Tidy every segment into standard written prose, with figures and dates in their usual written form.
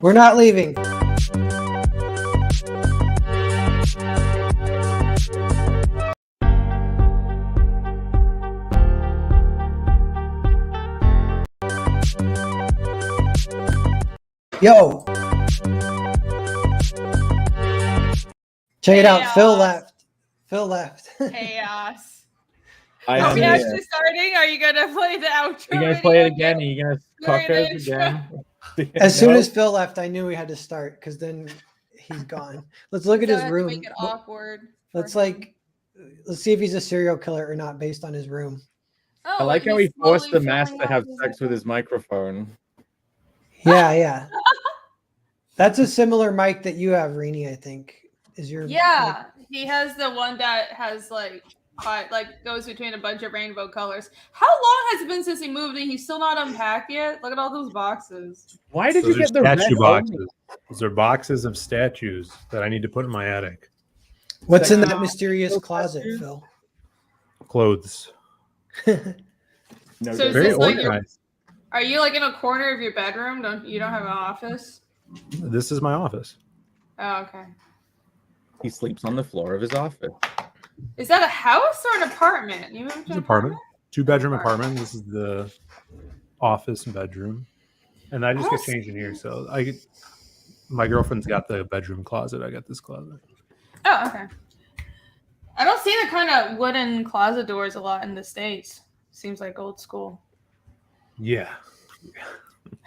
We're not leaving. Yo. Check it out. Phil left. Phil left. Chaos. Are we actually starting? Are you gonna play the outro? You're gonna play it again? Are you gonna cock us again? As soon as Phil left, I knew we had to start because then he's gone. Let's look at his room. Make it awkward. Let's see if he's a serial killer or not based on his room. Oh, I like how he forced the mask to have sex with his microphone. Yeah. That's a similar mic that you have, Rini, I think. Is your mic? He has the one that has like goes between a bunch of rainbow colors. How long has it been since he moved and he's still not unpacked yet? Look at all those boxes. Why did you get the statue boxes? Those are boxes of statues that I need to put in my attic. What's in that mysterious closet, Phil? Clothes. No, so very organized. Are you like in a corner of your bedroom? You don't have an office? This is my office. Oh, okay. He sleeps on the floor of his office. Is that a house or an apartment? You moved to an apartment? 2-bedroom apartment. This is the office and bedroom. And I just get changed in here. So my girlfriend's got the bedroom closet. I got this closet. Oh, okay. I don't see the kind of wooden closet doors a lot in the States. Seems like old school. Yeah.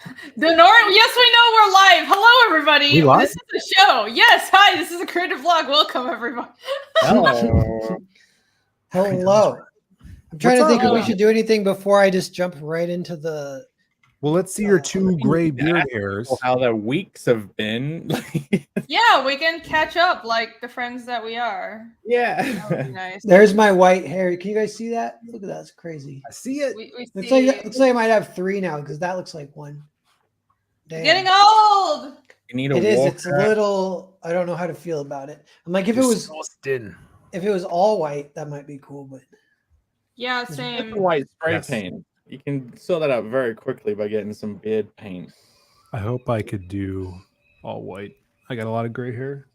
Yes, we know we're live. Hello, everybody. This is the show. Yes, hi. This is a creative vlog. Welcome, everybody. Hello. Hello. I'm trying to think if we should do anything before I just jump right into the. Well, let's see your 2 gray beard hairs. How the weeks have been. Yeah, we can catch up like the friends that we are. Yeah. That would be nice. There's my white hair. Can you guys see that? Look at that. It's crazy. I see it. Looks like I might have 3 now because that looks like 1. Damn. Getting old. You need It's a little. I don't know how to feel about it. I'm like, if it was all white, that might be cool, but yeah, same. White spray paint. You can sort that out very quickly by getting some beard paint. I hope I could do all white. I got a lot of gray hair.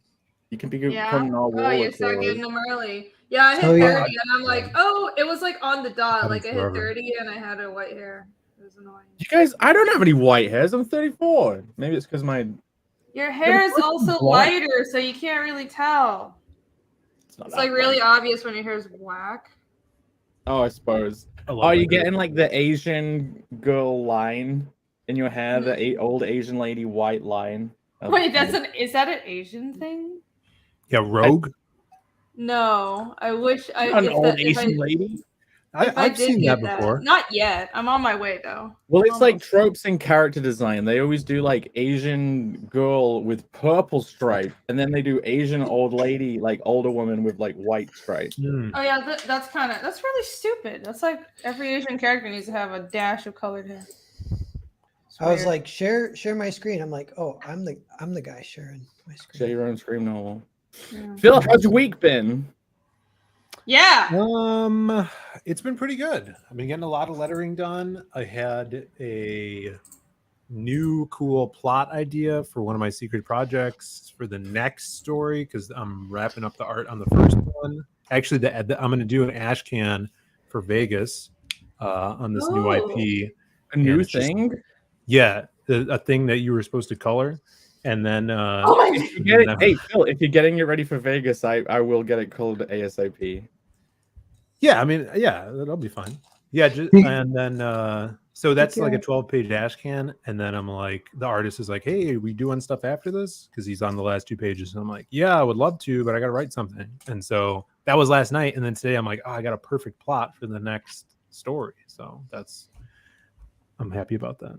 You can become all wool. Oh, you start getting them early. Yeah, I hit 30 and I'm like, it was like on the dot. Like I hit 30 and I had a white hair. It was annoying. You guys, I don't have any white hairs. I'm 34. Maybe it's because your hair is also lighter, so you can't really tell. It's like really obvious when your hair is black. Oh, I suppose. Oh, you're getting like the Asian girl line in your hair, the old Asian lady white line. Wait, is that an Asian thing? Yeah, Rogue. No, I wish an old Asian lady. I've seen that before. Not yet. I'm on my way though. Well, it's like tropes in character design. They always do like Asian girl with purple stripe, and then they do Asian old lady, like older woman with like white stripe. Oh yeah, that's really stupid. That's like every Asian character needs to have a dash of colored hair. I was like, share my screen. I'm like, oh, I'm the guy sharing my screen. Share your own screen novel. Yeah. Phil, how's your week been? Yeah. It's been pretty good. I've been getting a lot of lettering done. I had a new cool plot idea for one of my secret projects for the next story because I'm wrapping up the art on the first one. Actually, I'm going to do an ash can for Vegas on this new IP. A new thing? A thing that you were supposed to color. And then hey Phil, if you're getting it ready for Vegas, I will get it colored ASAP. Yeah, I mean, yeah, that'll be fine. Yeah, and then so that's like a 12-page ash can, and then I'm like, the artist is like, hey, are we doing stuff after this? Because he's on the last 2 pages. And I'm like, yeah, I would love to, but I got to write something. And so that was last night, and then today I'm like, oh, I got a perfect plot for the next story. So I'm happy about that.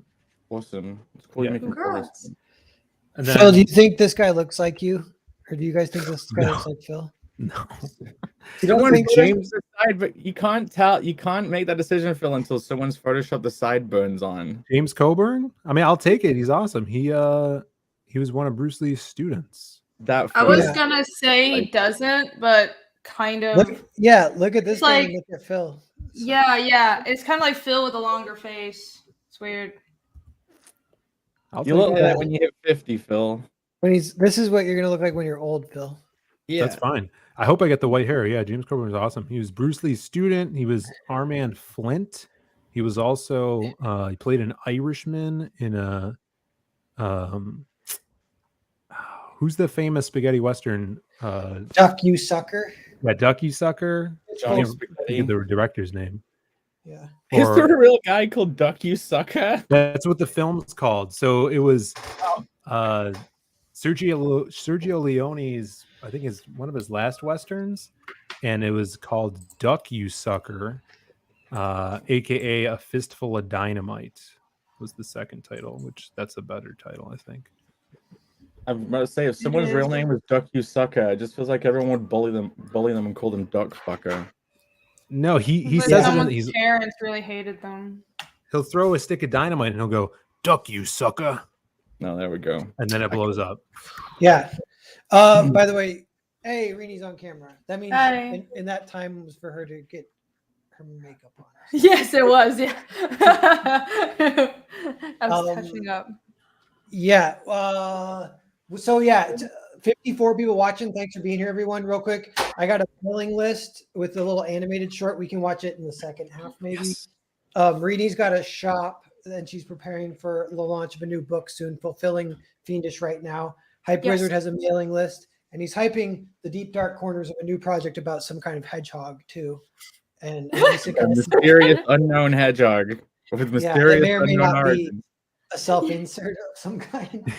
Awesome. It's cool. Yeah. Congrats. Phil, do you think this guy looks like you? Or do you guys think this guy looks like Phil? No. You don't want to James side, but you can't tell. You can't make that decision, Phil, until someone's photoshopped the sideburns on. James Coburn? I mean, I'll take it. He's awesome. He was one of Bruce Lee's students. I was gonna say he doesn't, but kind of. Look at this guy. Look at Phil. Yeah. It's kind of like Phil with a longer face. It's weird. I'll You take look it. like that when you hit 50, Phil. This is what you're gonna look like when you're old, Phil. Yeah. That's fine. I hope I get the white hair. Yeah, James Coburn was awesome. He was Bruce Lee's student. He was our man Flint. He was also he played an Irishman in a who's the famous spaghetti western? Duck, you sucker. Yeah, Ducky Sucker. Johnny I Spaghetti. think the director's name. Yeah. Is Or- there a real guy called Duck You Sucker? That's what the film's called. So it was Sergio Leone's, I think, is one of his last westerns, and it was called Duck You Sucker, aka A Fistful of Dynamite was the second title, which that's a better title, I think. I'm about to say, if someone's real name was Duck You Sucker, it just feels like everyone would bully them and call them Duck Fucker. No, he But says it. someone's parents really hated them. He'll throw a stick of dynamite and he'll go, "Duck you sucker," No, there we go. and then it blows up. Yeah. By the way, hey, Reni's on camera. That means Hi. in that time was for her to get her makeup on. Yes, it was. Yeah. I was touching up. Yeah. So yeah, 54 people watching. Thanks for being here, everyone. Real quick, I got a filling list with a little animated short. We can watch it in the second half, maybe. Yes. Reni's got a shop, and she's preparing for the launch of a new book soon, Fulfilling Fiendish right now. Hype Yes. Wizard has a mailing list, and he's hyping the deep dark corners of a new project about some kind of hedgehog too. And Lisa A got mysterious unknown hedgehog with mysterious may or may unknown not be origins. a self-insert of some kind.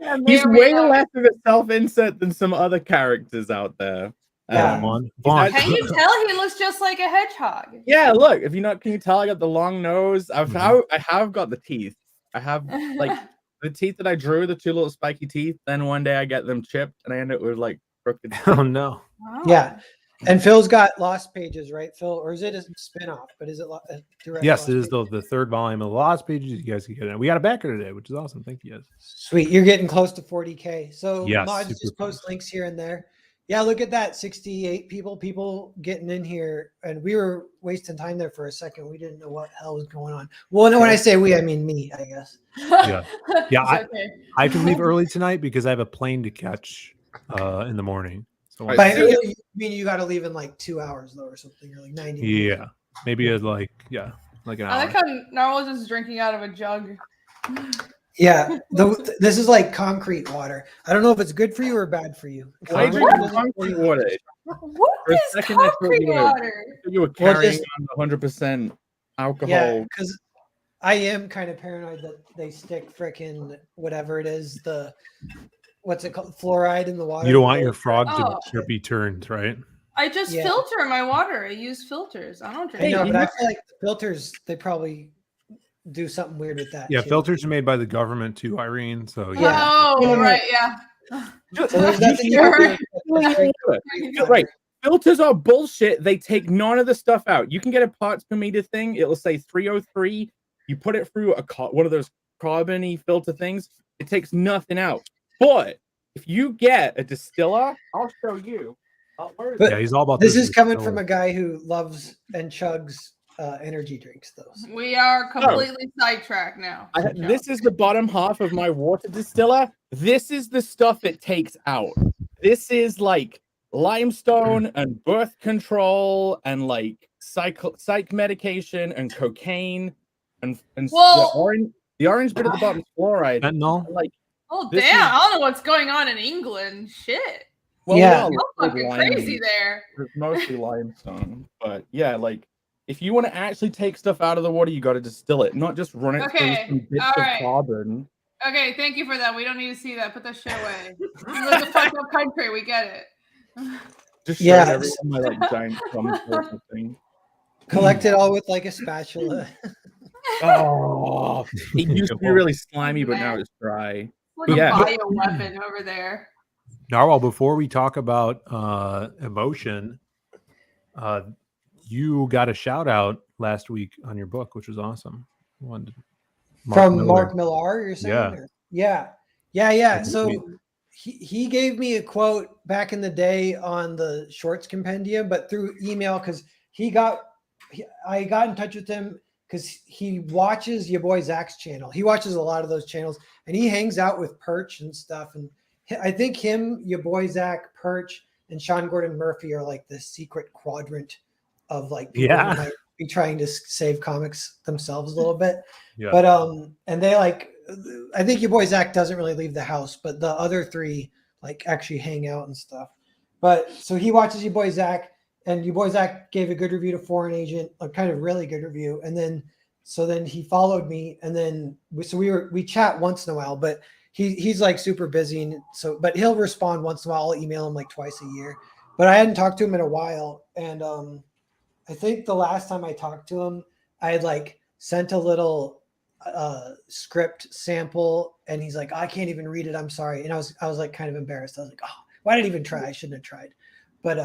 Yeah, He's maybe way not. less of a self-insert than some other characters out there. Yeah. Vaughn. Can you tell he looks just like a hedgehog? Yeah, look, if you're not, can you tell I got the long nose? I Mhm. have got the teeth. I have like the teeth that I drew, the two little spiky teeth. Then one day I get them chipped and I end up with like crooked. Oh no. Wow. Yeah. And Phil's got Lost Pages, right, Phil? Or is it a spinoff? But is it a direct? Yes, Lost it is Pages? the third volume of the Lost Pages. You guys can get it. We got a backer today, which is awesome. Thank you guys. Sweet. You're getting close to 40K. So Yes, mods super just post close. links here and there. Yeah, look at that. 68 people getting in here. And we were wasting time there for a second. We didn't know what hell was going on. Well, no, when I say we, I mean me, I guess. Yeah. Yeah, It's okay. I have to leave early tonight because I have a plane to catch in the morning. So Right. By see early, you. you mean you got to leave in like 2 hours though, or something, or like 90 minutes. yeah, maybe it's like an I hour. like how Narwhal's just drinking out of a jug. Yeah, this is like concrete water. I don't know if it's good for you or bad for you. I drink concrete water. What For a is second, I thought concrete you were- water? You were Well, carrying just- on 100% alcohol. Yeah, because I am kind of paranoid that they stick frickin' whatever it is, what's it called, fluoride in the water. You don't want your frog Oh. to be turned, right? I just Yeah. filter my water. I use filters. I don't I drink. know, you but I know- feel like the filters, they probably do something weird with that. Yeah, too. filters are made by the government too, Irene. So yeah. Yeah. Oh, No, no, no. right, yeah. So there's nothing you can do. Just drink concrete water. Right. Filters are bullshit. They take none of the stuff out. You can get a parts per meter thing. It'll say 303. You put it through one of those carbon-y filter things. It takes nothing out. But if you get a distiller, I'll show you. Where is But Yeah, he's all about This those is coming distillers. from a guy who loves and chugs energy drinks, though. We are completely sidetracked now. This is the bottom half of my water distiller. This is the stuff it takes out. This is like limestone and birth control and like psych medication and cocaine and Well- the orange bit at the bottom is fluoride. Fentanyl. Like, Oh, This damn. is- I don't know what's going on in England. Shit. well, Yeah. no, You're it's fucking lime- crazy there. It's mostly limestone, but yeah, like if you want to actually take stuff out of the water, you got to distill it, not just run it Okay, through some bits all of right. carbon. Okay, thank you for that. We don't need to see that. Put that shit away. You live in a fucked up country. We get it. Just Yeah. showing everyone my like giant thumb sort of thing. Collect it all with like a spatula. Oh, it used to be really slimy, but now it's dry. Like Yeah. a bio weapon over there. Narwhal, before we talk about emotion, you got a shout out last week on your book, which was awesome. From Miller. Mark Millar, you're saying? Yeah. Or- yeah. That's So sweet. he gave me a quote back in the day on the Shorts Compendium, but through email because he I got in touch with him because he watches your boy Zach's channel. He watches a lot of those channels, and he hangs out with Perch and stuff. And I think him, your boy Zach, Perch, and Sean Gordon Murphy are like the secret quadrant of like people who might be trying to save comics themselves a little bit. Yeah. But and they like, I think your boy Zach doesn't really leave the house, but the other three like actually hang out and stuff. But so he watches your boy Zach, and your boy Zach gave a good review to Foreign Agent, a kind of really good review. And then he followed me, and then we chat once in a while, but he's like super busy, and so but he'll respond once in a while. I'll email him like twice a year, but I hadn't talked to him in a while. And I think the last time I talked to him, I had like sent a little script sample, and he's like, I can't even read it, I'm sorry. And I was like kind of embarrassed. I was like, oh, why did I even try? I shouldn't have tried. But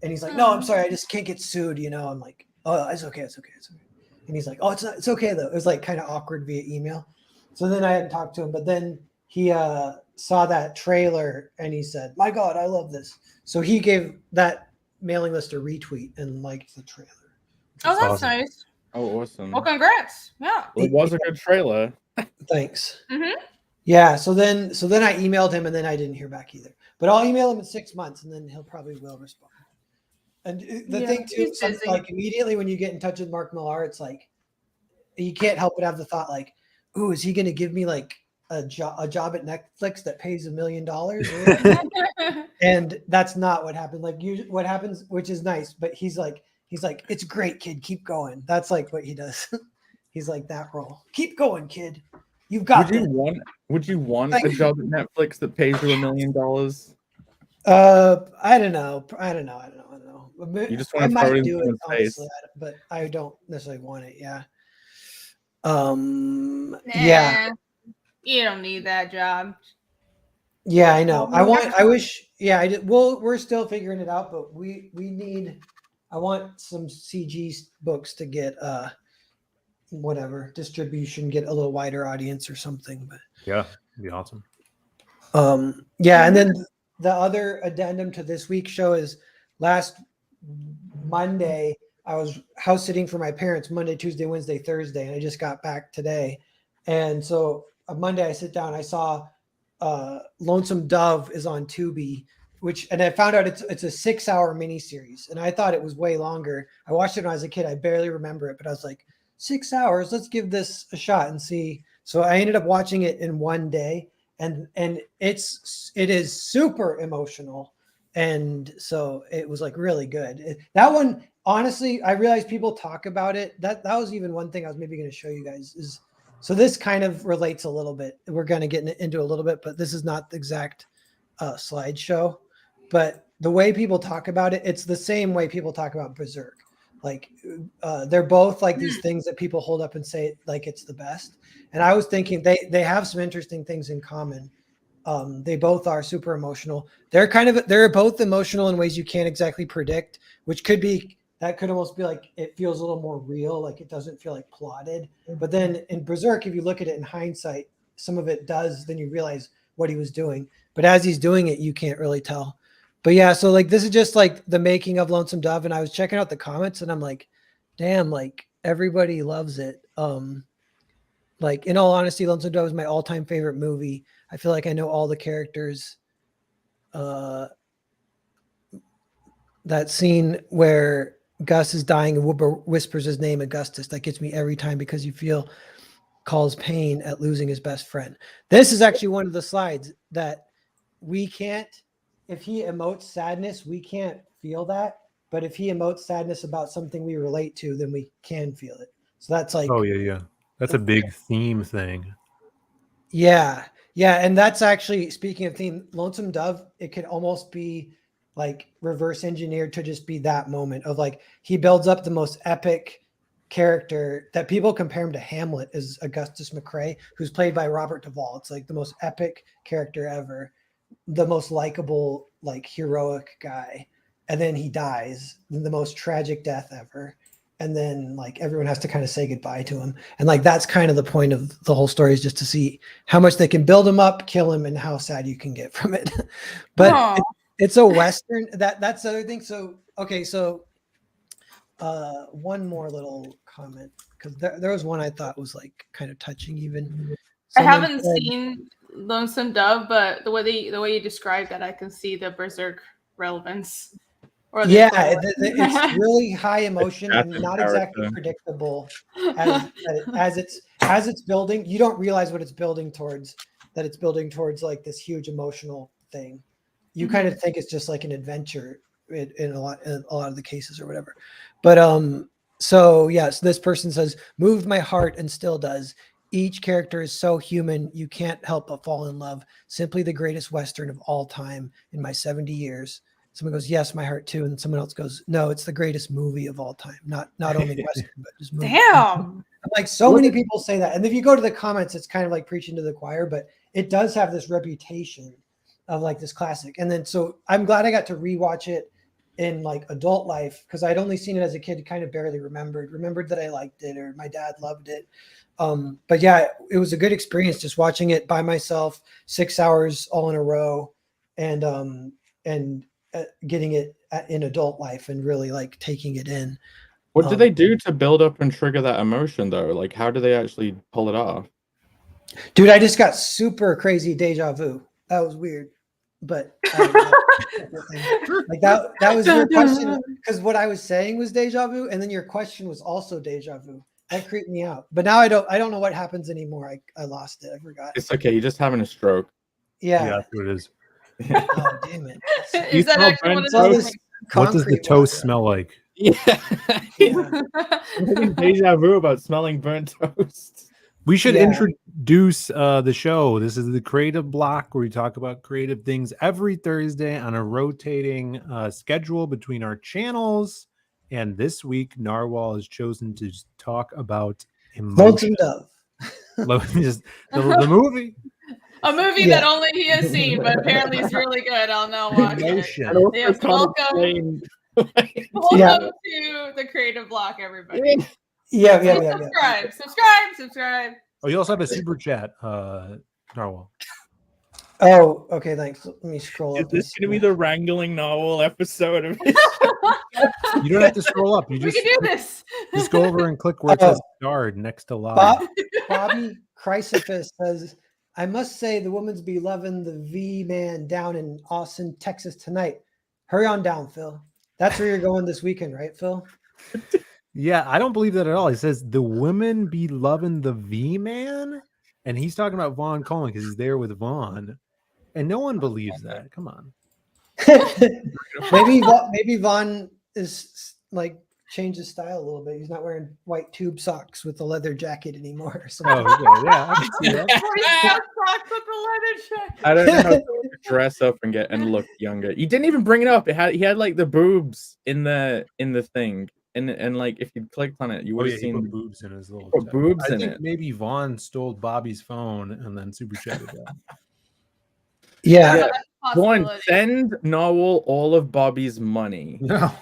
and he's like, no, I'm sorry, I just can't get sued, you know. I'm like, oh, it's okay. And he's like, oh, it's okay though. It was like kind of awkward via email. So then I hadn't talked to him, but then he saw that trailer and he said, my God, I love this. So he gave that mailing list a retweet and liked the trailer. Oh, that's awesome. nice. Oh, awesome. Well, congrats. Yeah. Well, it was a good trailer. Thanks. Mm-hmm. Yeah. So then I emailed him, and then I didn't hear back either. But I'll email him in 6 months, and then he'll probably will respond. And the thing too, like immediately when you get in touch with Mark Millar, it's like you can't help but have the thought like, "Ooh, is he going to give me like a job at Netflix that pays $1 million?" And that's not what happened. Like what happens, which is nice, but he's like, "It's great, kid. Keep going." That's like what he does. He's like that role. Keep going, kid. You've got. Would you want a job at Netflix that pays you $1 million? I don't know. You just want to throw it in someone's face. But I don't necessarily want it. Yeah. Yeah. You don't need that job. Yeah, I know. I wish. Yeah, I did. Well, we're still figuring it out, but we need. I want some CG books to get whatever distribution, get a little wider audience or something. But yeah, it'd be awesome. Yeah, and then the other addendum to this week's show is last Monday I was house sitting for my parents Monday, Tuesday, Wednesday, Thursday, and I just got back today. And so on Monday I sit down, I saw Lonesome Dove is on Tubi, and I found out it's a 6-hour miniseries, and I thought it was way longer. I watched it when I was a kid. I barely remember it, but I was like, 6 hours, let's give this a shot and see. So I ended up watching it in one day, and it is super emotional. And so it was like really good. That one, honestly, I realized people talk about it. That was even one thing I was maybe going to show you guys is, so this kind of relates a little bit. We're going to get into a little bit, but this is not the exact slideshow, but the way people talk about it, it's the same way people talk about Berserk. Like they're both like these things that people hold up and say like it's the best. And I was thinking they have some interesting things in common. They both are super emotional. They're both emotional in ways you can't exactly predict, which could almost be like it feels a little more real, like it doesn't feel like plotted. But then in Berserk, if you look at it in hindsight, some of it does, then you realize what he was doing. But as he's doing it, you can't really tell. But yeah, so like this is just like the making of Lonesome Dove, and I was checking out the comments, and I'm like, damn, like everybody loves it. Like in all honesty, Lonesome Dove is my all-time favorite movie. I feel like I know all the characters. That scene where Gus is dying and Whooper whispers his name, Augustus, that gets me every time because you feel Call's pain at losing his best friend. This is actually one of the slides that we can't. If he emotes sadness, we can't feel that. But if he emotes sadness about something we relate to, then we can feel it. So that's like, oh yeah. That's a big theme thing. Yeah. And that's actually, speaking of theme, Lonesome Dove, it could almost be like reverse engineered to just be that moment of like, he builds up the most epic character that people compare him to Hamlet is Augustus McCrae, who's played by Robert Duvall. It's like the most epic character ever. The most likable, like heroic guy, and then he dies, the most tragic death ever, and then like everyone has to kind of say goodbye to him, and like that's kind of the point of the whole story, is just to see how much they can build him up, kill him, and how sad you can get from it. But it's a Western. That's the other thing. So okay, so one more little comment because there was one I thought was like kind of touching. Even I someone haven't said- seen Lonesome Dove, but the way you described that, I can see the Berserk relevance. Or the Yeah, equivalent. it's really high emotion and That's not a exactly character. predictable as it's building. You don't realize what it's building towards. That it's building towards like this huge emotional thing. You kind of think it's just like an adventure in a lot of the cases or whatever. But so yes, this person says moved my heart and still does. Each character is so human, you can't help but fall in love. Simply the greatest Western of all time in my 70 years. Someone goes, yes, my heart too. And someone else goes, no, it's the greatest movie of all time. Not only Western, but just movie. Damn. Like so many people say that. And if you go to the comments, it's kind of like preaching to the choir, but it does have this reputation of like this classic. And then, so I'm glad I got to rewatch it in like adult life because I'd only seen it as a kid, kind of barely remembered that I liked it or my dad loved it. But yeah, it was a good experience just watching it by myself, 6 hours all in a row and getting it in adult life and really like taking it in. What do they do to build up and trigger that emotion though? Like, how do they actually pull it off? Dude, I just got super crazy deja vu. That was weird, but like that was your question because what I was saying was deja vu, and then your question was also deja vu. That creeped me out. But now I don't know what happens anymore. I lost it. I forgot. It's okay. You're just having a stroke. Yeah. Yeah, that's what it is. Oh damn it. Is that smell actually what it burnt is? toast? What does the Concrete toast water. smell like? Yeah. Yeah. I'm having deja vu about smelling burnt toast. We should Yeah. introduce the show. This is the Creative Block where we talk about creative things every Thursday on a rotating schedule between our channels. And this week, Narwhal has chosen to talk about Lonesome emotion. Dove. Just the movie. A movie Yeah. that only he has seen, but apparently is really good. I'll now watch it. Emotion. And also Yes, can't welcome. explain- Welcome to the Creative Block, everybody. Yeah. Please subscribe. Oh, you also have a super chat, Narwhal. Oh, okay, thanks. Let me scroll Is up. this going to be the wrangling novel episode of this? You don't have to scroll up. You We just can do this. just go over and click where it says guard next to live. Bobby Chrysophus says, I must say the woman's be loving the V-Man down in Austin, Texas tonight. Hurry on down, Phil. That's where you're going this weekend, right, Phil? Yeah, I don't believe that at all. He says the women be loving the V-Man, and he's talking about Vaughn Coleman because he's there with Vaughn, and no one believes that. Come on. maybe Vaughn is like changed his style a little bit. He's not wearing white tube socks with a leather jacket anymore or something. Oh, okay. Yeah, I can see that. I don't know how to dress up and look younger. You didn't even bring it up. He had like the boobs in the thing. And like if you clicked on it, you Oh, would yeah, have he seen put boobs in his little. put boobs I in think it. maybe Vaughn stole Bobby's phone and then super chatted that. Yeah. One, send Narwhal all of Bobby's money. No.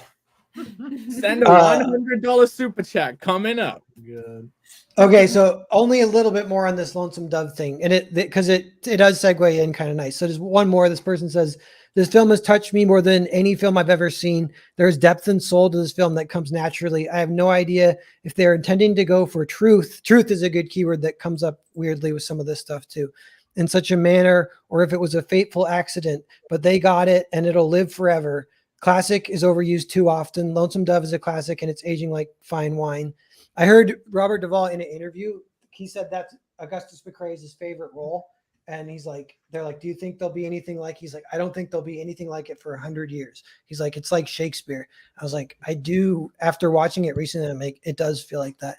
Send a $100 super chat coming up. Good. Okay, so only a little bit more on this Lonesome Dove thing, and it does segue in kind of nice. So there's one more. This person says, this film has touched me more than any film I've ever seen. There's depth and soul to this film that comes naturally. I have no idea if they're intending to go for truth. Truth is a good keyword that comes up weirdly with some of this stuff too, in such a manner, or if it was a fateful accident, but they got it and it'll live forever. Classic is overused too often. Lonesome Dove is a classic and it's aging like fine wine. I heard Robert Duvall in an interview. He said that's Augustus McCrae is his favorite role. And he's like, they're like, do you think there'll be anything like? He's like, I don't think there'll be anything like it for 100 years. He's like, it's like Shakespeare. I was like, I do. After watching it recently, I'm like, it does feel like that.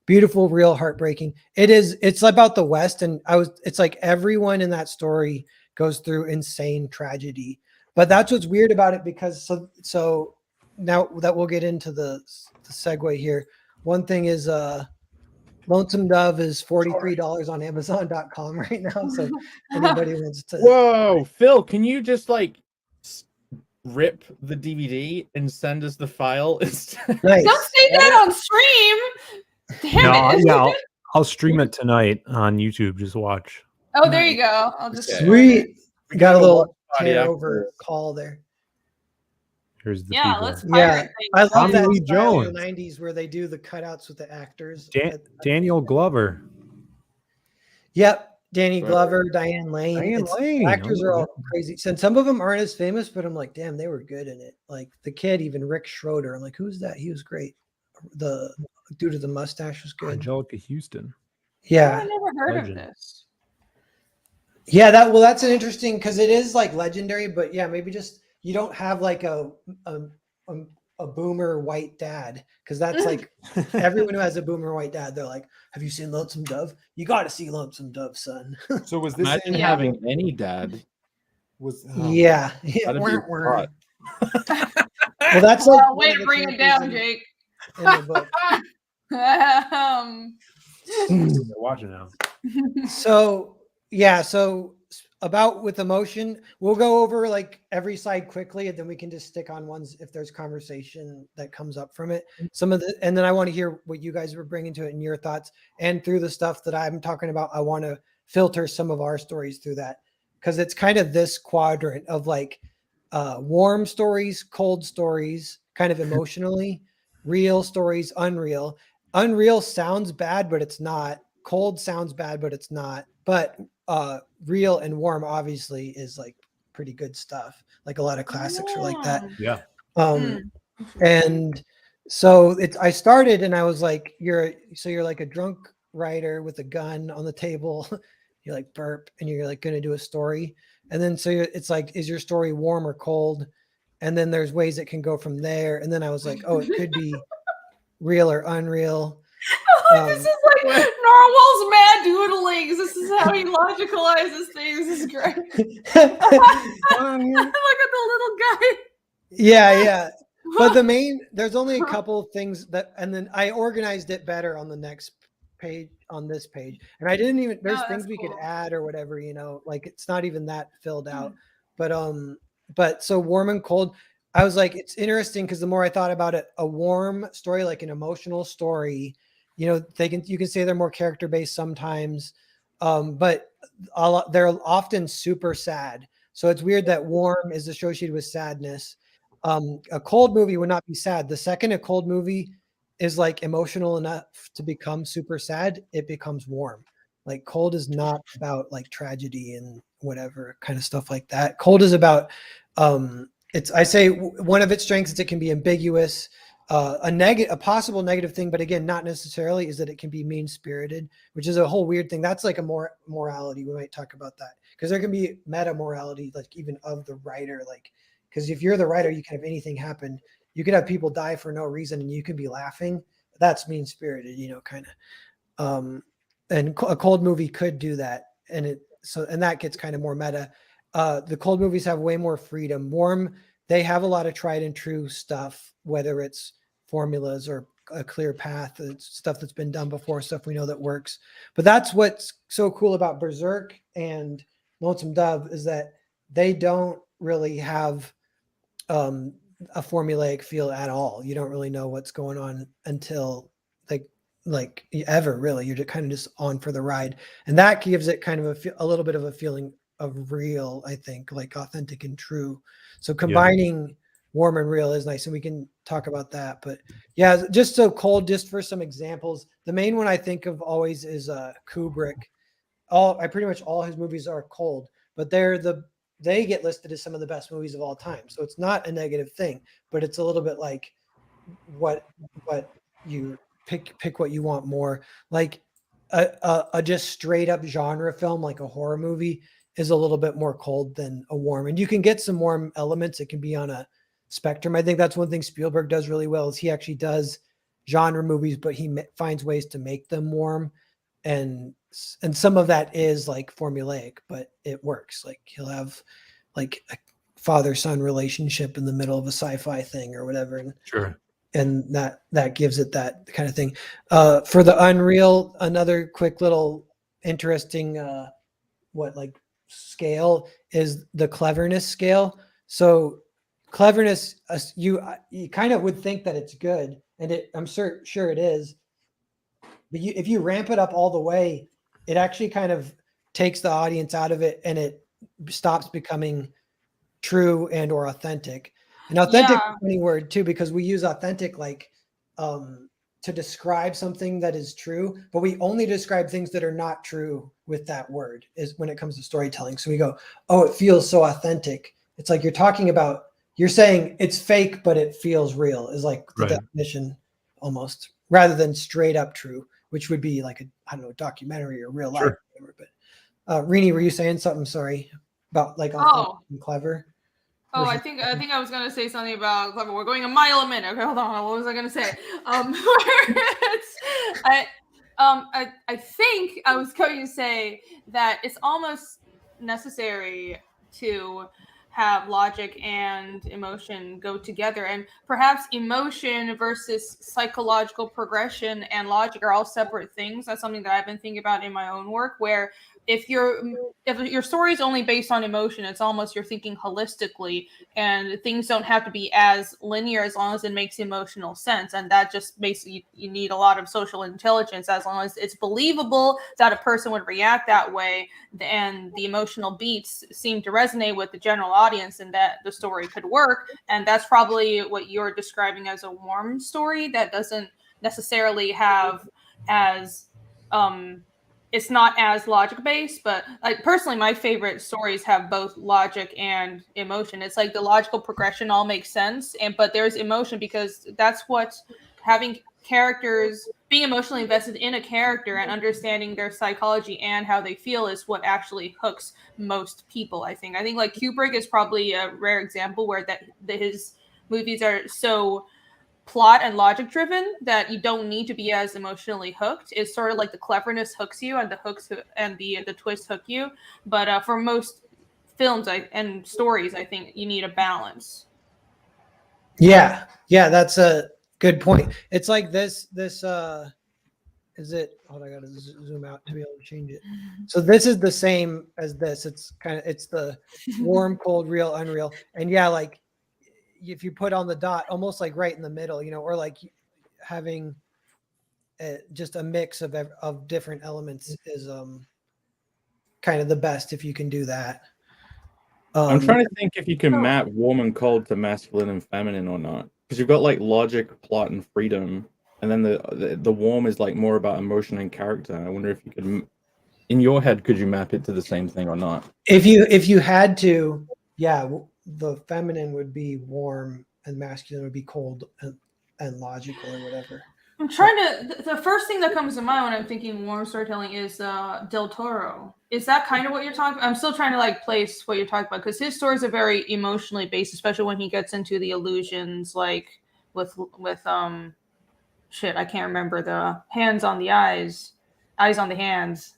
Beautiful, real, heartbreaking. It is. It's about the West, and it's like everyone in that story goes through insane tragedy. But that's what's weird about it, because so now that we'll get into the segue here. One thing is Lonesome Dove is $43 on Amazon.com right now. So anybody wants to. Whoa, Phil, can you just like rip the DVD and send us the file? Nice. Don't say that on stream. Damn it. Yeah, I'll stream it tonight on YouTube. Just watch. Oh, there you go. I'll just Sweet. We Got a little party tear after over this. call there. Here's the Yeah, people. let's Yeah, pirate things. I love Tommy that Lee style in Jones. the 90s where they do the cutouts with the actors. Daniel Glover. Yep, Danny Right. Glover, Diane Lane. Diane It's, Lane. actors Oh are my all crazy. And some of them aren't as famous, but I'm like, damn, they were good in it. Like the kid, even Rick Schroeder. I'm like, who's that? He was great. The dude with the mustache was good. Angelica Houston. Oh, Yeah. I never heard Legend. of this. Yeah, that's an interesting because it is like legendary, but yeah, maybe just you don't have like a boomer white dad because that's like everyone who has a boomer white dad, they're like, have you seen Lonesome Dove? You got to see Lonesome Dove, son. So was this Imagine in, having any dad. was Yeah. That'd be hot. Well, that's like Well, one way of to the bring it characters down, Jake. in the book. Watching now. So yeah, so about with emotion, we'll go over like every side quickly, and then we can just stick on ones if there's conversation that comes up from it. Some of the, and then I want to hear what you guys were bringing to it and your thoughts. And through the stuff that I'm talking about, I want to filter some of our stories through that because it's kind of this quadrant of like warm stories, cold stories, kind of emotionally, real stories, unreal. Unreal sounds bad, but it's not. Cold sounds bad, but it's not. But real and warm obviously is like pretty good stuff. Like a lot of classics are like that. Yeah. And so I started and I was like, you're like a drunk writer with a gun on the table. You like burp and you're like going to do a story. And then so it's like, is your story warm or cold? And then there's ways it can go from there. And then I was like, oh, it could be real or unreal. This is like Narwhal's mad doodlings. This is how he logicalizes things. This is great. Look at the little guy. Yeah. But there's only a couple things that, and then I organized it better on the next page, on this page. And I didn't even, there's things we could add or whatever, like it's not even that filled out. But so warm and cold, I was like, it's interesting because the more I thought about it, a warm story, like an emotional story, you can say they're more character based sometimes, but they're often super sad. So it's weird that warm is associated with sadness. A cold movie would not be sad. The second a cold movie is like emotional enough to become super sad, it becomes warm. Like cold is not about like tragedy and whatever kind of stuff like that. Cold is about I say one of its strengths is it can be ambiguous. A possible negative thing, but again, not necessarily, is that it can be mean-spirited, which is a whole weird thing. That's like a more morality. We might talk about that because there can be meta morality, like even of the writer. Like, because if you're the writer, you can have anything happen. You could have people die for no reason, and you can be laughing. That's mean-spirited, kind of. And a cold movie could do that, and that gets kind of more meta. The cold movies have way more freedom. Warm, they have a lot of tried and true stuff, whether it's formulas or a clear path. It's stuff that's been done before, stuff we know that works. But that's what's so cool about Berserk and Lonesome Dove is that they don't really have a formulaic feel at all. You don't really know what's going on until like ever really. You're kind of just on for the ride, and that gives it kind of a little bit of a feeling of real, I think, like authentic and true. So combining warm and real is nice, and we can talk about that. But yeah, just so cold, just for some examples, the main one I think of always is Kubrick. Pretty much all his movies are cold, but they get listed as some of the best movies of all time. So it's not a negative thing, but it's a little bit like what you pick what you want more. Like a just straight up genre film, like a horror movie, is a little bit more cold than a warm. And you can get some warm elements. It can be on a spectrum. I think that's one thing Spielberg does really well is he actually does genre movies, but he finds ways to make them warm. And some of that is like formulaic, but it works. Like he'll have like a father-son relationship in the middle of a sci-fi thing or whatever. And, sure. And that gives it that kind of thing. For the Unreal, another quick little interesting scale is the cleverness scale. So cleverness, you kind of would think that it's good, and I'm sure it is. But if you ramp it up all the way, it actually kind of takes the audience out of it, and it stops becoming true and or authentic. And authentic Yeah. is a funny word too, because we use authentic like to describe something that is true, but we only describe things that are not true with that word is when it comes to storytelling. So we go, oh, it feels so authentic. It's like you're saying it's fake, but it feels real is like the Right. definition almost, rather than straight up true, which would be like I don't know, documentary or real life. Sure. Or whatever. But Rini, were you saying something? Sorry, about like authentic and clever. Oh, I versus- think I was gonna say something about clever. We're going a mile a minute. Okay, hold on. What was I gonna say? I think I was going to say that it's almost necessary to have logic and emotion go together, and perhaps emotion versus psychological progression and logic are all separate things. That's something that I've been thinking about in my own work, where if your story is only based on emotion, it's almost you're thinking holistically, and things don't have to be as linear as long as it makes emotional sense. And that just basically you need a lot of social intelligence as long as it's believable that a person would react that way, and the emotional beats seem to resonate with the general audience, and that the story could work. And that's probably what you're describing as a warm story that doesn't necessarily have as it's not as logic based, but like personally my favorite stories have both logic and emotion. It's like the logical progression all makes sense, but there's emotion, because that's what having characters, being emotionally invested in a character and understanding their psychology and how they feel is what actually hooks most people. I think like Kubrick is probably a rare example where his movies are so plot and logic driven that you don't need to be as emotionally hooked. It's sort of like the cleverness hooks you and the twist hook you. But for most films and stories, I think you need a balance. Yeah, that's a good point. It's like this is it, hold on, I gotta zoom out to be able to change it. So this is the same as this. It's the warm, cold, real, unreal. And yeah, like if you put on the dot almost like right in the middle, or like having just a mix of different elements is kind of the best if you can do that. I'm trying to think if you can map warm and cold to masculine and feminine or not, because you've got like logic, plot, and freedom, and then the warm is like more about emotion and character. I wonder if you could, in your head, could you map it to the same thing or not? If you had to, yeah, the feminine would be warm and masculine would be cold and logical or whatever. I'm trying to. The first thing that comes to mind when I'm thinking warm storytelling is Del Toro. Is that kind of what you're talking? I'm still trying to like place what you're talking about, because his stories are very emotionally based, especially when he gets into the illusions, like with shit. I can't remember the hands on the eyes, eyes on the hands.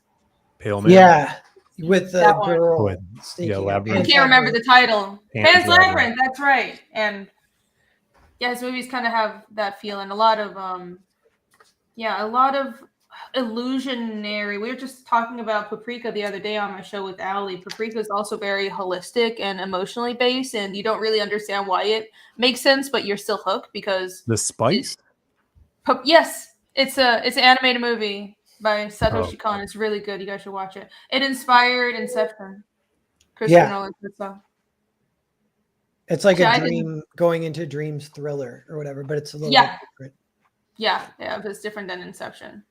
Pale Man. Yeah, with the That one. girl Oh, sneaking. yeah, out. Labyrinth. I can't remember the title. Pan's Labyrinth. Labyrinth. That's right. And yeah, his movies kind of have that feel, and a lot of illusionary. We were just talking about Paprika the other day on my show with Allie. Paprika is also very holistic and emotionally based, and you don't really understand why it makes sense, but you're still hooked because The Spice? yes, it's an animated movie by Satoshi Oh. Kon. It's really good. You guys should watch it. It inspired Inception. Christopher Nolan said so. It's like Yeah, a dream going into dreams thriller or whatever, but it's a little Yeah. bit different. Yeah, but it's different than Inception.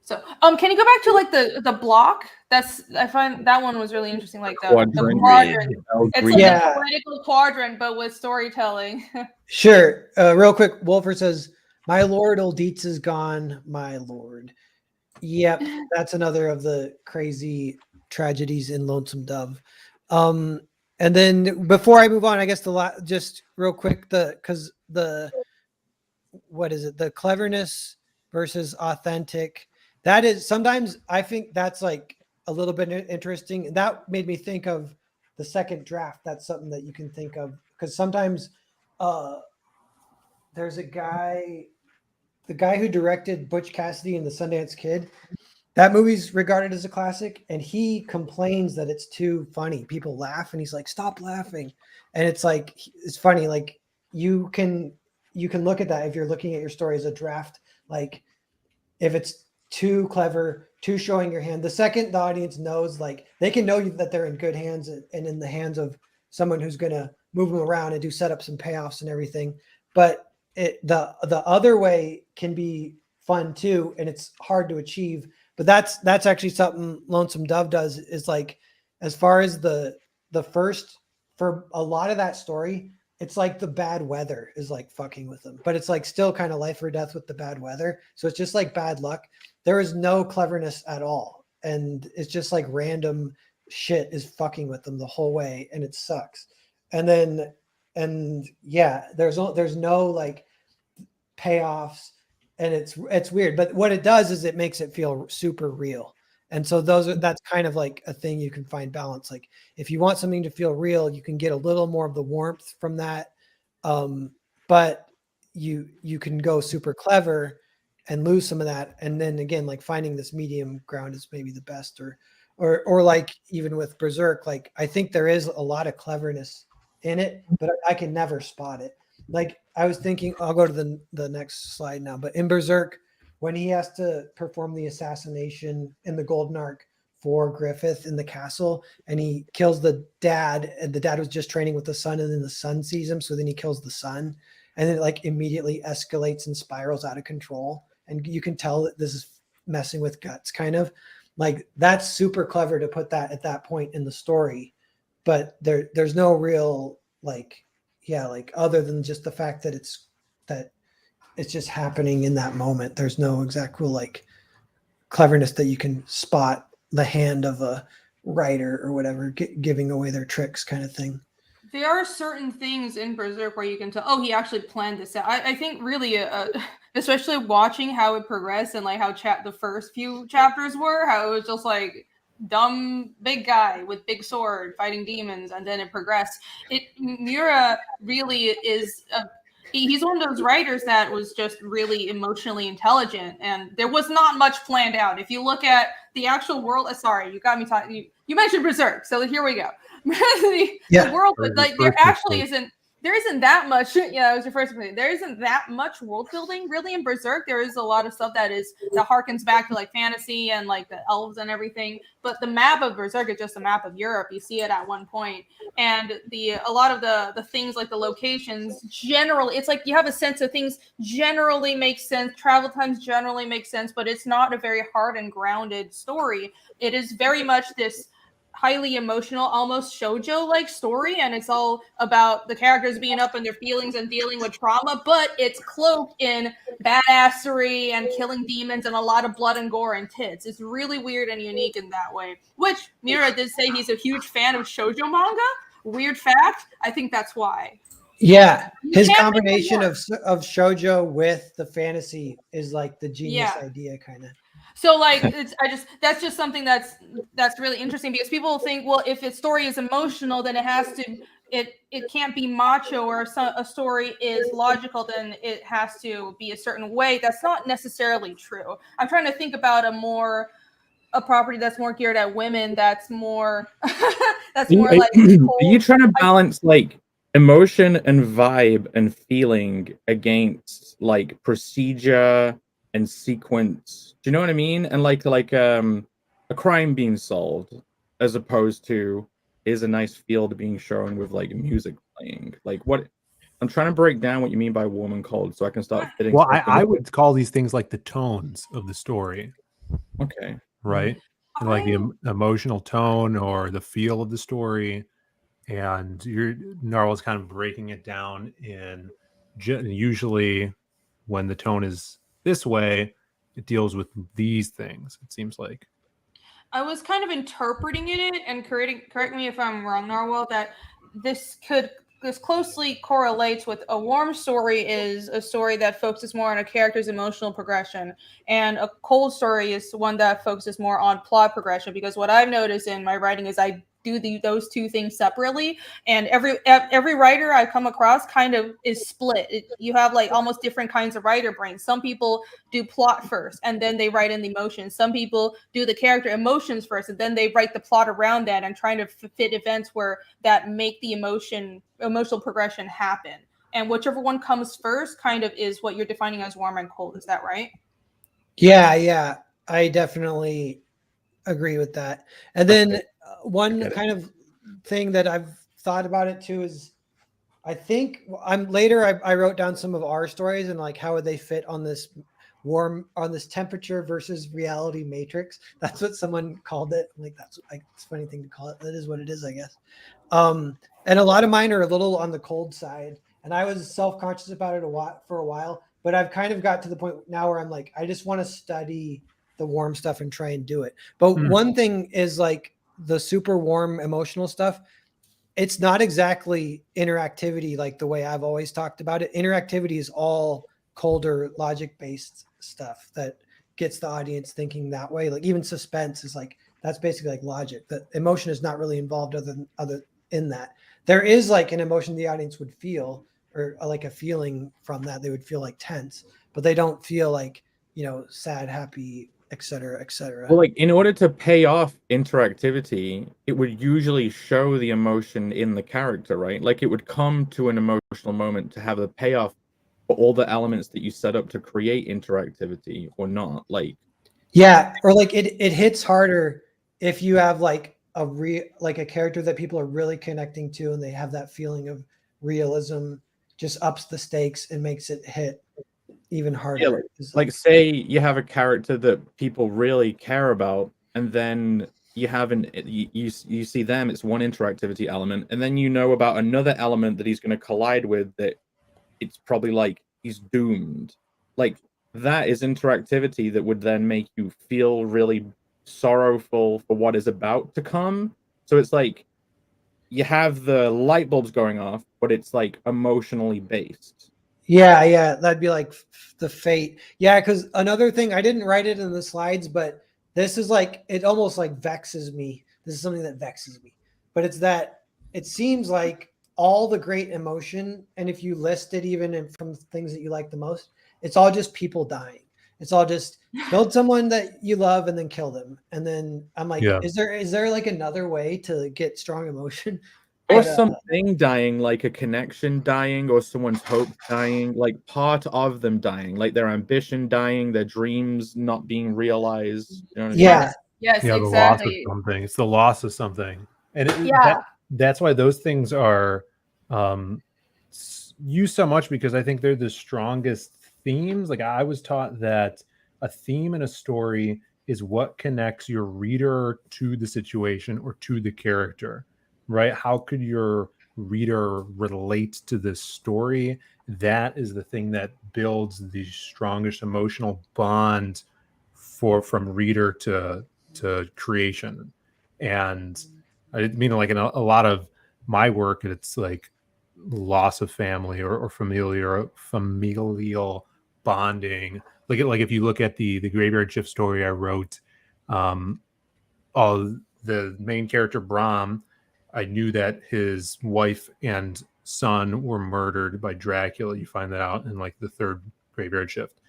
So, can you go back to like the block? I find that one was really interesting. Like the quadrant. It's like a political quadrant, but with storytelling. Sure. Real quick, Wolfer says, "My lord, old Dietz is gone. My lord." Yep, that's another of the crazy tragedies in Lonesome Dove. And then before I move on, I guess just real quick, what is it? The cleverness versus authentic. That is sometimes I think that's like a little bit interesting. That made me think of the second draft. That's something that you can think of, because sometimes there's the guy who directed Butch Cassidy and the Sundance Kid. That movie's regarded as a classic, and he complains that it's too funny. People laugh, and he's like, "Stop laughing." And it's like, it's funny. Like you can look at that if you're looking at your story as a draft. Like if it's too clever, too showing your hand, the second the audience knows, like they can know that they're in good hands and in the hands of someone who's gonna move them around and do setups and payoffs and everything. But the other way can be fun too, and it's hard to achieve. But that's actually something Lonesome Dove does, is like, as far as the first, for a lot of that story, it's like the bad weather is like fucking with them, but it's like still kind of life or death with the bad weather. So it's just like bad luck. There is no cleverness at all. And it's just like random shit is fucking with them the whole way. And it sucks. And yeah, there's no like payoffs, and it's weird. But what it does is it makes it feel super real. And so that's kind of like a thing you can find balance. Like if you want something to feel real, you can get a little more of the warmth from that. But you can go super clever and lose some of that. And then again, like finding this medium ground is maybe the best, or like even with Berserk, like I think there is a lot of cleverness in it, but I can never spot it. Like I was thinking, I'll go to the next slide now, but in Berserk, when he has to perform the assassination in the Golden Arc for Griffith in the castle, and he kills the dad, and the dad was just training with the son, and then the son sees him, so then he kills the son, and then it like immediately escalates and spirals out of control, and you can tell that this is messing with guts, kind of. Like that's super clever to put that at that point in the story, but there's no real like, yeah, like other than just the fact that it's just happening in that moment. There's no exact like cleverness that you can spot the hand of a writer or whatever giving away their tricks, kind of thing. There are certain things in Berserk where you can tell, oh, he actually planned this out. I think really, especially watching how it progressed and like how the first few chapters were, how it was just like dumb big guy with big sword fighting demons, and then it progressed. Miura really is he's one of those writers that was just really emotionally intelligent, and there was not much planned out. If you look at the actual world, sorry, you got me talking. You mentioned Berserk, so here we go. The world, like there actually isn't that much. Yeah, it was your first thing. There isn't that much world building really in Berserk. There is a lot of stuff that harkens back to like fantasy and like the elves and everything. But the map of Berserk is just a map of Europe. You see it at one point, and a lot of the things like the locations generally, it's like you have a sense of things generally make sense. Travel times generally make sense, but it's not a very hard and grounded story. It is very much this highly emotional, almost shoujo-like story, and it's all about the characters being up in their feelings and dealing with trauma, but it's cloaked in badassery and killing demons and a lot of blood and gore and tits. It's really weird and unique in that way, which Miura did say he's a huge fan of shoujo manga. Weird fact. I think that's why. Yeah, his combination of shoujo with the fantasy is like the genius idea, kind of. So like that's just something that's really interesting, because people think, well, if a story is emotional, then it can't be macho, or a story is logical, then it has to be a certain way. That's not necessarily true. I'm trying to think about a property that's more geared at women, that's more like are you trying to balance like emotion and vibe and feeling against like procedure and sequence? Do you know what I mean? And like a crime being solved, as opposed to is a nice field being shown with like music playing. Like what I'm trying to break down what you mean by warm and cold, so I can start fitting. Well, I would call these things like the tones of the story. Okay. Right. And like the emotional tone or the feel of the story, and Narwhal's kind of breaking it down in usually when the tone is this way, it deals with these things, it seems like. I was kind of interpreting it, and correct me if I'm wrong, Narwhal, that this closely correlates with a warm story is a story that focuses more on a character's emotional progression, and a cold story is one that focuses more on plot progression. Because what I've noticed in my writing is I do those two things separately, and every writer I come across kind of is split. You have like almost different kinds of writer brains. Some people do plot first and then they write in the emotions. Some people do the character emotions first and then they write the plot around that, and trying to fit events where that make the emotional progression happen. And whichever one comes first kind of is what you're defining as warm and cold. Is that right? Yeah, I definitely agree with that. And then one kind of thing that I've thought about it too is I think I wrote down some of our stories and like how would they fit on this temperature versus reality matrix. That's what someone called it. I'm like, that's like, it's a funny thing to call it. That is what it is, I guess. And a lot of mine are a little on the cold side, and I was self-conscious about it for a while, but I've kind of got to the point now where I'm like, I just want to study the warm stuff and try and do it. But one thing is like the super warm emotional stuff. It's not exactly interactivity like the way I've always talked about it. Interactivity is all colder logic-based stuff that gets the audience thinking that way. Like even suspense is like, that's basically like logic. The emotion is not really involved other in that. There is like an emotion the audience would feel, or like a feeling from that. They would feel like tense, but they don't feel like, sad, happy, et cetera, et cetera. Well, like in order to pay off interactivity, it would usually show the emotion in the character, right? Like it would come to an emotional moment to have a payoff for all the elements that you set up to create interactivity or not. Like, yeah, or like it hits harder if you have like a character that people are really connecting to and they have that feeling of realism, just ups the stakes and makes it hit even harder. Yeah, like say you have a character that people really care about, and then you see them, it's one interactivity element, and then you know about another element that he's going to collide with that it's probably like he's doomed. Like that is interactivity that would then make you feel really sorrowful for what is about to come. So it's like you have the light bulbs going off, but it's like emotionally based. Yeah, that'd be like the fate. Yeah, because another thing, I didn't write it in the slides, but this is like, it almost like vexes me. This is something that vexes me, but it's that it seems like all the great emotion, and if you list it even from things that you like the most, it's all just people dying. It's all just build someone that you love and then kill them. And then I'm like, is there like another way to get strong emotion? Or something dying, like a connection dying, or someone's hope dying, like part of them dying, like their ambition dying, their dreams not being realized. You know what I mean? Yes, the exactly. loss of something. It's the loss of something, and that's why those things are used so much, because I think they're the strongest themes. Like I was taught that a theme in a story is what connects your reader to the situation or to the character. Right? How could your reader relate to this story? That is the thing that builds the strongest emotional bond from reader to creation. And I mean, like in a lot of my work, it's like loss of family or familial bonding. Like if you look at the graveyard shift story I wrote, all the main character Brahm, I knew that his wife and son were murdered by Dracula. You find that out in like the third graveyard shift.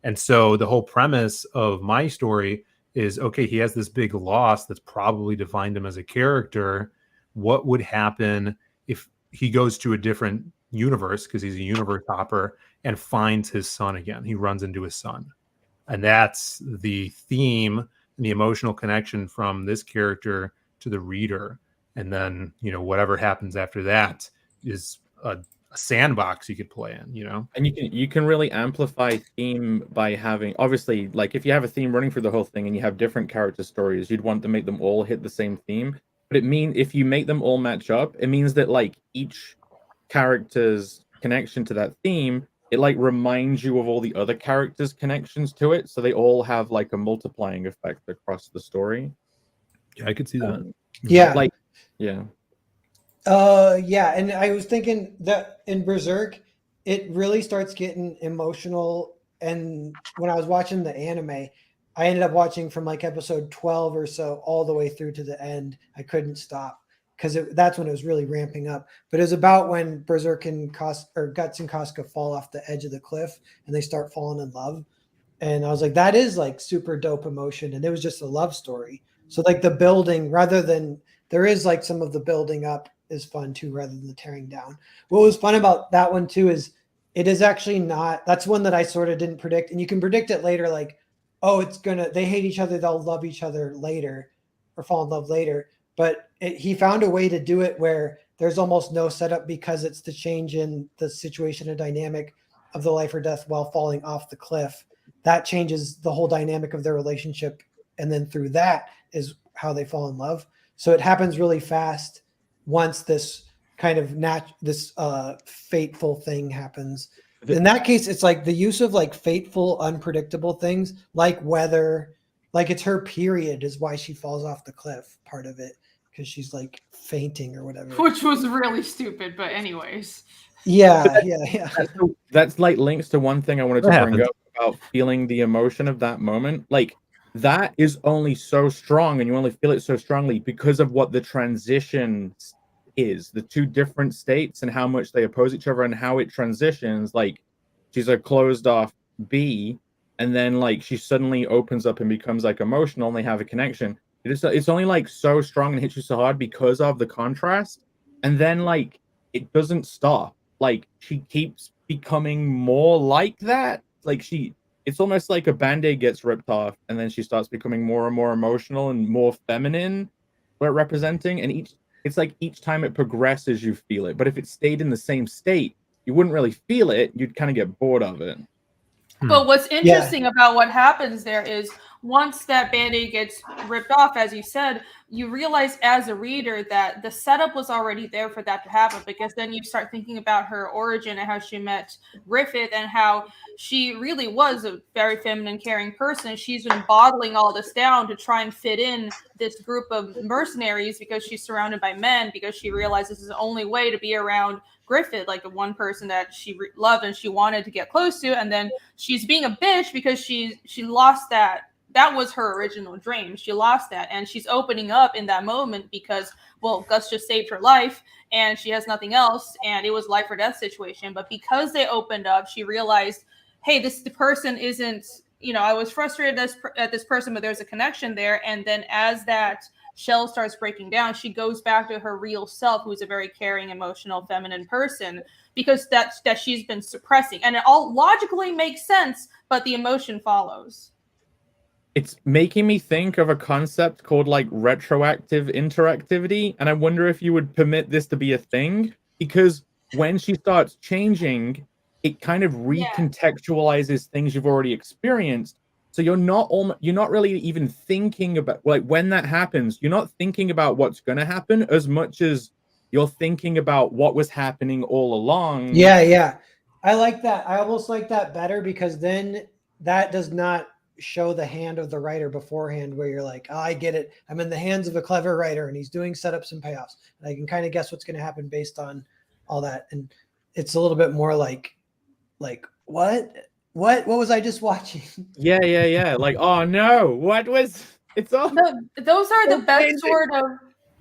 And so the whole premise of my story is, okay, he has this big loss that's probably defined him as a character. What would happen if he goes to a different universe, because he's a universe hopper, and finds his son again? He runs into his son. And that's the theme and the emotional connection from this character to the reader. And then, whatever happens after that is a sandbox you could play in, And you can really amplify theme by having, obviously, like if you have a theme running through the whole thing and you have different character stories, you'd want to make them all hit the same theme. But if you make them all match up, it means that like each character's connection to that theme, it like reminds you of all the other characters' connections to it, so they all have like a multiplying effect across the story. Yeah, I could see that. Yeah, and I was thinking that in Berserk, it really starts getting emotional. And when I was watching the anime, I ended up watching from like episode 12 or so all the way through to the end. I couldn't stop because that's when it was really ramping up. But it was about when Berserk and Guts and Casca fall off the edge of the cliff and they start falling in love. And I was like, that is like super dope emotion. And it was just a love story. So like the building, there is like some of the building up is fun too, rather than the tearing down. What was fun about that one too is it is actually not, that's one that I sort of didn't predict. And you can predict it later, like, oh, they hate each other, they'll love each other later or fall in love later. but he found a way to do it where there's almost no setup because it's the change in the situation and dynamic of the life or death while falling off the cliff. That changes the whole dynamic of their relationship. And then through that is how they fall in love. So it happens really fast once this kind of fateful thing happens. In that case, it's like the use of like fateful, unpredictable things like weather, like it's her period is why she falls off the cliff, part of it, because she's like fainting or whatever. Which was really stupid, but anyways. Yeah. That's like links to one thing I wanted to bring up about feeling the emotion of that moment. Like that is only so strong, and you only feel it so strongly because of what the transition is, the two different states and how much they oppose each other and how it transitions. Like she's a closed off bee, and then like she suddenly opens up and becomes like emotional, and they have a connection. It's only like so strong and hits you so hard because of the contrast, and then like it doesn't stop. Like she keeps becoming more like that. Like it's almost like a band-aid gets ripped off, and then she starts becoming more and more emotional and more feminine, we're representing. And it's like each time it progresses, you feel it. But if it stayed in the same state, you wouldn't really feel it. You'd kind of get bored of it. But what's interesting about what happens there is once that Band-Aid gets ripped off, as you said, you realize as a reader that the setup was already there for that to happen, because then you start thinking about her origin and how she met Griffith and how she really was a very feminine, caring person. She's been bottling all this down to try and fit in this group of mercenaries because she's surrounded by men, because she realizes this is the only way to be around Griffith, like the one person that she loved and she wanted to get close to. And then she's being a bitch because she lost that. That was her original dream. She lost that, and she's opening up in that moment because, well, Gus just saved her life and she has nothing else, and it was life or death situation. But because they opened up, she realized, hey, the person isn't, I was frustrated at this person, but there's a connection there. And then as that shell starts breaking down, she goes back to her real self, who's a very caring, emotional, feminine person, because that she's been suppressing. And it all logically makes sense, but the emotion follows. It's making me think of a concept called like retroactive interactivity, and I wonder if you would permit this to be a thing, because when she starts changing, it kind of recontextualizes things you've already experienced. So you're not really even thinking about, like, when that happens, you're not thinking about what's going to happen as much as you're thinking about what was happening all along. Yeah. I like that. I almost like that better, because then that does not show the hand of the writer beforehand, where you're like, oh, I get it. I'm in the hands of a clever writer and he's doing setups and payoffs. And I can kind of guess what's going to happen based on all that. And it's a little bit more like what was I just watching? Yeah. Like, oh no, it's all. No, those are the best sort of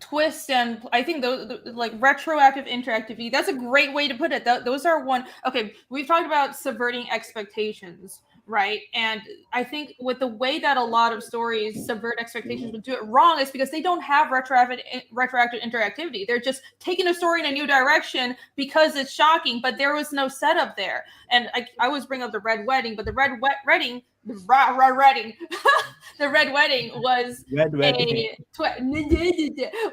twists, and I think those like retroactive interactivity. That's a great way to put it. Those are one. Okay, we've talked about subverting expectations, right? And I think with the way that a lot of stories subvert expectations but do it wrong is because they don't have retroactive interactivity. They're just taking a story in a new direction because it's shocking, but there was no setup there. And I always bring up the Red Wedding, but the Red Wedding the Red Wedding was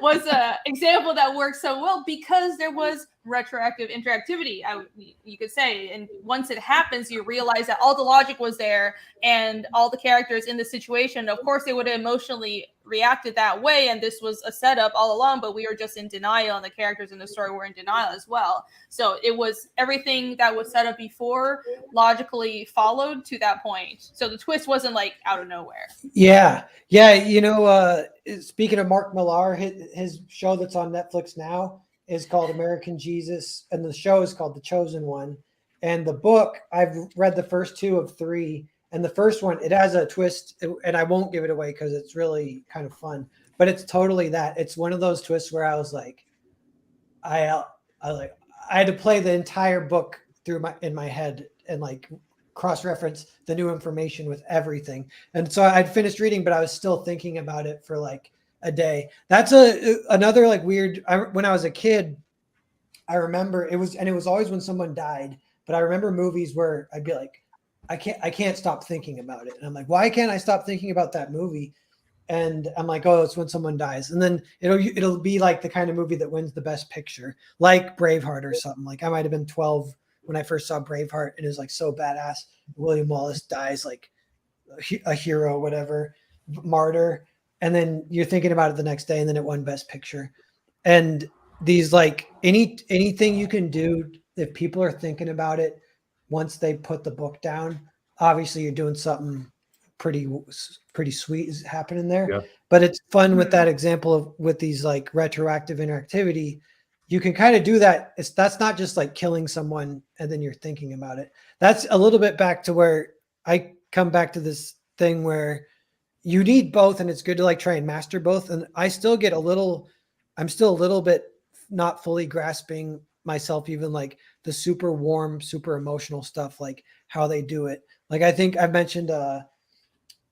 was a example that worked so well because there was retroactive interactivity, you could say. And once it happens, you realize that all the logic was there and all the characters in the situation, of course, they would have emotionally reacted that way, and this was a setup all along, but we were just in denial, and the characters in the story were in denial as well. So it was everything that was set up before logically followed to that point. So the twist wasn't like out of nowhere. Yeah. Speaking of Mark Millar, his show that's on Netflix now is called American Jesus, and the show is called The Chosen One. And the book, I've read the first 2 of 3, and the first one, it has a twist, and I won't give it away because it's really kind of fun, but it's totally that. It's one of those twists where I was like, I had to play the entire book in my head and like cross-reference the new information with everything. And so I'd finished reading, but I was still thinking about it for like a day. That's another like weird. When I was a kid, I remember it was always when someone died. But I remember movies where I'd be like, I can't stop thinking about it, and I'm like, why can't I stop thinking about that movie? and I'm like, oh, it's when someone dies, and then it'll be like the kind of movie that wins the best picture, like Braveheart or something. Like I might have been 12 when I first saw Braveheart, and it was like so badass. William Wallace dies like a hero, whatever, martyr, and then you're thinking about it the next day, and then it won best picture. And these like anything you can do if people are thinking about it once they put the book down, obviously you're doing something pretty sweet is happening there. Yeah. But it's fun with that example of with these like retroactive interactivity. You can kind of do that. That's not just like killing someone and then you're thinking about it. That's a little bit back to where I come back to this thing where you need both, and it's good to like try and master both. And I'm still a little bit not fully grasping myself, even like the super warm, super emotional stuff, like how they do it. Like I think I've mentioned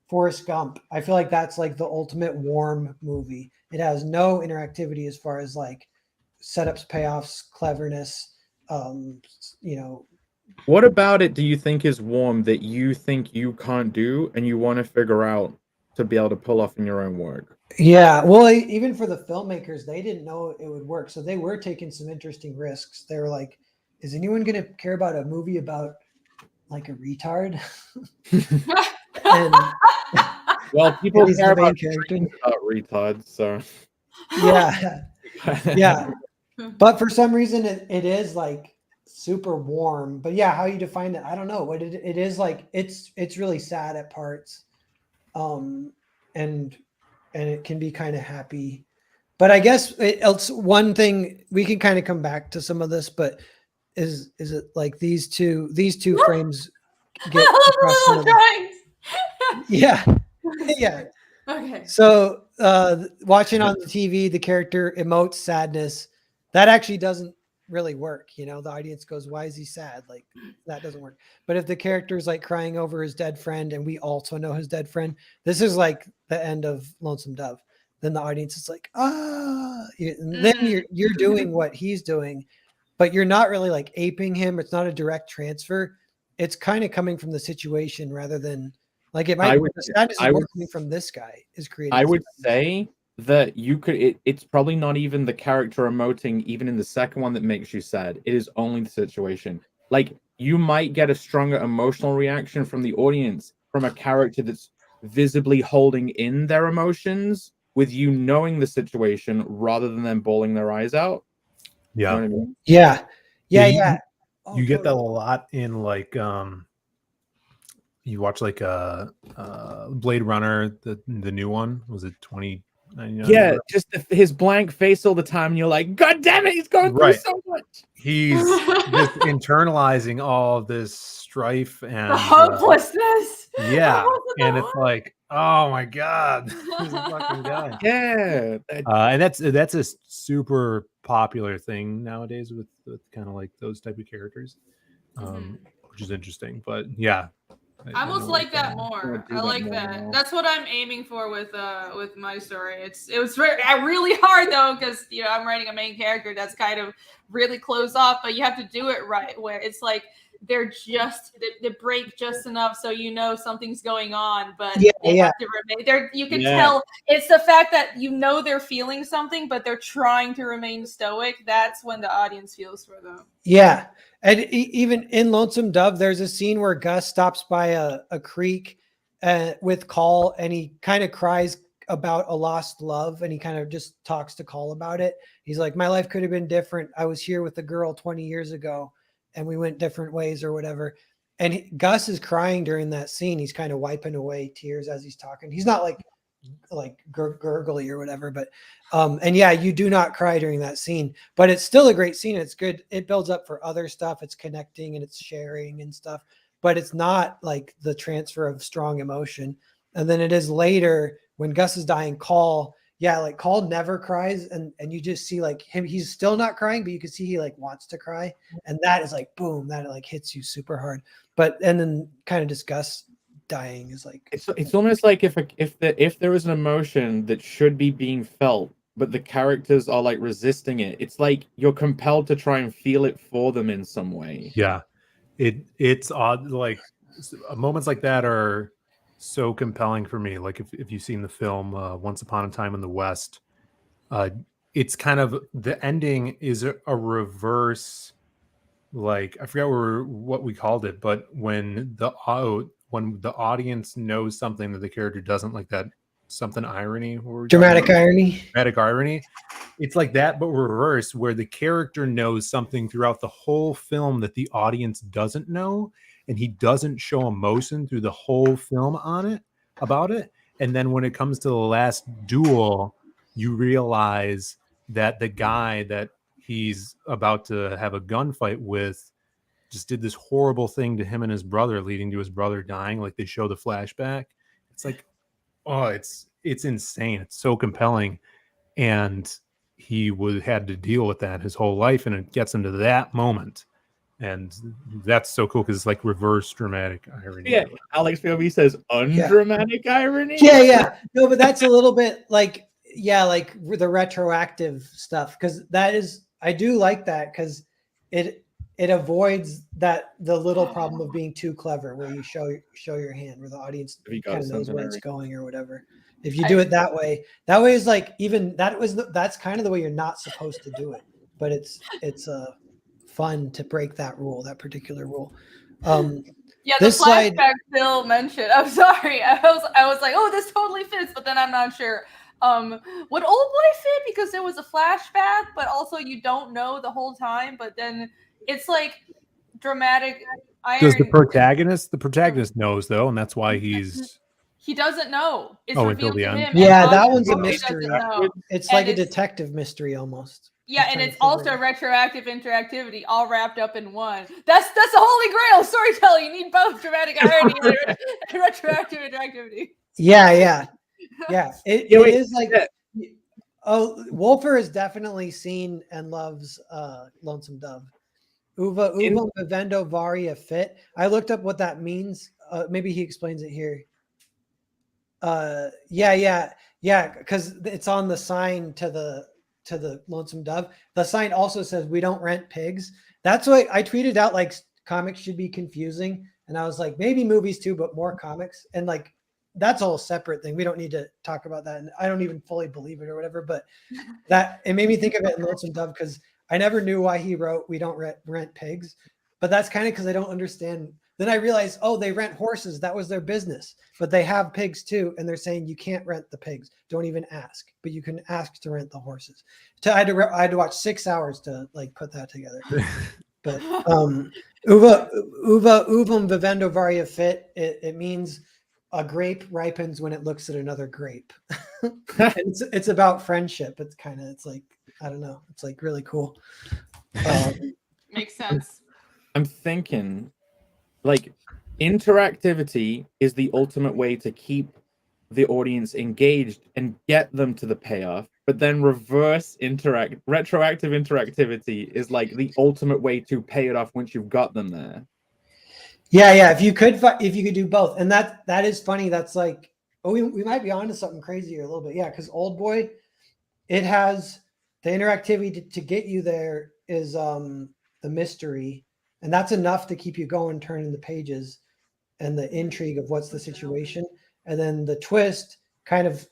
Forrest Gump. I feel like that's like the ultimate warm movie. It has no interactivity as far as like setups, payoffs, cleverness. What about it do you think is warm that you think you can't do and you want to figure out to be able to pull off in your own work? Yeah, well, even for the filmmakers, they didn't know it would work, so they were taking some interesting risks. They were like, "Is anyone going to care about a movie about like a retard?" And well, people he's care the main about character. Retards, so Yeah, yeah. But for some reason, it is like super warm. But yeah, how you define it, I don't know. What it is like, it's really sad at parts, and it can be kind of happy. But I guess it's one thing we can kind of come back to some of this. But is it like these two frames get across some of the, yeah, yeah. Okay. So watching on the TV, the character emotes sadness. That actually doesn't really work. The audience goes, "Why is he sad?" Like that doesn't work. But if the character's like crying over his dead friend, and we also know his dead friend, this is like the end of Lonesome Dove. Then the audience is like, and then you're doing what he's doing, but you're not really like aping him. It's not a direct transfer. It's kind of coming from the situation rather than like it might. The sadness is more coming from this guy is creating. I would say that you could. It's probably not even the character emoting, even in the second one, that makes you sad. It is only the situation. Like you might get a stronger emotional reaction from the audience from a character that's visibly holding in their emotions with you knowing the situation rather than them bawling their eyes out. Yeah. You know what I mean? Yeah. You get that a lot in like you watch like Blade Runner, the new one. Was it 2099? Yeah, just his blank face all the time, and you're like, God damn it, he's going through so much. He's just internalizing all of this strife and the hopelessness. Yeah, and it's like, oh my god, this fucking guy. Yeah, and that's a super popular thing nowadays with kind of like those type of characters, which is interesting. But yeah, I almost like that more. I like that. That's what I'm aiming for with my story. It was really hard though because I'm writing a main character that's kind of really closed off, but you have to do it right where it's like they're just they break just enough so something's going on, but they have to remain there. You can tell it's the fact that they're feeling something, but they're trying to remain stoic. That's when the audience feels for them. Yeah. And even in Lonesome Dove, there's a scene where Gus stops by a creek with Call, and he kind of cries about a lost love, and he kind of just talks to Call about it. He's like, my life could have been different. I was here with a girl 20 years ago, and we went different ways or whatever. And Gus is crying during that scene. He's kind of wiping away tears as he's talking. He's not like gurgly or whatever, but and yeah, you do not cry during that scene, but it's still a great scene. It's good. It builds up for other stuff. It's connecting and it's sharing and stuff, but it's not like the transfer of strong emotion. And then it is later when Gus is dying, Call never cries, and you just see like him, he's still not crying, but you can see he like wants to cry, and that is like boom, that like hits you super hard. But and then kind of just Gus dying is like it's almost like if there was an emotion that should be being felt, but the characters are like resisting it, it's like you're compelled to try and feel it for them in some way. Yeah, it's odd. Like moments like that are so compelling for me. Like if you've seen the film Once Upon a Time in the West, it's kind of the ending is a reverse. Like I forgot what we called it, but when the audience knows something that the character doesn't, like that something irony, what were we talking Dramatic about? irony. Dramatic irony. It's like that, but reverse, where the character knows something throughout the whole film that the audience doesn't know, and he doesn't show emotion through the whole film about it. And then when it comes to the last duel, you realize that the guy that he's about to have a gunfight with just did this horrible thing to him and his brother, leading to his brother dying. Like they show the flashback. It's like, oh, it's insane. It's so compelling. And he had to deal with that his whole life, and it gets him to that moment, and that's so cool because it's like reverse dramatic irony. Yeah, Alex POV says undramatic irony. Yeah. No, but that's a little bit like the retroactive stuff, because I do like that because it avoids the little problem of being too clever, where you show your hand, where the audience kind of knows where it's going or whatever. If you do it that way is like, even that's kind of the way you're not supposed to do it, but it's fun to break that particular rule. Yeah, this the flashback Bill mentioned. I'm sorry, I was like, oh, this totally fits, but then I'm not sure. Would Old Boy fit because there was a flashback, but also you don't know the whole time, but then it's like dramatic irony. Does the protagonist knows though, and that's why he doesn't know. It's until the revealed to end. him. Yeah, that one's a He mystery. It's like a detective mystery almost. Yeah, and it's also retroactive interactivity, all wrapped up in one. That's the holy grail of storytelling. You need both dramatic irony and retroactive interactivity. Yeah. It is like. Oh, Wolfer has definitely seen and loves Lonesome Dove. Uva vivendo varia fit. I looked up what that means. Maybe he explains it here. Yeah, because it's on the sign to the Lonesome Dove. The sign also says we don't rent pigs. That's what I tweeted out, like comics should be confusing, and I was like, maybe movies too, but more comics. And like that's a whole separate thing. We don't need to talk about that, and I don't even fully believe it or whatever, but that it made me think of it in Lonesome Dove, because I never knew why he wrote we don't rent pigs, but that's kind of because I don't understand. Then I realized, oh, they rent horses. That was their business, but they have pigs too. And they're saying you can't rent the pigs. Don't even ask, but you can ask to rent the horses. I had to watch 6 hours to like put that together. But uvum vivendo varia fit. It means a grape ripens when it looks at another grape. it's about friendship. It's like, I don't know. It's like really cool. Makes sense. I'm thinking, like, interactivity is the ultimate way to keep the audience engaged and get them to the payoff, but then retroactive interactivity is like the ultimate way to pay it off once you've got them there. Yeah. If you could do both, and that is funny. That's like, oh, we might be onto something crazy here a little bit. Yeah, because Old Boy, it has the interactivity to get you there is the mystery, and that's enough to keep you going, turning the pages, and the intrigue of what's the situation. And then the twist kind of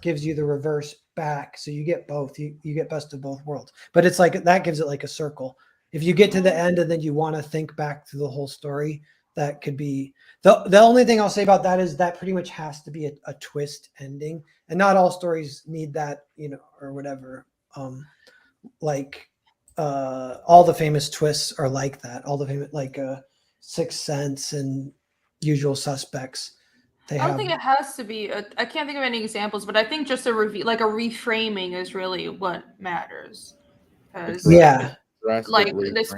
gives you the reverse back. So you get both. You get best of both worlds. But it's like that gives it like a circle. If you get to the end and then you want to think back through the whole story, that could be the only thing I'll say about that is that pretty much has to be a twist ending. And not all stories need that, or whatever. Like all the famous twists are like that. All the famous, like Sixth Sense and Usual Suspects. I don't think it has to be. I can't think of any examples, but I think just a reframing is really what matters. Yeah, like this,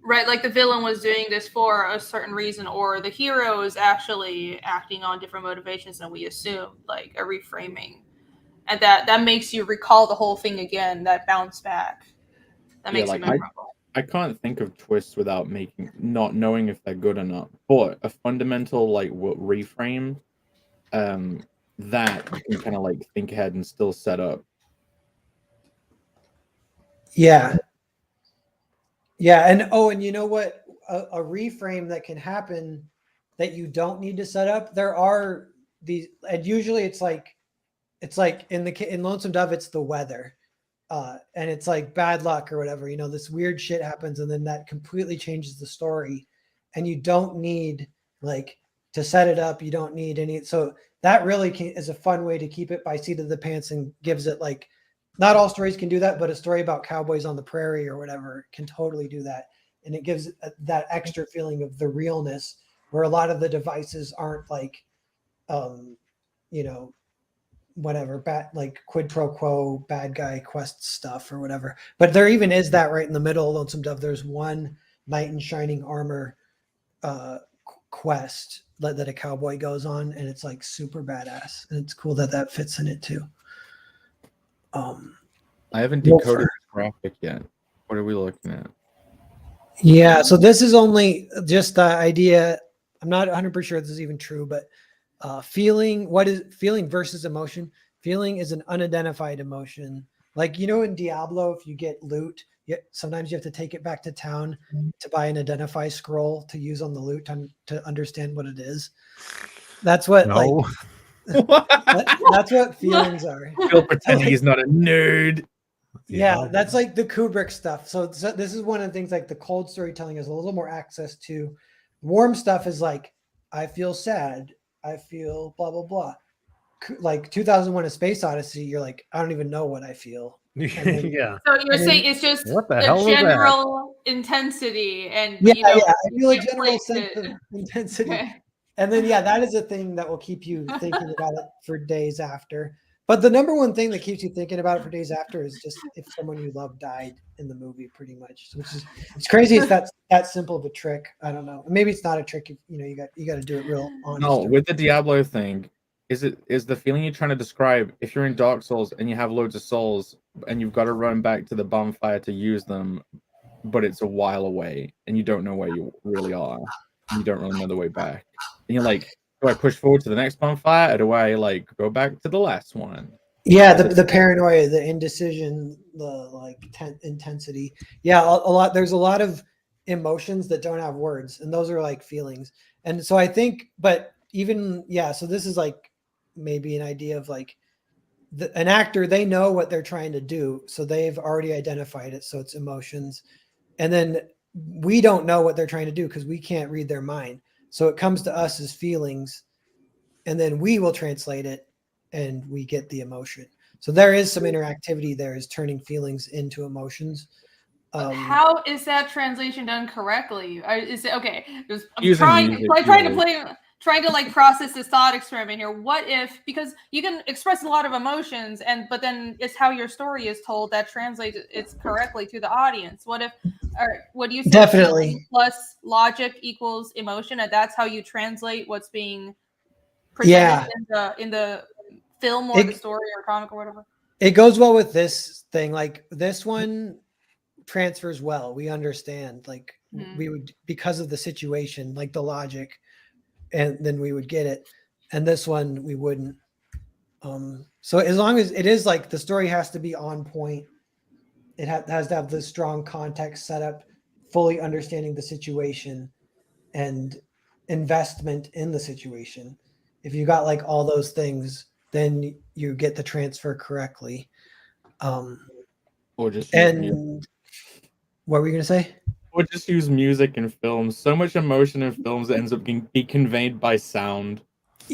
right? Like the villain was doing this for a certain reason, or the hero is actually acting on different motivations than we assume. Like a reframing, and that makes you recall the whole thing again. That bounce back. That makes it memorable. I can't think of twists without not knowing if they're good or not. But a fundamental reframe, that you can kind of like think ahead and still set up. Yeah, and you know what? A reframe that can happen that you don't need to set up. There are these, and usually it's like in Lonesome Dove, it's the weather. And it's like bad luck or whatever, this weird shit happens, and then that completely changes the story. And you don't need like to set it up. You don't need any. So that really is a fun way to keep it by seat of the pants, and gives it like, not all stories can do that, but a story about cowboys on the prairie or whatever can totally do that. And it gives that extra feeling of the realness, where a lot of the devices aren't like, whatever, bad, like quid pro quo, bad guy quest stuff or whatever. But there even is that right in the middle of Lonesome Dove. There's one knight in shining armor quest that a cowboy goes on, and it's like super badass, and it's cool that fits in it too. I haven't decoded this graphic yet. What are we looking at? Yeah, so this is only just the idea. I'm not 100% sure this is even true, but feeling, what is feeling versus emotion? Feeling is an unidentified emotion. Like, in Diablo, if you get loot, sometimes you have to take it back to town to buy an identify scroll to use on the loot to understand what it is. That's what that's what feelings are. Phil pretending he's not a nerd. Yeah, that's like the Kubrick stuff. So this is one of the things, like the cold storytelling is a little more access to. Warm stuff is like, I feel sad, I feel blah blah blah. Like 2001: A Space Odyssey, you're like, I don't even know what I feel. Then, yeah. So you're saying it's just what the a hell general intensity, and I feel a general place sense it. of intensity. Okay. And then that is a thing that will keep you thinking about it for days after. But the number one thing that keeps you thinking about it for days after is just if someone you love died in the movie, pretty much. Which is, it's crazy. It's that simple of a trick. I don't know. Maybe it's not a trick. You got to do it real honest. No, with the Diablo thing, is the feeling you're trying to describe? If you're in Dark Souls and you have loads of souls and you've got to run back to the bonfire to use them, but it's a while away and you don't know where you really are, and you don't really know the way back, and you're like, do I push forward to the next bonfire, or do I like go back to the last one? Yeah, the paranoia, the indecision, the intensity. Yeah, a lot. There's a lot of emotions that don't have words, and those are like feelings. And so I think, but even so this is like maybe an idea of like an actor. They know what they're trying to do, so they've already identified it. So it's emotions, and then we don't know what they're trying to do because we can't read their mind. So it comes to us as feelings, and then we will translate it, and we get the emotion. So there is some interactivity there, is turning feelings into emotions. How is that translation done correctly? Is it okay? I'm trying to like process this thought experiment here. What if, because you can express a lot of emotions, but then it's how your story is told that translates it correctly to the audience. What if, or what do you say? Definitely. Plus logic equals emotion, and that's how you translate what's being presented in the film or the story or comic or whatever. It goes well with this thing. Like this one transfers well. We understand, like we would, because of the situation, like the logic, and then we would get it. And this one we wouldn't. So as long as it is like the story has to be on point, it has to have the strong context set up, fully understanding the situation and investment in the situation. If you got like all those things, then you get the transfer correctly. Or just what were you gonna say? Or just use music in films. So much emotion in films ends up being conveyed by sound.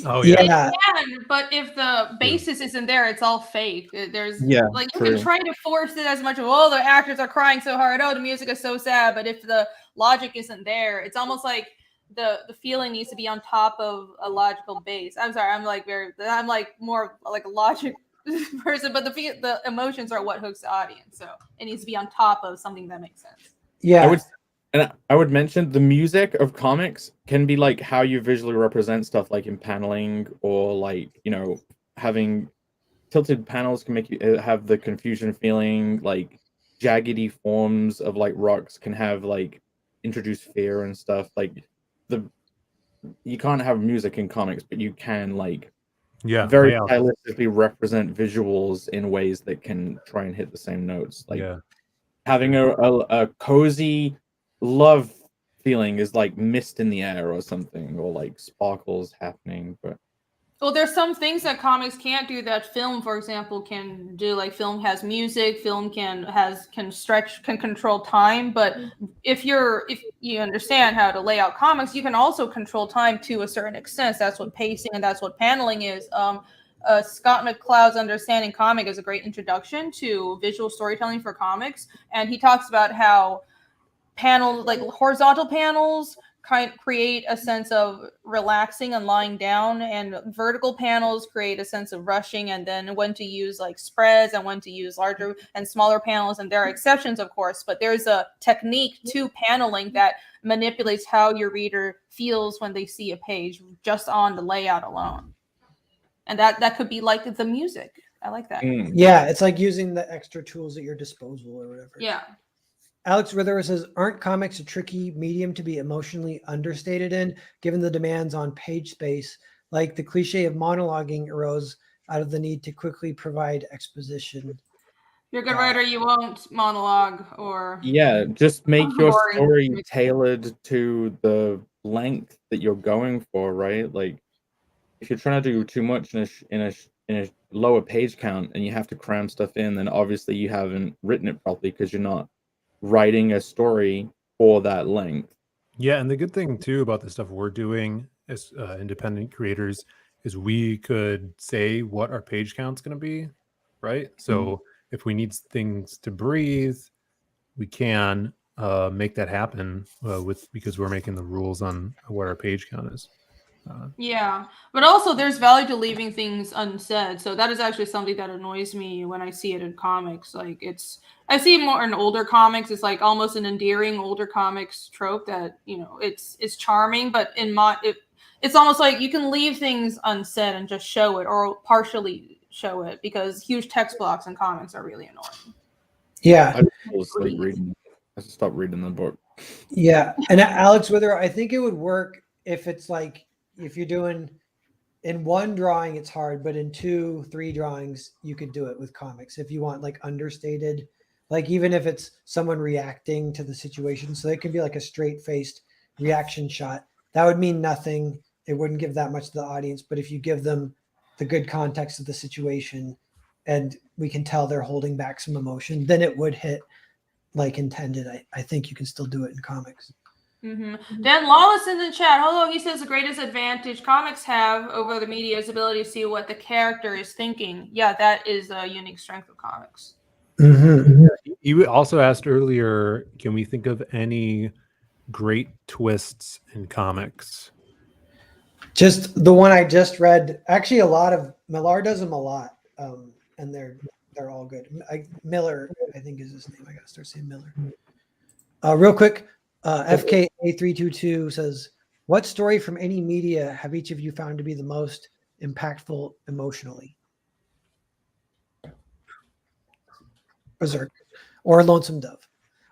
Oh yeah. It can, but if the basis isn't there, it's all fake. There's like you can try to force it as much of, oh, the actors are crying so hard, oh, the music is so sad, but if the logic isn't there, it's almost like the feeling needs to be on top of a logical base. I'm sorry, I'm like more like a logic person, but the emotions are what hooks the audience, so it needs to be on top of something that makes sense. Yeah. I would mention the music of comics can be like how you visually represent stuff, like in paneling, or like, having tilted panels can make you have the confusion feeling. Like jaggedy forms of like rocks can have like introduce fear and stuff. Like you can't have music in comics, but you can like very stylistically represent visuals in ways that can try and hit the same notes. Like having a cozy love feeling is like mist in the air or something, or like sparkles happening. But Well, there's some things that comics can't do that film, for example, can do. Like film has music, film can control time. But if you understand how to lay out comics, you can also control time to a certain extent. That's what pacing and that's what paneling is. Scott McCloud's Understanding Comic is a great introduction to visual storytelling for comics, and he talks about how panels, like horizontal panels, create a sense of relaxing and lying down, and vertical panels create a sense of rushing, and then when to use like spreads and when to use larger and smaller panels. And there are exceptions, of course, but there's a technique to paneling that manipulates how your reader feels when they see a page just on the layout alone. And that could be like the music. I like that. Yeah, it's like using the extra tools at your disposal or whatever. Yeah. Alex Wither says, aren't comics a tricky medium to be emotionally understated in, given the demands on page space? Like the cliche of monologuing arose out of the need to quickly provide exposition. You're a good writer, you won't monologue or... Yeah, just make your boring. story tailored to the length that you're going for, right? Like, if you're trying to do too much in a lower page count and you have to cram stuff in, then obviously you haven't written it properly because you're not writing a story for that length. Yeah, and the good thing too about the stuff we're doing as independent creators is we could say what our page count's going to be, right? So if we need things to breathe, we can make that happen because we're making the rules on what our page count is. Yeah, but also there's value to leaving things unsaid. So that is actually something that annoys me when I see it in comics. Like I see it more in older comics. It's like almost an endearing older comics trope that, you know, it's charming, but it's almost like you can leave things unsaid and just show it or partially show it, because huge text blocks in comics are really annoying. Yeah. I just stopped reading the book. Yeah. And Alex Wither, I think it would work if it's like, if you're doing in one drawing, it's hard, but in 2-3 drawings, you could do it with comics. If you want like understated, like even if it's someone reacting to the situation, so it could be like a straight faced reaction shot. That would mean nothing. It wouldn't give that much to the audience, but if you give them the good context of the situation and we can tell they're holding back some emotion, then it would hit like intended. I think you can still do it in comics. Mm-hmm. Dan Lawless in the chat. Hello, he says the greatest advantage comics have over the media is ability to see what the character is thinking. Yeah, that is a unique strength of comics. Mm-hmm. You also asked earlier, can we think of any great twists in comics? Just the one I just read. Actually, a lot of Millar does them a lot, and they're all good. Miller, I think is his name. I gotta start saying Miller. Real quick. FKA322 says, what story from any media have each of you found to be the most impactful emotionally? Berserk or Lonesome Dove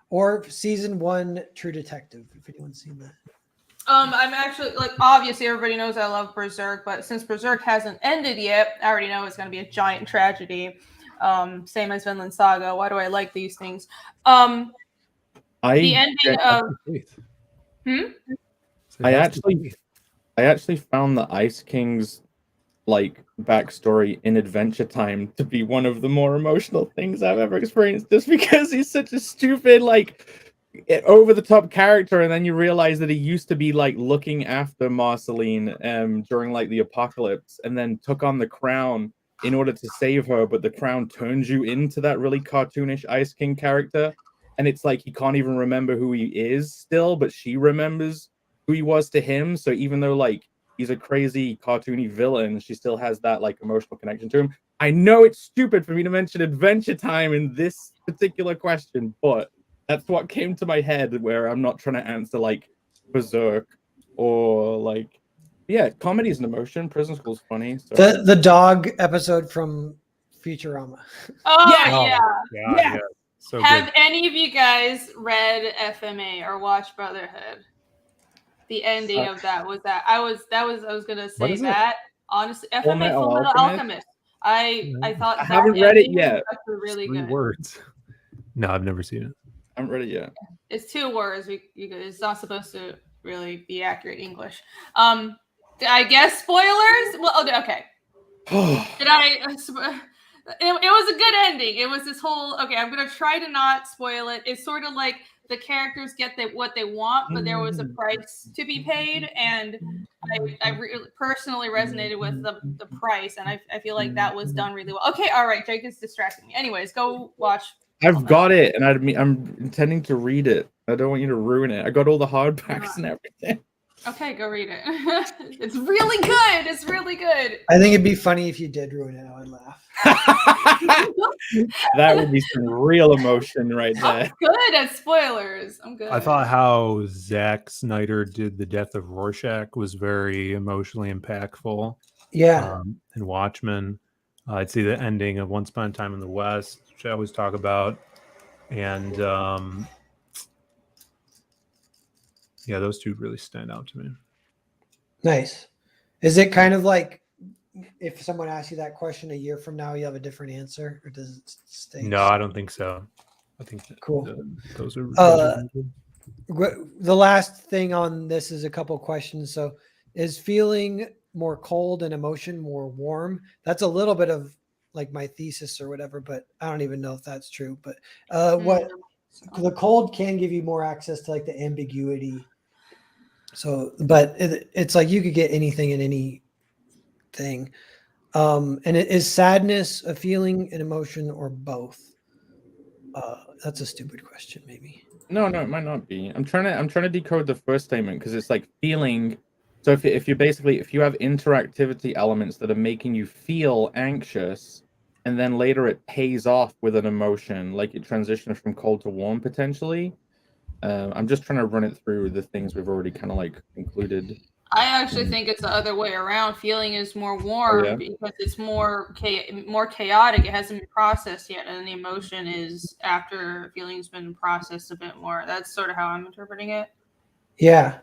or season 1 True Detective, if anyone's seen that. I'm actually, like, obviously everybody knows I love Berserk, but since Berserk hasn't ended yet, I already know it's going to be a giant tragedy. Same as Vinland Saga. Why do I like these things? The ending of I actually found the Ice King's like backstory in Adventure Time to be one of the more emotional things I've ever experienced, just because he's such a stupid, like, over the top character, and then you realize that he used to be like looking after Marceline during like the apocalypse, and then took on the crown in order to save her, but the crown turns you into that really cartoonish Ice King character. And it's like he can't even remember who he is still, but she remembers who he was to him. So even though like he's a crazy cartoony villain, she still has that like emotional connection to him. I know it's stupid for me to mention Adventure Time in this particular question, but that's what came to my head, where I'm not trying to answer like Berserk or like, yeah, comedy is an emotion. Prison School's funny. So. The dog episode from Futurama. Oh yeah. So have good. any of you guys read FMA or watched Brotherhood? The ending of that was I was gonna say that. Honestly, FMA, Full Metal Alchemist. I thought I haven't read it yet. Was really 3 good. words. No, I've never seen it. I haven't read it yet. It's 2 words. It's not supposed to really be accurate English. I guess spoilers. Well, okay. Did I? It was a good ending. It was this whole. Okay, I'm gonna try to not spoil it. It's sort of like the characters get what they want, but there was a price to be paid, and I personally resonated with the price, and I feel like that was done really well. Okay, all right, Jake is distracting me. Anyways, go watch. I've got it, and I'm intending to read it. I don't want you to ruin it. I got all the hardbacks and everything. Okay, go read it. It's really good. It's really good. I think it'd be funny if you did ruin it. I would laugh. That would be some real emotion right there. I'm good at spoilers. I'm good. I thought how Zack Snyder did the death of Rorschach was very emotionally impactful. Yeah. And Watchmen. I'd see the ending of Once Upon a Time in the West, which I always talk about. And yeah, those two really stand out to me. Nice. Is it kind of like if someone asks you that question a year from now, you have a different answer, or does it stay? No, I don't think so. I think Cool. Those are The last thing on this is a couple of questions. So, is feeling more cold and emotion more warm? That's a little bit of like my thesis or whatever, but I don't even know if that's true. But what the cold can give you more access to like the ambiguity. So, but it's like you could get anything in anything. And is sadness a feeling, an emotion, or both? That's a stupid question, maybe. No, it might not be. I'm trying to decode the first statement because it's like feeling. So if you have interactivity elements that are making you feel anxious, and then later it pays off with an emotion, like it transitions from cold to warm potentially. I'm just trying to run it through the things we've already kind of like included. I actually think it's the other way around. Feeling is more warm because it's more chaotic. It hasn't been processed yet, and the emotion is after feeling's been processed a bit more. That's sort of how I'm interpreting it. Yeah.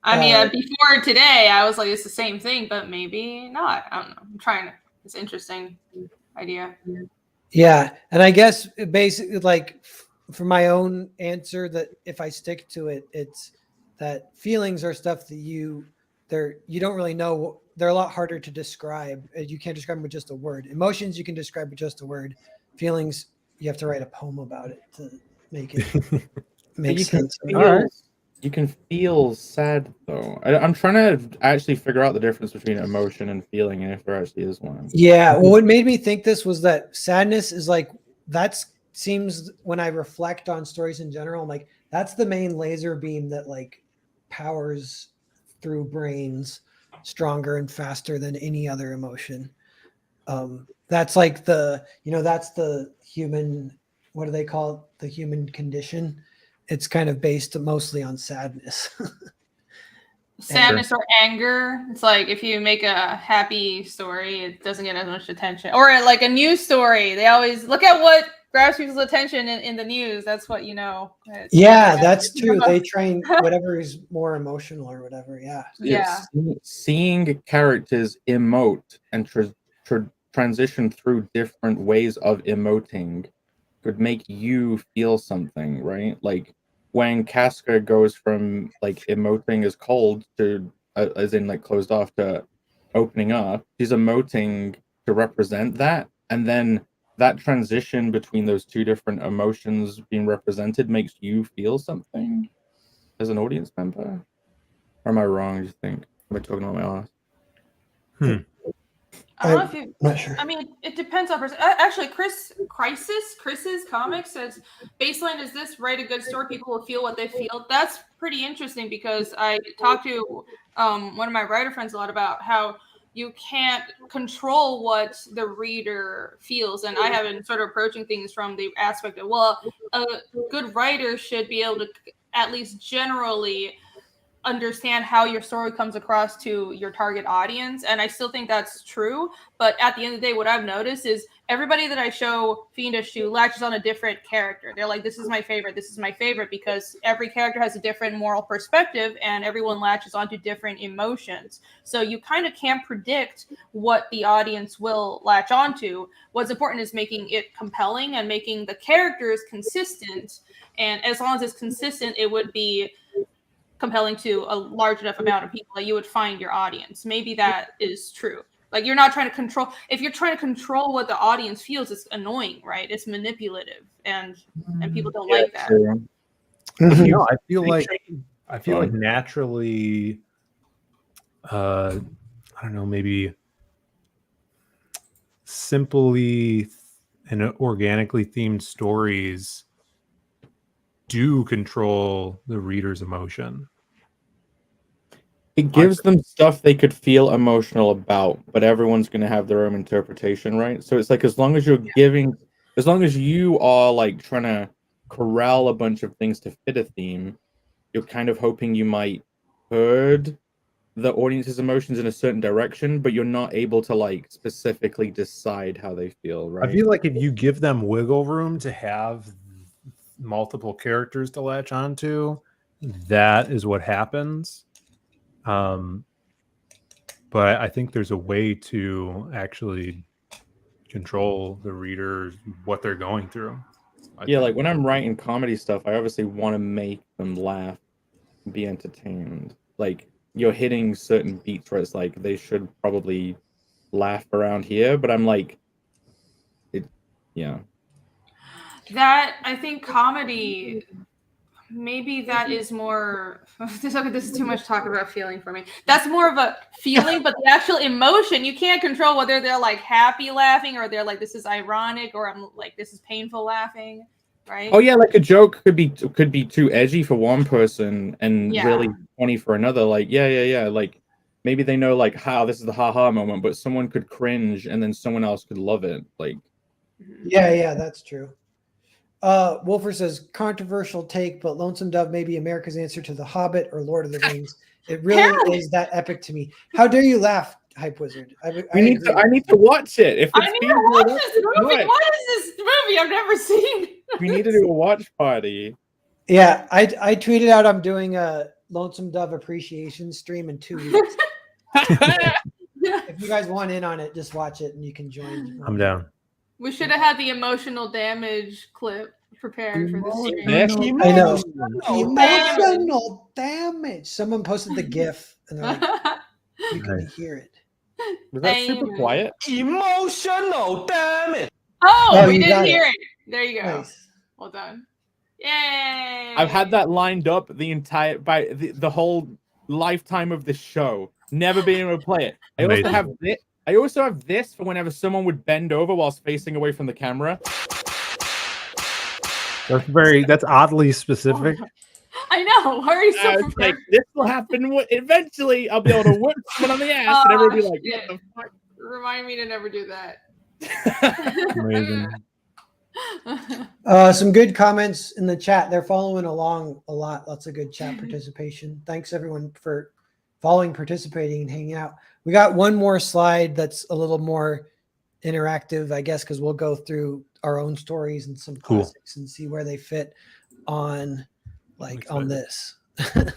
I mean, before today, I was like, it's the same thing, but maybe not. I don't know. I'm trying to. It's an interesting idea. Yeah, and I guess basically, like for my own answer, that if I stick to it, it's that feelings are stuff that you don't really know. They're a lot harder to describe. You can't describe them with just a word. Emotions you can describe with just a word. Feelings you have to write a poem about it to make it make sense. You can feel sad though. I'm trying to actually figure out the difference between emotion and feeling, and if there actually is one. Yeah, well, what made me think this was that sadness is like seems when I reflect on stories in general, I'm like that's the main laser beam that like powers through brains stronger and faster than any other emotion. That's like that's the human. What do they call it? The human condition. It's kind of based mostly on sadness. Sadness or anger. It's like if you make a happy story, it doesn't get as much attention. Or like a news story, they always look at what grabs people's attention in the news. That's what you know. Yeah, that's true. They train whatever is more emotional or whatever. Yeah. Yeah. Seeing characters emote and transition through different ways of emoting could make you feel something, right? Like when Casca goes from like emoting as cold to as in like closed off to opening up, she's emoting to represent that, and then that transition between those two different emotions being represented makes you feel something as an audience member. Or am I wrong? Do you think? Am I talking about my ass? I don't know if not sure. I mean, it depends on person. Actually, Chris's comic says baseline is this: write a good story, people will feel what they feel. That's pretty interesting because I talked to one of my writer friends a lot about how you can't control what the reader feels, and I have been sort of approaching things from the aspect of, well, a good writer should be able to at least generally understand how your story comes across to your target audience, and I still think that's true. But at the end of the day, what I've noticed is everybody that I show Fiendish to latches on a different character. They're like, this is my favorite, because every character has a different moral perspective and everyone latches onto different emotions. So you kind of can't predict what the audience will latch onto. What's important is making it compelling and making the characters consistent, and as long as it's consistent, it would be compelling to a large enough amount of people that you would find your audience. Maybe that is true. Like you're not trying to control. If you're trying to control what the audience feels, it's annoying, right? It's manipulative, and people don't like that. True. No, I feel like naturally, I don't know, maybe simply and organically themed stories do control the reader's emotion. It gives them stuff they could feel emotional about, but everyone's going to have their own interpretation, right? So it's like as long as you're as long as you are like trying to corral a bunch of things to fit a theme, you're kind of hoping you might herd the audience's emotions in a certain direction, but you're not able to like specifically decide how they feel, right? I feel like if you give them wiggle room to have multiple characters to latch onto, that is what happens. But I think there's a way to actually control the reader, what they're going through. Like when I'm writing comedy stuff, I obviously want to make them laugh, be entertained. Like you're hitting certain beats where it's like they should probably laugh around here, but I'm like, That I think comedy. Maybe that is more. This is too much talk about feeling for me. That's more of a feeling, but the actual emotion you can't control whether they're like happy laughing or they're like this is ironic or I'm like this is painful laughing, right? Oh yeah, like a joke could be too edgy for one person and really funny for another. Like yeah. Like maybe they know like how this is the haha moment, but someone could cringe and then someone else could love it. Like yeah, that's true. Wolfer says controversial take, but Lonesome Dove may be America's answer to The Hobbit or Lord of the Rings. It really is that epic to me. How dare you laugh, Hype Wizard? I need to watch it. If I need to watch this movie. What is this movie I've never seen? We need to do a watch party. Yeah, I tweeted out I'm doing a Lonesome Dove appreciation stream in 2 weeks. If you guys want in on it, just watch it and you can join. I'm down. We should have had the emotional damage clip prepared for this stream. I know. Emotional damage. Someone posted the GIF and they're like, you can hear it. Was that super quiet? Emotional damage. Oh, we didn't hear it. There you go. Nice. Well done. Yay! I've had that lined up the whole lifetime of the show. Never being able to play it. I also have this for whenever someone would bend over whilst facing away from the camera. That's oddly specific. I know. Why are you so prepared? Like, this will happen eventually. I'll be able to whip someone on the ass and everyone will be like, shit. what the fuck? Remind me to never do that. Amazing. Some good comments in the chat. They're following along a lot. Lots of good chat participation. Thanks everyone for following, participating, and hanging out. We got one more slide that's a little more interactive, I guess, because we'll go through our own stories and some classics and see where they fit on, like on this. The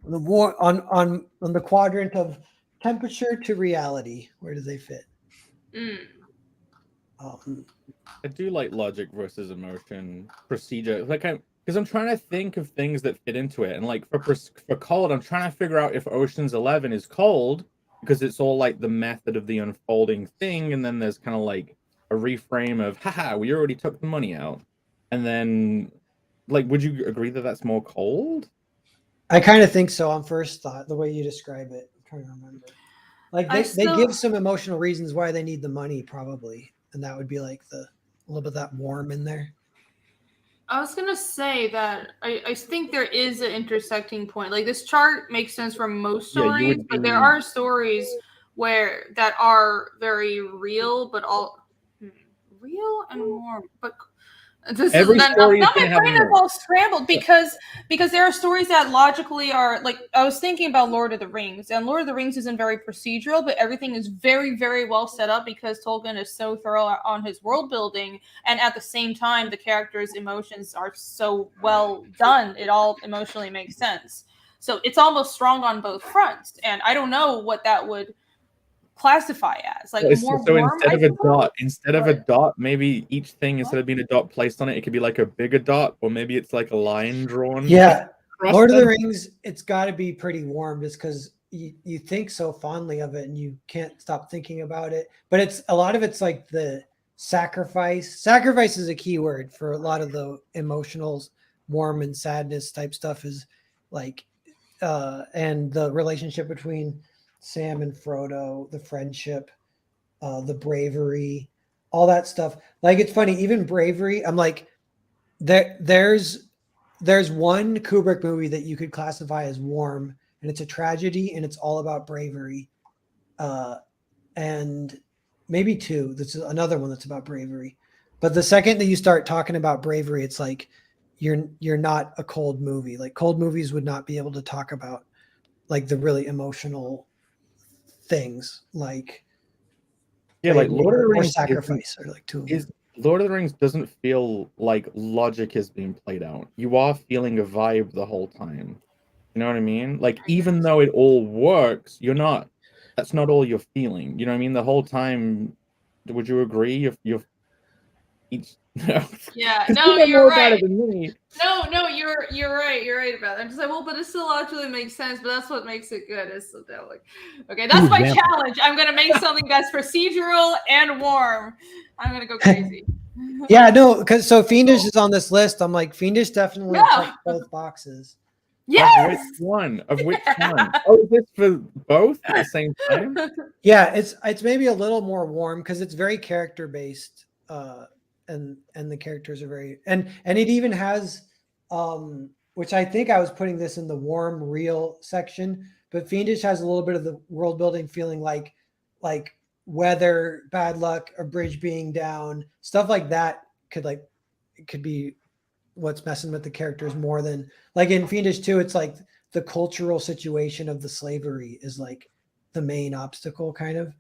war on the quadrant of temperature to reality. Where do they fit? I do like logic versus emotion procedure. Like because I'm trying to think of things that fit into it, and like for cold, I'm trying to figure out if Ocean's 11 is cold because it's all like the method of the unfolding thing, and then there's kind of like a reframe of haha, we already took the money out, and then like, would you agree that that's more cold? I kind of think so on first thought, the way you describe it. I'm trying to remember. Like they give some emotional reasons why they need the money, probably, and that would be like a little bit of that warm in there. I was gonna say that I think there is an intersecting point. Like this chart makes sense for most stories, but there are stories that are very real, but all real and warm. But Every story is my brain is all scrambled because there are stories that logically are like, I was thinking about Lord of the Rings, and Lord of the Rings isn't very procedural, but everything is very, very well set up because Tolkien is so thorough on his world building, and at the same time the characters' emotions are so well done, it all emotionally makes sense. So it's almost strong on both fronts, and I don't know what that would classify as, like, more warm, instead of a dot, maybe each thing, instead of being a dot placed on it, it could be like a bigger dot, or maybe it's like a line drawn. Yeah, Lord of the Rings, it's got to be pretty warm just because you think so fondly of it and you can't stop thinking about it. But it's a lot of it's like the sacrifice. Sacrifice is a key word for a lot of the emotional, warm and sadness type stuff is like, and the relationship between Sam and Frodo, the friendship, the bravery, all that stuff. Like it's funny, even bravery. I'm like, there's one Kubrick movie that you could classify as warm, and it's a tragedy, and it's all about bravery. And maybe two. This is another one that's about bravery. But the second that you start talking about bravery, it's like you're not a cold movie. Like cold movies would not be able to talk about like the really emotional things, like like Lord of the or Rings sacrifice, or like two of them. Lord of the Rings doesn't feel like logic is being played out. You are feeling a vibe the whole time. You know what I mean? Like even though it all works, that's not all you're feeling. You know what I mean? The whole time, would you agree? You're Yeah, no, you're right. Me. No, you're right. You're right about that. I'm just like, well, but it still actually makes sense. But that's what makes it good. Is so that like, okay, that's my challenge. I'm gonna make something that's procedural and warm. I'm gonna go crazy. Yeah, no, because so Fiendish is on this list. I'm like, Fiendish definitely checks both boxes. Yes. Of which one? Oh, is this for both at the same time? Yeah, it's maybe a little more warm because it's very character based. And the characters are very and it even has which I think I was putting this in the warm real section, but Fiendish has a little bit of the world building feeling like weather, bad luck, a bridge being down, stuff like that could be what's messing with the characters more than like in Fiendish 2, it's like the cultural situation of the slavery is like the main obstacle kind of.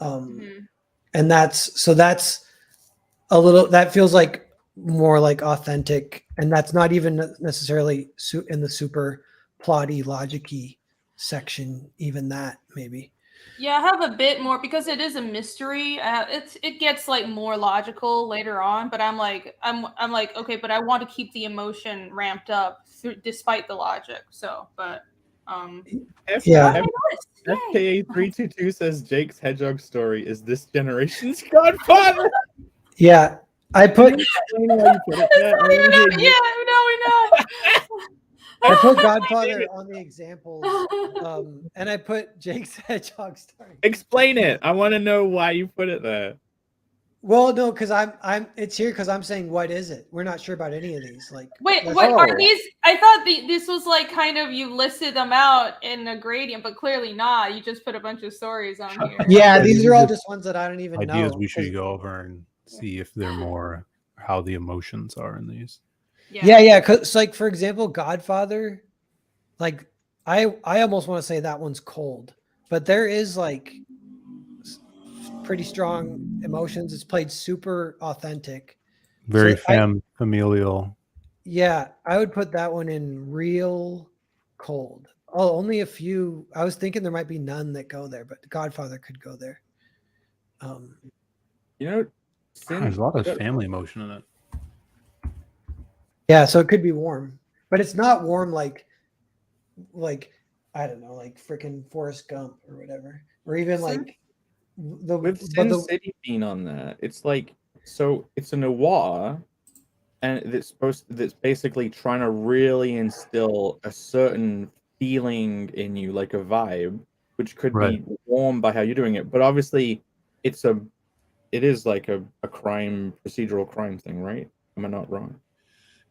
And that's a little that feels like more like authentic, and that's not even necessarily in the super plotty logic-y section, even that maybe. Yeah, I have a bit more because it is a mystery. It gets like more logical later on, but I'm like okay, but I want to keep the emotion ramped up despite the logic. So, but yeah. FKA322 says Jake's Hedgehog story is this generation's Godfather. Yeah, I put. We know. I put Godfather on the examples, and I put Jake's Hedgehog story. Explain it. I want to know why you put it there. Well, no, because it's here because I'm saying what is it? We're not sure about any of these. Like, wait, what are these? I thought this was like kind of you listed them out in a gradient, but clearly not. You just put a bunch of stories on here. Yeah, these are all just ones that I don't even know. Ideas we should go over and see if they're more how the emotions are in these. Yeah. Because like for example, Godfather, like I almost want to say that one's cold, but there is like pretty strong emotions. It's played super authentic, very familial. Yeah, I would put that one in real cold. Oh, only a few. I was thinking there might be none that go there, but Godfather could go there. There's a lot of family emotion in it. Yeah, so it could be warm, but it's not warm like I don't know, like freaking Forrest Gump or whatever, or even like with Sin City being on there. It's like it's a noir, and that's basically trying to really instill a certain feeling in you, like a vibe, which could be warm by how you're doing it. But obviously, it is like a procedural crime thing, right? Am I not wrong?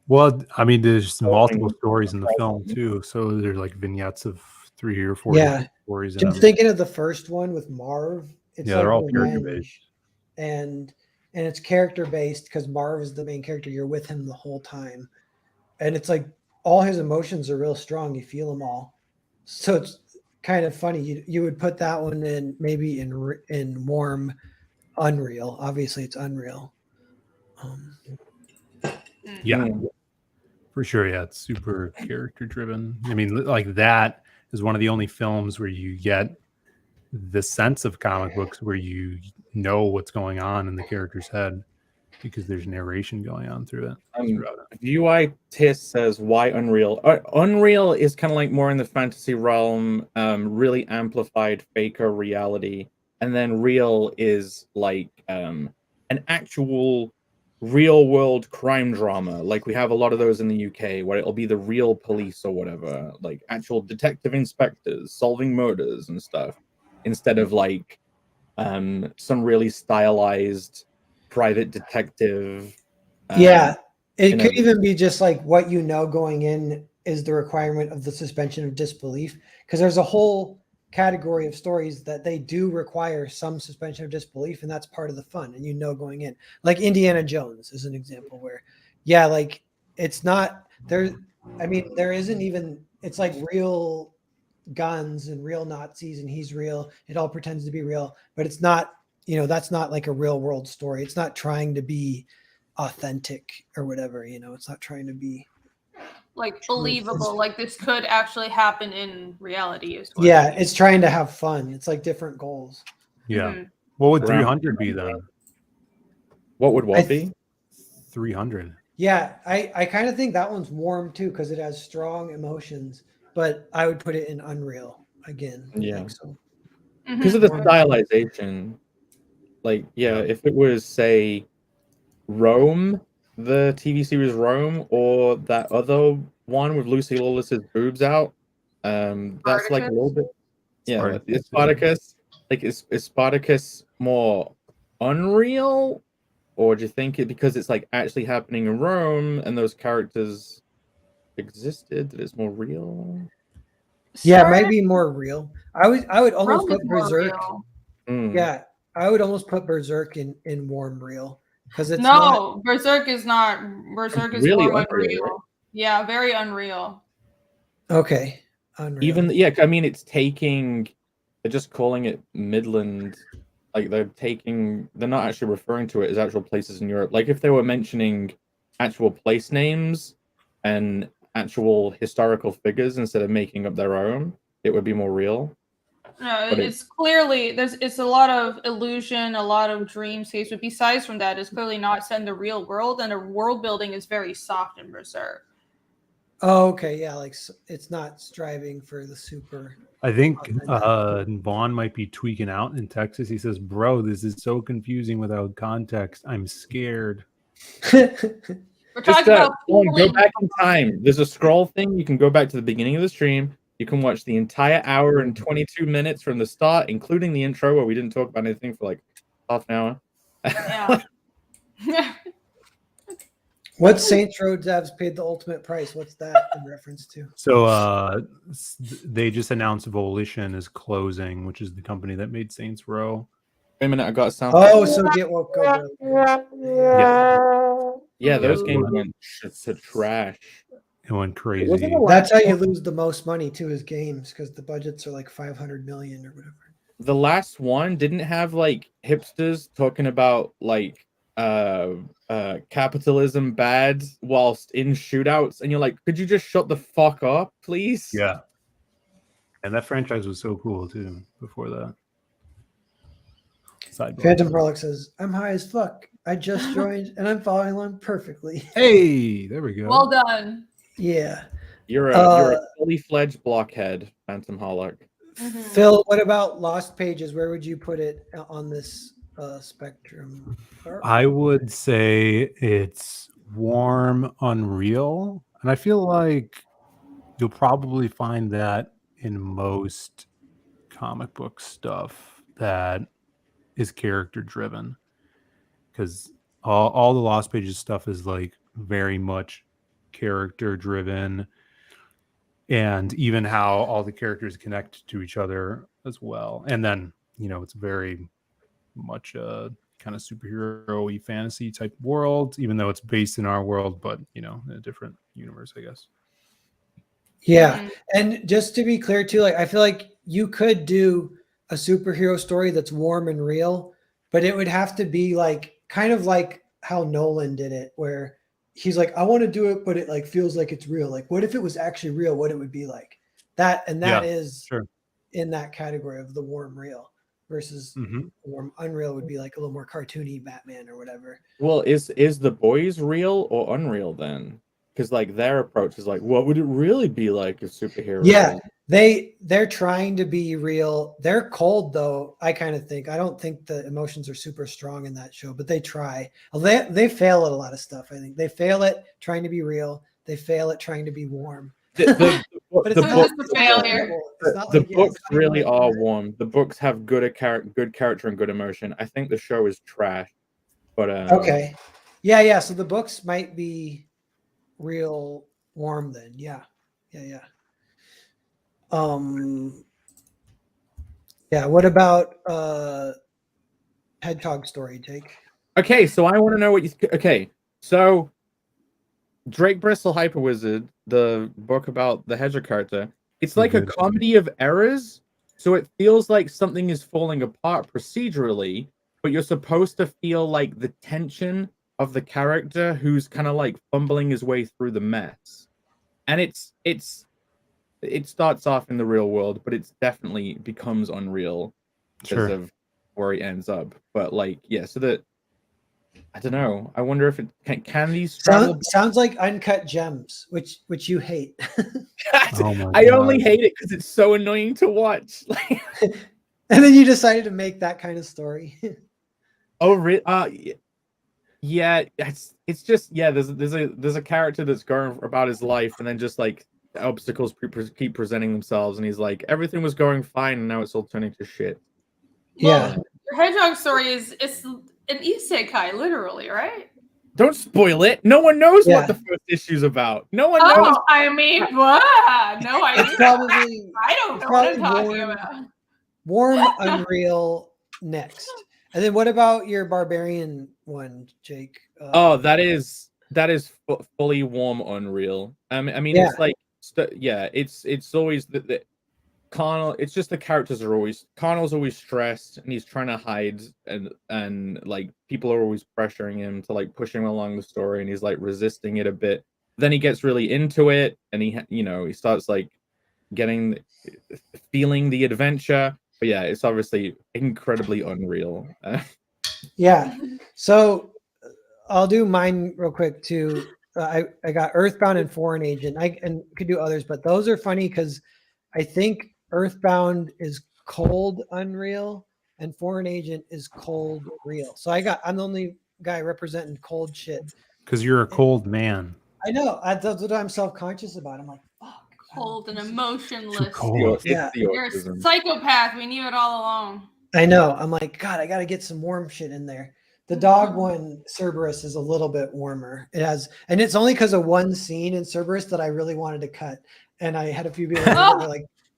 Well, I mean, there's multiple stories in the film too, so there's like vignettes of 3 or 4 stories. Just thinking of the first one with Marv, it's they're all character based, and it's character based because Marv is the main character. You're with him the whole time, and it's like all his emotions are real strong. You feel them all, so it's kind of funny. You would put that one in maybe in warm, unreal. Obviously, it's unreal. Yeah, for sure. Yeah, it's super character driven. I mean, like that is one of the only films where you get the sense of comic books where you know what's going on in the character's head. because there's narration going on through it. throughout it. UI Tis says, why Unreal? Unreal is kind of like more in the fantasy realm, really amplified faker reality. And then Real is like an actual real world crime drama. Like we have a lot of those in the UK where it'll be the real police or whatever, like actual detective inspectors solving murders and stuff, instead of like some really stylized private detective. Yeah, it you could know, even be just like what you know going in is the requirement of the suspension of disbelief, because there's a whole category of stories that they do require some suspension of disbelief, and that's part of the fun. And you know going in, like Indiana Jones is an example where, yeah, like it's not there. I mean, there isn't even. It's like real guns and real Nazis, and he's real. It all pretends to be real, but it's not. You know, that's not like a real world story. It's not trying to be authentic or whatever, you know. It's not trying to be Like believable, like this could actually happen in reality is what yeah, it's trying to have fun. It's like different goals. Yeah. Mhm. What would Around- 300 be then? what would what be? 300. Yeah, I kind of think that one's warm too because it has strong emotions, but I would put it in Unreal again. Yeah. Like, so Because of the stylization. Like, yeah, if it was, say, Rome, the TV series Rome, or that other one with Lucy Lawless's boobs out, that's like a little bit. Yeah, like, is Spartacus. Like, is Spartacus more unreal, or do you think it because it's like actually happening in Rome and those characters existed that it's more real? yeah, it might be more real. I would almost Rome is put more Berserk. real. Yeah, I would almost put Berserk in warm real because it's not No, Berserk is not. Berserk is really more unreal, unreal. right? Yeah, very unreal. okay. Unreal. Even yeah, I mean it's taking. They're just calling it Midland. Like they're not actually referring to it as actual places in Europe. Like if they were mentioning actual place names and actual historical figures instead of making up their own, it would be more real. No, But it's clearly it's a lot of illusion, a lot of dreamscapes. But besides from that, it's clearly not set in the real world, and the world building is very soft in Berserk. Oh, okay, yeah, like it's not striving for the super. I think Vaughn might be tweaking out in Texas. He says, "Bro, this is so confusing without context. I'm scared." We're Just talking about go back in time. There's a scroll thing. You can go back to the beginning of the stream. You can watch the entire hour and 22 minutes from the start, including the intro where we didn't talk about anything for like half an hour. Yeah. What Saints Row devs paid the ultimate price? What's that in reference to? So they just announced Volition is closing, which is the company that made Saints Row. Wait a minute, I got sound. Oh, so get woke go. Yeah, those Ooh. games went to trash. It went crazy. That's how you lose the most money too, is games, because the budgets are like 500 million or whatever. The last one didn't have like hipsters talking about like capitalism bad whilst in shootouts, and you're like, could you just shut the fuck up, please? Yeah. And that franchise was so cool too before that. Sidebar. Phantom Prolix says, "I'm high as fuck. I just joined and I'm following along perfectly." Hey, there we go. Well done. Yeah. You're a fully fledged blockhead, Phantom Holic. Phil, what about Lost Pages? Where would you put it on this spectrum? I would say it's warm, unreal. And I feel like you'll probably find that in most comic book stuff that is character driven. Because all the Lost Pages stuff is like very much character driven. And even how all the characters connect to each other as well. And then, it's very much a kind of superhero-y fantasy type world, even though it's based in our world, but in a different universe, I guess. Yeah. And just to be clear too, like I feel like you could do a superhero story that's warm and real, but it would have to be like kind of like how Nolan did it, where he's like, I want to do it, but it like feels like it's real. Like, what if it was actually real? What it would be like? That is sure. in that category of the warm real versus Mhm. warm. Unreal would be like a little more cartoony Batman or whatever. Well, is the boys real or unreal then? Because like their approach is like, what would it really be like if superheroes? Yeah, they're trying to be real. They're cold though. I kind of think. I don't think the emotions are super strong in that show, but they try. They fail at a lot of stuff. I think they fail at trying to be real. They fail at trying to be warm. But it's the not, book, it's a failure. It's not the like, yeah, books it's not really like- are warm. The books have good character and good emotion. I think the show is trash, but Okay. Yeah. So the books might be real warm then. Yeah. Yeah. What about Hedgehog story, Jake? Okay, so I want to know what you. Okay, so Drake Bristle Hyper Wizard, the book about the Hedgehog character, it's like a Good. comedy of errors. So it feels like something is falling apart procedurally, but you're supposed to feel like the tension of the character who's kind of like fumbling his way through the mess. And it starts off in the real world, but it's definitely becomes unreal because Sure. of where he ends up. But like, yeah, so that I don't know. I wonder if it can these travel. Sounds like Uncut Gems, which you hate. Oh my I only God. hate it because it's so annoying to watch. Like, And then you decided to make that kind of story. oh, yeah. It's just yeah. There's a character that's going about his life, and then just like obstacles keep presenting themselves, and he's like, everything was going fine, and now it's all turning to shit. Yeah. Your Hedgehog story is it's an isekai, literally, right? Don't spoil it. No one knows Yeah. what the first issue's about. No one knows. Oh, I mean, what? No It's idea. probably I don't it's know what I'm probably talking about. warm Unreal next. And then what about your Barbarian one, Jake? Oh, that is fully warm Unreal. I mean, Yeah. it's like it's always the Connell. It's just the characters are always Connell's always stressed and he's trying to hide and like people are always pressuring him to like push him along the story and he's like resisting it a bit. Then he gets really into it and he starts like feeling the adventure. But yeah, it's obviously incredibly unreal. Yeah. So I'll do mine real quick too. I got Earthbound and Foreign Agent. I could do others, but those are funny because I think Earthbound is cold Unreal and Foreign Agent is cold real. So I'm the only guy representing cold shit. Because you're a cold man. I know. That's what I'm self-conscious about. I'm like, fuck. Cold and Too emotionless. cold. It's Yeah. the You're a autism. psychopath. We knew it all along. I know. I'm like, God, I got to get some warm shit in there. The dog one, Cerberus, is a little bit warmer. And it's only because of one scene in Cerberus that I really wanted to cut. And I had a few people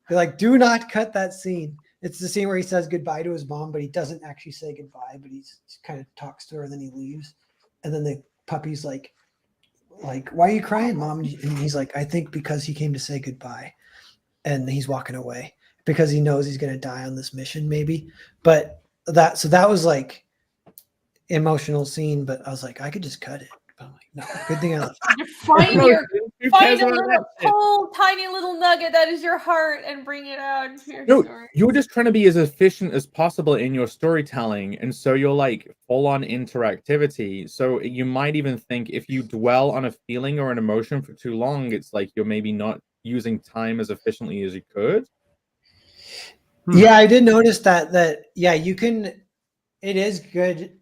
they're like, do not cut that scene. It's the scene where he says goodbye to his mom, but he doesn't actually say goodbye, but he kind of talks to her and then he leaves. And then the puppy's like, why are you crying, Mom? And he's like, I think because he came to say goodbye. And he's walking away because he knows he's going to die on this mission, maybe. But that was like emotional scene, but I was like, I could just cut it. But I'm like, no, good thing I left. Find Who cares a about little that shit? cold, tiny little nugget that is your heart and bring it out into your No, story. you're just trying to be as efficient as possible in your storytelling, and so you're like full on interactivity. So you might even think if you dwell on a feeling or an emotion for too long, it's like you're maybe not using time as efficiently as you could. Yeah, I did notice that yeah, you can. It is good,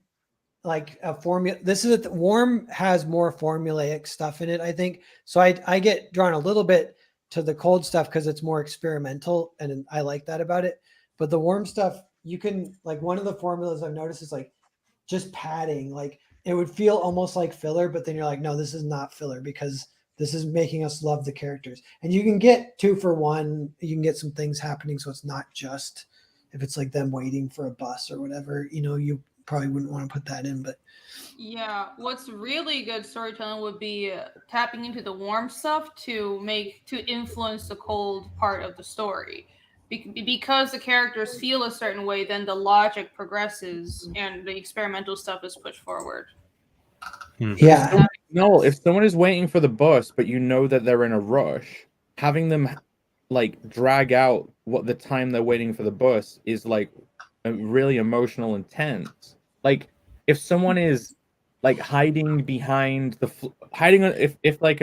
like a formula. This is warm has more formulaic stuff in it, I think. So I get drawn a little bit to the cold stuff because it's more experimental, and I like that about it. But the warm stuff, you can like one of the formulas I've noticed is like just padding. Like it would feel almost like filler, but then you're like, no, this is not filler because this is making us love the characters. And you can get 2 for 1. You can get some things happening, so it's not just if it's like them waiting for a bus or whatever. You probably wouldn't want to put that in, but Yeah, what's really good storytelling would be tapping into the warm stuff to influence the cold part of the story. Because the characters feel a certain way, then the logic progresses and the experimental stuff is pushed forward. yeah, No, if someone is waiting for the bus, but you know that they're in a rush, having them like drag out what the time they're waiting for the bus is like really emotional and tense. Like if someone is like hiding behind the if like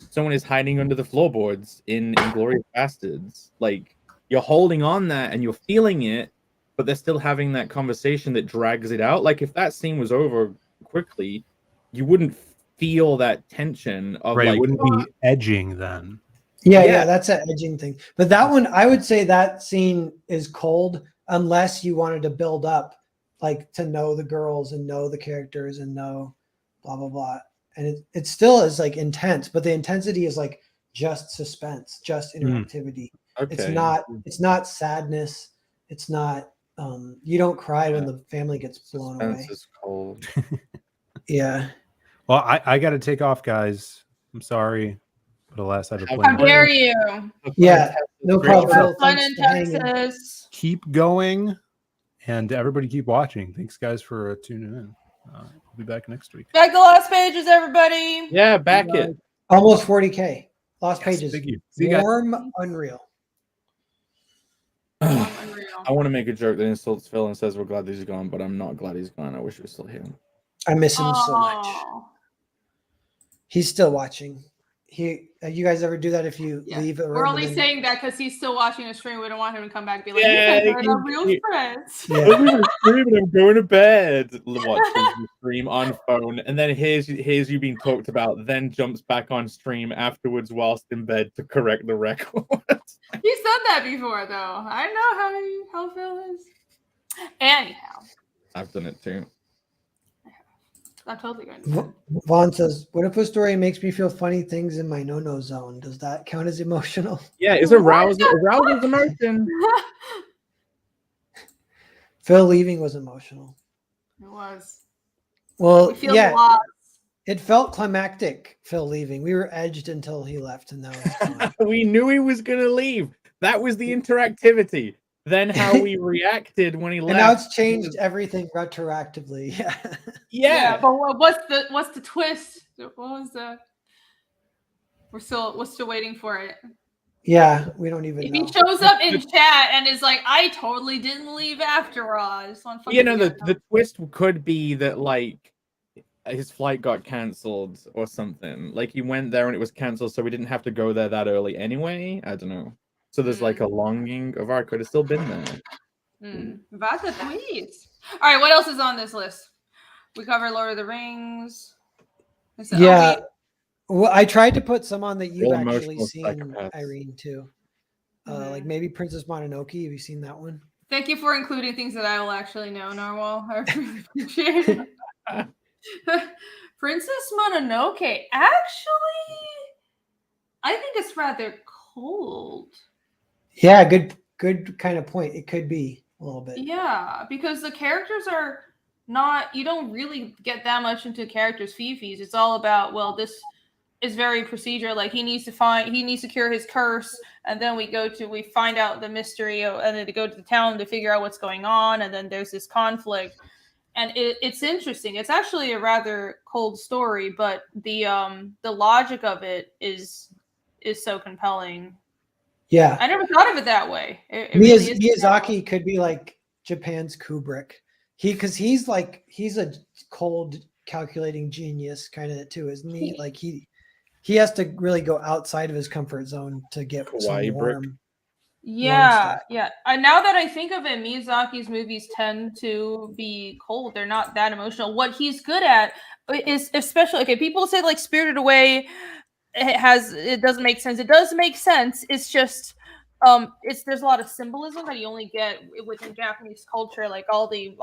someone is hiding under the floorboards in Inglourious Bastards, like you're holding on that and you're feeling it, but they're still having that conversation that drags it out. Like if that scene was over quickly, you wouldn't feel that tension of Right. It like wouldn't be edging then. Yeah, that's an edging thing. But that one, I would say that scene is cold unless you wanted to build up, like to know the girls and know the characters and know blah blah blah. And it still is like intense, but the intensity is like just suspense, just interactivity. okay. It's not sadness. It's not you don't cry when Yeah. the family gets blown Suspense away. is cold. Yeah. Well, I got to take off, guys. I'm sorry, but alas, I have a How plane. How dare you? Yeah. No Great problem, job. Phil. Fun Thanks in for hanging. Texas. Keep going, and everybody keep watching. Thanks, guys, for tuning in. I'll be back next week. Back to Lost Pages, everybody. Yeah, back it. Almost 40K. Lost Yes, pages. thank you. See you guys. Warm, unreal. Unreal. I want to make a joke that insults Phil and says we're glad he's gone, but I'm not glad he's gone. I wish he was still here. I miss him so much. Oh. He's still watching. You guys ever do that if you Yeah. leave a room? We're only and then- saying that because he's still watching the stream. We don't want him to come back and be like, Yeah, you guys are you- real friends. Yeah. I'm screaming, I'm going to bed. Watches the stream on phone, and then hears you being talked about, then jumps back on stream afterwards whilst in bed to correct the record. He's done that before, though. I know how Phil is. Anyhow, I've done it too. I'm totally going to. Vaughn says, "What if a story makes me feel funny things in my no-no zone? Does that count as emotional?" Yeah, is arousal emotion? Phil leaving was emotional. It was. Well, We feel yeah, lost. it felt climactic. Phil leaving. We were edged until he left, and now he's gone. We knew he was gonna leave. That was the interactivity. Then how we reacted when he left. And now it's changed everything retroactively. Yeah. Yeah. But what's the twist? What was the? We're still waiting for it. Yeah, we don't even If know. he shows up in chat and is like, I totally didn't leave after all. I just want You know, the twist could be that like his flight got cancelled or something. Like he went there and it was cancelled, so we didn't have to go there that early anyway. I don't know. So there's like a longing of our could have still been there. That's a tweet. All right, what else is on this list? We covered Lord of the Rings. Yeah. Well, I tried to put some on that you've Real actually emotional seen, psychopaths. Irene, too. Like maybe Princess Mononoke. Have you seen that one? Thank you for including things that I will actually know, Narwhal. I really appreciate it. Princess Mononoke. Actually, I think it's rather cold. Yeah, good kind of point. It could be a little bit. Yeah, because the characters are not, you don't really get that much into characters' fifis. It's all about, well, this is very procedure. Like he needs to cure his curse, and then we find out the mystery, and then to go to the town to figure out what's going on, and then there's this conflict. And it's interesting. It's actually a rather cold story, but the logic of it is so compelling. Yeah. I never thought of it that way. It really is Miyazaki could be like Japan's Kubrick. Because he's a cold, calculating genius kind of too, isn't he? Like he has to really go outside of his comfort zone to get some warm. Yeah. And now that I think of it, Miyazaki's movies tend to be cold. They're not that emotional. What he's good at is, especially, okay, people say like Spirited Away it doesn't make sense. It does make sense. It's just there's a lot of symbolism that you only get within Japanese culture, like all the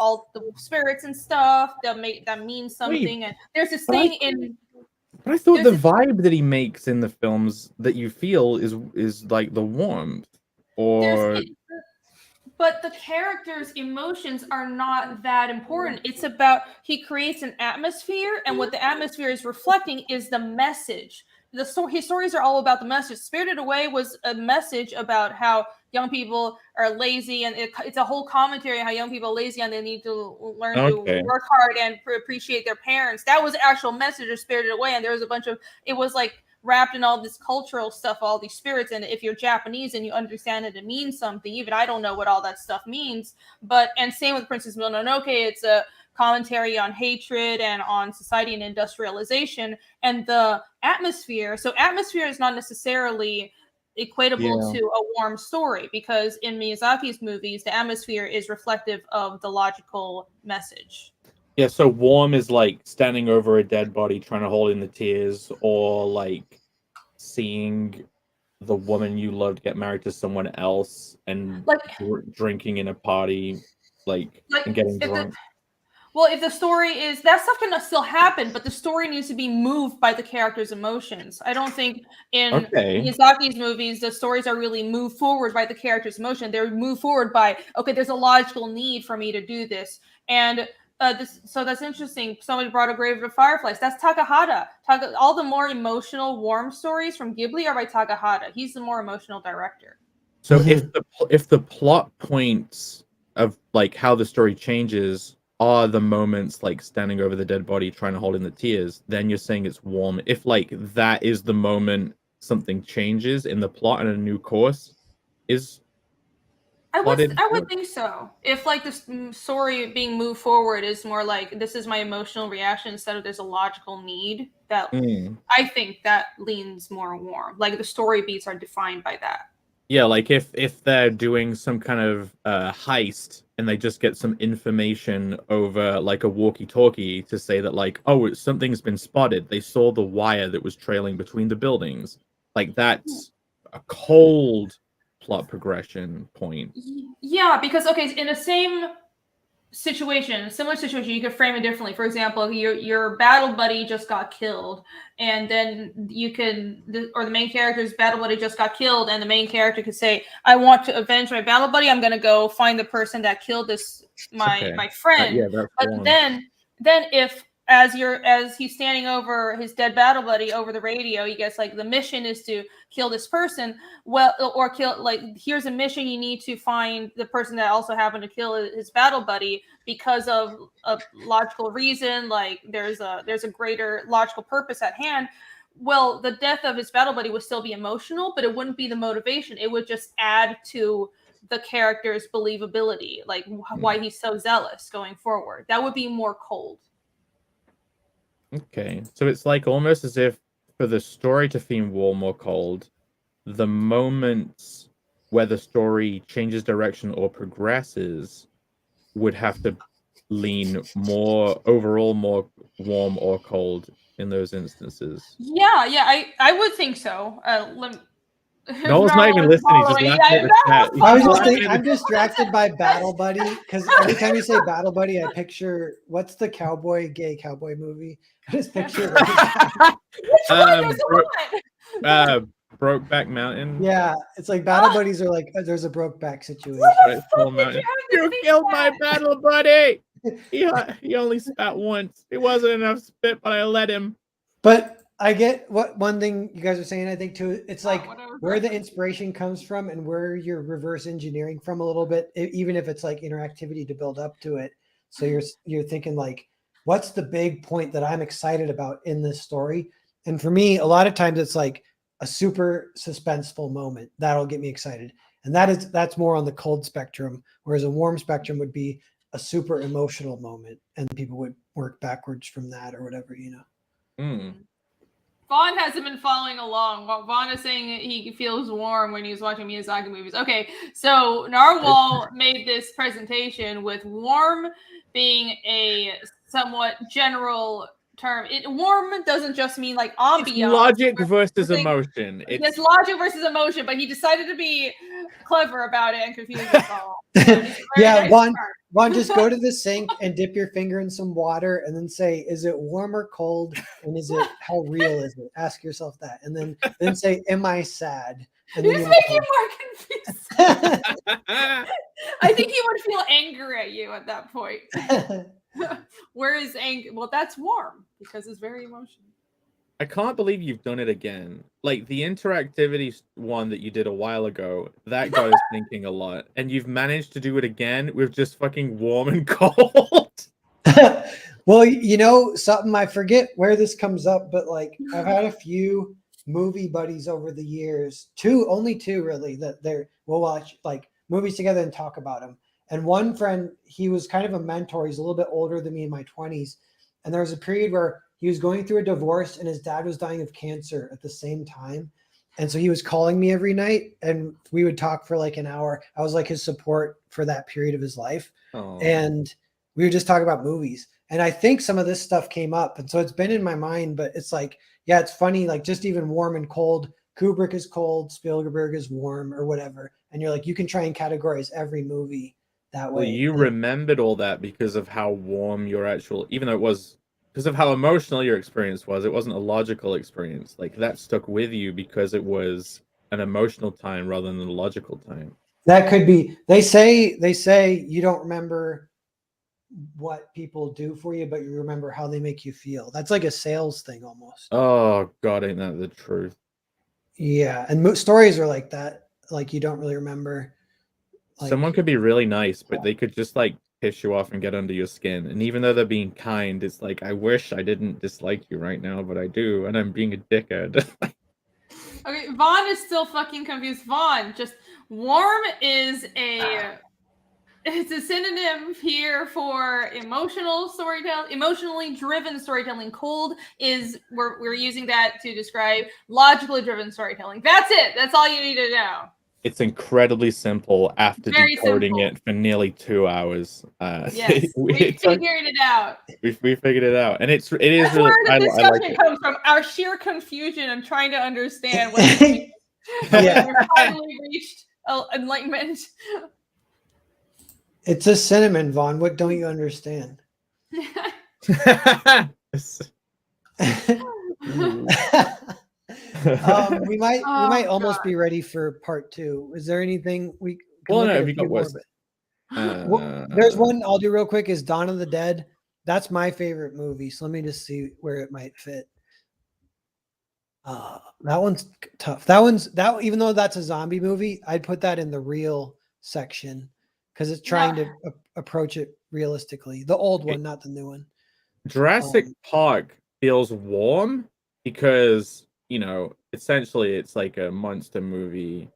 spirits and stuff that means something. And there's this thing in. But I thought the vibe that he makes in the films that you feel is like the warmth, or. But the characters' emotions are not that important. It's about he creates an atmosphere, and what the atmosphere is reflecting is the message. His stories are all about the message. Spirited Away was a message about how young people are lazy, and it's a whole commentary on how young people are lazy and they need to learn to work hard and appreciate their parents. That was the actual message of Spirited Away, and there was a bunch of, it was like wrapped in all this cultural stuff, all these spirits. And if you're Japanese and you understand it, it means something. Even I don't know what all that stuff means. And same with Princess Mononoke. It's a commentary on hatred and on society and industrialization and the atmosphere. So atmosphere is not necessarily equatable to a warm story, because in Miyazaki's movies, the atmosphere is reflective of the logical message. Yeah, so warm is like standing over a dead body trying to hold in the tears, or like seeing the woman you loved get married to someone else and like drinking in a party, and getting drunk. If the story is, that stuff can still happen, but the story needs to be moved by the character's emotions. I don't think in Miyazaki's movies, the stories are really moved forward by the character's emotion. They're moved forward by, okay, there's a logical need for me to do this. And so that's interesting. Somebody brought a Grave of the Fireflies. That's Takahata. All the more emotional, warm stories from Ghibli are by Takahata. He's the more emotional director. So if the plot points of like how the story changes are the moments like standing over the dead body trying to hold in the tears, then you're saying it's warm. If like that is the moment something changes in the plot and a new course is I would think so. If like this story being moved forward is more like, this is my emotional reaction instead of there's a logical need, that I think that leans more warm. Like the story beats are defined by that. Yeah, like if they're doing some kind of heist and they just get some information over like a walkie-talkie to say that like, oh, something's been spotted. They saw the wire that was trailing between the buildings. Like that's a cold plot progression point. Yeah, because in the same situation, similar situation, you could frame it differently. For example, your battle buddy just got killed, and then the main character's battle buddy just got killed, and the main character could say, I want to avenge my battle buddy. I'm gonna go find the person that killed my friend. But then if as he's standing over his dead battle buddy over the radio, he gets like, the mission is to kill this person. Or kill, like, here's a mission, you need to find the person that also happened to kill his battle buddy because of a logical reason. Like there's a greater logical purpose at hand. Well, the death of his battle buddy would still be emotional, but it wouldn't be the motivation. It would just add to the character's believability, like why he's so zealous going forward. That would be more cold. Okay, so it's like almost as if for the story to feel warm or cold, the moments where the story changes direction or progresses would have to lean more more warm or cold in those instances. Yeah, I would think so. Noel's not even listening. He's just laughing at the chat. I was just thinking, I'm distracted by Battle Buddy, because every time you say Battle Buddy, I picture, what's the gay cowboy movie? I just picture Brokeback Mountain. Yeah, it's like Battle Buddies are like, there's a Brokeback situation. You killed my battle buddy. He only spat once. It wasn't enough spit, but I let him. But I get what one thing you guys are saying, I think too. It's like where the inspiration comes from and where you're reverse engineering from a little bit, even if it's like interactivity to build up to it. So you're thinking like, what's the big point that I'm excited about in this story? And for me, a lot of times it's like a super suspenseful moment that'll get me excited. And that's more on the cold spectrum, whereas a warm spectrum would be a super emotional moment, and people would work backwards from that or whatever, you know. Vaughn hasn't been following along. Vaughn is saying he feels warm when he's watching Miyazaki movies. Okay, so Narwhal made this presentation with warm being a somewhat general term. Warm doesn't just mean like ambiance. It's logic versus emotion. It's logic versus emotion, but he decided to be clever about it and confuse us all. Yeah, Vaughn, just go to the sink and dip your finger in some water and then say, is it warm or cold? And how real is it? Ask yourself that. And then say, am I sad? And You're making more confused. I think he would feel anger at you at that point. Where is anger? Well, that's warm because it's very emotional. I can't believe you've done it again. Like the interactivity one that you did a while ago, that got us thinking a lot. And you've managed to do it again with just fucking warm and cold. Well, you know, something, I forget where this comes up, but like I've had a few movie buddies over the years. Only two really, that we'll watch like movies together and talk about them. And one friend, he was kind of a mentor. He's a little bit older than me in my 20s. And there was a period where he was going through a divorce and his dad was dying of cancer at the same time. And so he was calling me every night and we would talk for like an hour. I was like his support for that period of his life. Oh. And we would just talk about movies. And I think some of this stuff came up. And so it's been in my mind, but it's like, yeah, it's funny. Like just even warm and cold, Kubrick is cold, Spielberg is warm or whatever. And you're like, you can try and categorize every movie that way. Well, you remembered all that because of how warm your actual, even though it was because of how emotional your experience was, it wasn't a logical experience. Like that stuck with you because it was an emotional time rather than a logical time. That could be. They say you don't remember what people do for you, but you remember how they make you feel. That's like a sales thing almost. Oh God, ain't that the truth? Yeah, and stories are like that. Like you don't really remember. Like, someone could be really nice, but they could just like piss you off and get under your skin. And even though they're being kind, it's like, I wish I didn't dislike you right now, but I do, and I'm being a dickhead. Okay, Vaughn is still fucking confused. Vaughn, just warm is it's a synonym here for emotional storytelling, emotionally driven storytelling. Cold is we're using that to describe logically driven storytelling. That's it. That's all you need to know. It's incredibly simple after Very decoding simple. it for nearly 2 hours. Yes, we figured it out. We figured it out, and it is That's really. where the I discussion like it. comes from. Our sheer confusion and trying to understand what we finally reached enlightenment. it's a cinnamon, Vaughn. What don't you understand? We might almost be ready for part 2. Is there anything we can Well, look no, at have you got West? there's one I'll do real quick is Dawn of the Dead. That's my favorite movie. So let me just see where it might fit. That one's tough. Even though that's a zombie movie, I'd put that in the real section because it's trying to approach it realistically. The old one, not the new one. Jurassic Park feels warm because, you know, essentially it's like a monster movie.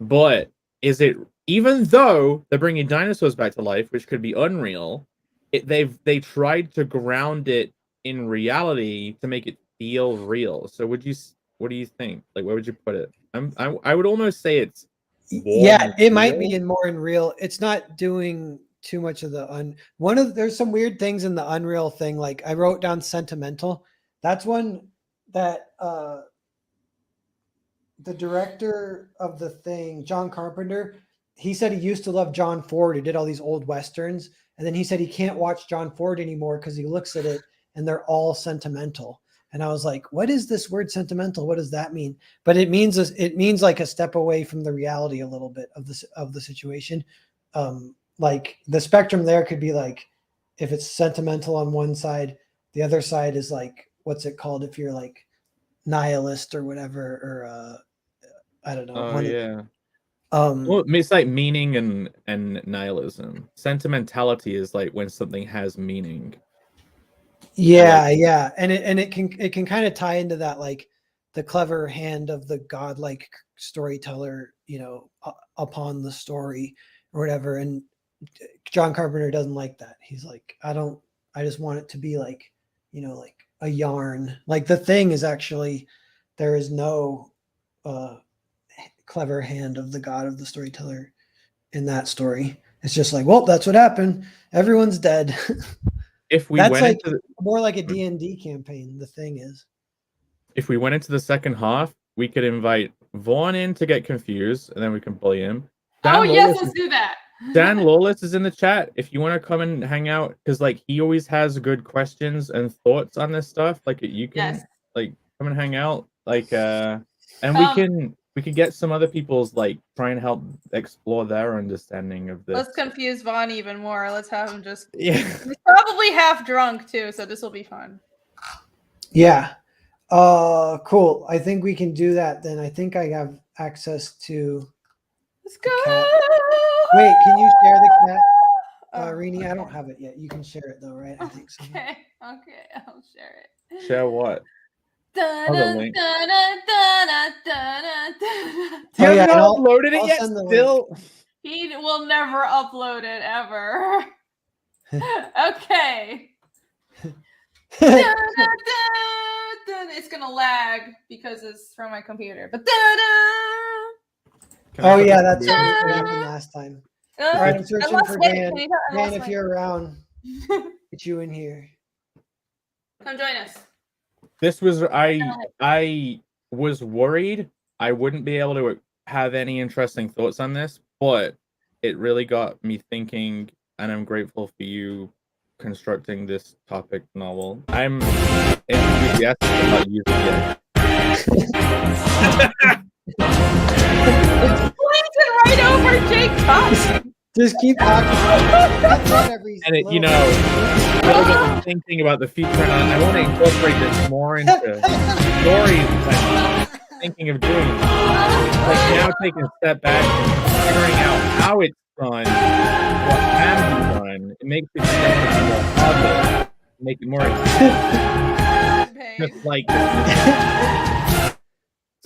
But is it, even though they're bringing dinosaurs back to life, which could be unreal, they tried to ground it in reality to make it feel real. So what do you think? Like, where would you put it? I would almost say it's warm. Yeah, it might be more in real. It's not doing too much of the there's some weird things in the Unreal thing. Like I wrote down sentimental. That's one that the director of the thing, John Carpenter, he said he used to love John Ford, who did all these old Westerns. And then he said he can't watch John Ford anymore because he looks at it and they're all sentimental. And I was like, what is this word sentimental? What does that mean? But it means like a step away from the reality a little bit of the situation. Like the spectrum there could be like, if it's sentimental on one side, the other side is like, what's it called? If you're like nihilist or whatever, or I don't know. Oh yeah. Well, it's like meaning and nihilism. Sentimentality is like when something has meaning. Yeah, yeah, and it can kind of tie into that, like the clever hand of the godlike storyteller, you know, upon the story or whatever. And John Carpenter doesn't like that. He's like, I just want it to be like, you know, like a yarn. Like The Thing is actually, there is no clever hand of the god of the storyteller in that story. It's just like, well, that's what happened. Everyone's dead. If we that's went like into more like a D&D campaign. The Thing is, if we went into the second half, we could invite Vaughn in to get confused, and then we can bully him. Yes, let's do that. Dan Lawless is in the chat. If you want to come and hang out, because like he always has good questions and thoughts on this stuff. Like you can like come and hang out. Like and we can get some other people's like try and help explore their understanding of this. Let's confuse Vaughn even more. Let's have him just he's probably half drunk too, so this will be fun. Yeah. Cool. I think we can do that then. I think I have access to. Let's go. Wait, can you share the cat? Rini, okay. I don't have it yet. You can share it though, right? I think so. Okay, I'll share it. Share what? link. You Oh, yeah, haven't and I'll- uploaded it I'll yet. send the link. Still, He will never upload it ever. Okay. It's gonna lag because it's from my computer. But Oh yeah, that's right. What happened last time. All right, I'm I searching lost for weight. Dan. Can you tell- I Dan, lost if weight. you're around, get you in here. Come join us. this was I was worried I wouldn't be able to have any interesting thoughts on this, but it really got me thinking, and I'm grateful for you constructing this topic novel. I'm enthusiastic about using it. Pointed right over Jake Thompson. Just keep talking. That's not every And it, you little know, bit. really got me thinking about the future, and I want to incorporate this more into stories that I'm thinking of doing. Like now, taking a step back and figuring out how it's done, what can be done. It makes it more positive, make it more just like it's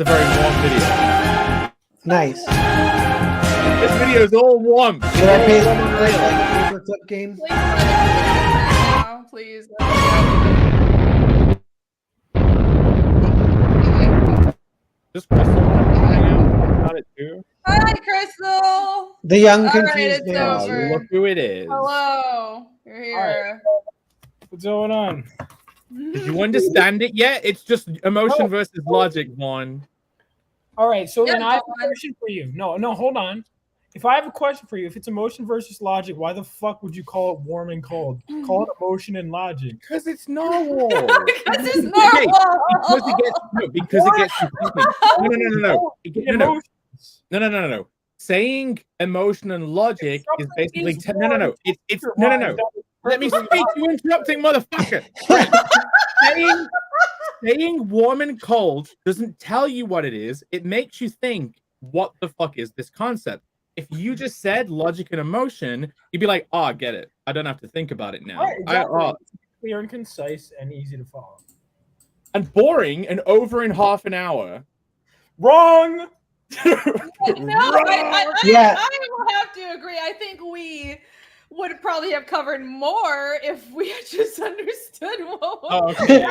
a very warm video. Nice. This video is all warm. Should I pay them to play like a paperclip game? Please. Just Crystal hang out about it too. Hi, Crystal. The young All right, confused it's man. Oh, over. look who it is. Hello. You're here. What's going on? Did you understand it yet? It's just emotion No. versus logic, one. All right, so then Yeah, I have go a on. question for you. No, hold on. If I have a question for you, if it's emotion versus logic, why the fuck would you call it warm and cold? Call it emotion and logic. Because it's normal. Because it's Okay, normal. because it gets you thinking. No. Emotions. No. Saying emotion and logic is basically Is no. It's no. Why? Let me speak. You interrupting, motherfucker. Saying warm and cold doesn't tell you what it is. It makes you think, what the fuck is this concept? If you just said logic and emotion, you'd be like, oh, I get it. I don't have to think about it now. Right, exactly. Clear and concise and easy to follow. And boring and over in half an hour. Wrong. Yeah. I will have to agree. I think we would probably have covered more if we had just understood what was. Oh, okay.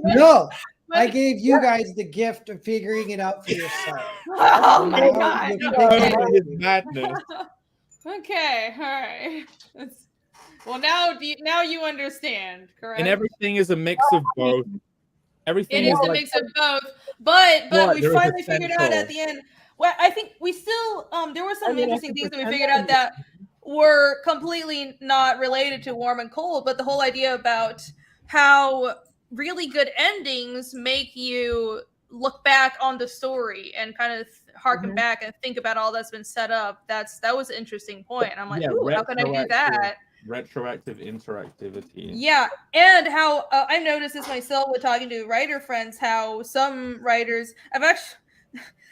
No, I gave you guys the gift of figuring it out for yourself. Oh my Now god. you can Oh, take it with it's you. madness. Okay, all right. Well, now you understand, correct? And everything is a mix of both. Everything It is is a like, mix of both, but What? we There is a finally figured out central- at the end. Well, I think we still there were some I mean, I interesting can things that we pretend figured I out that were completely not related to warm and cold, but the whole idea about how really good endings make you look back on the story and kind of harken back and think about all that's been set up. That was an interesting point. And I'm like, Yeah, ooh, how can I do that? retroactive interactivity. Yeah, and how I've noticed this myself with talking to writer friends, how some writers I've actually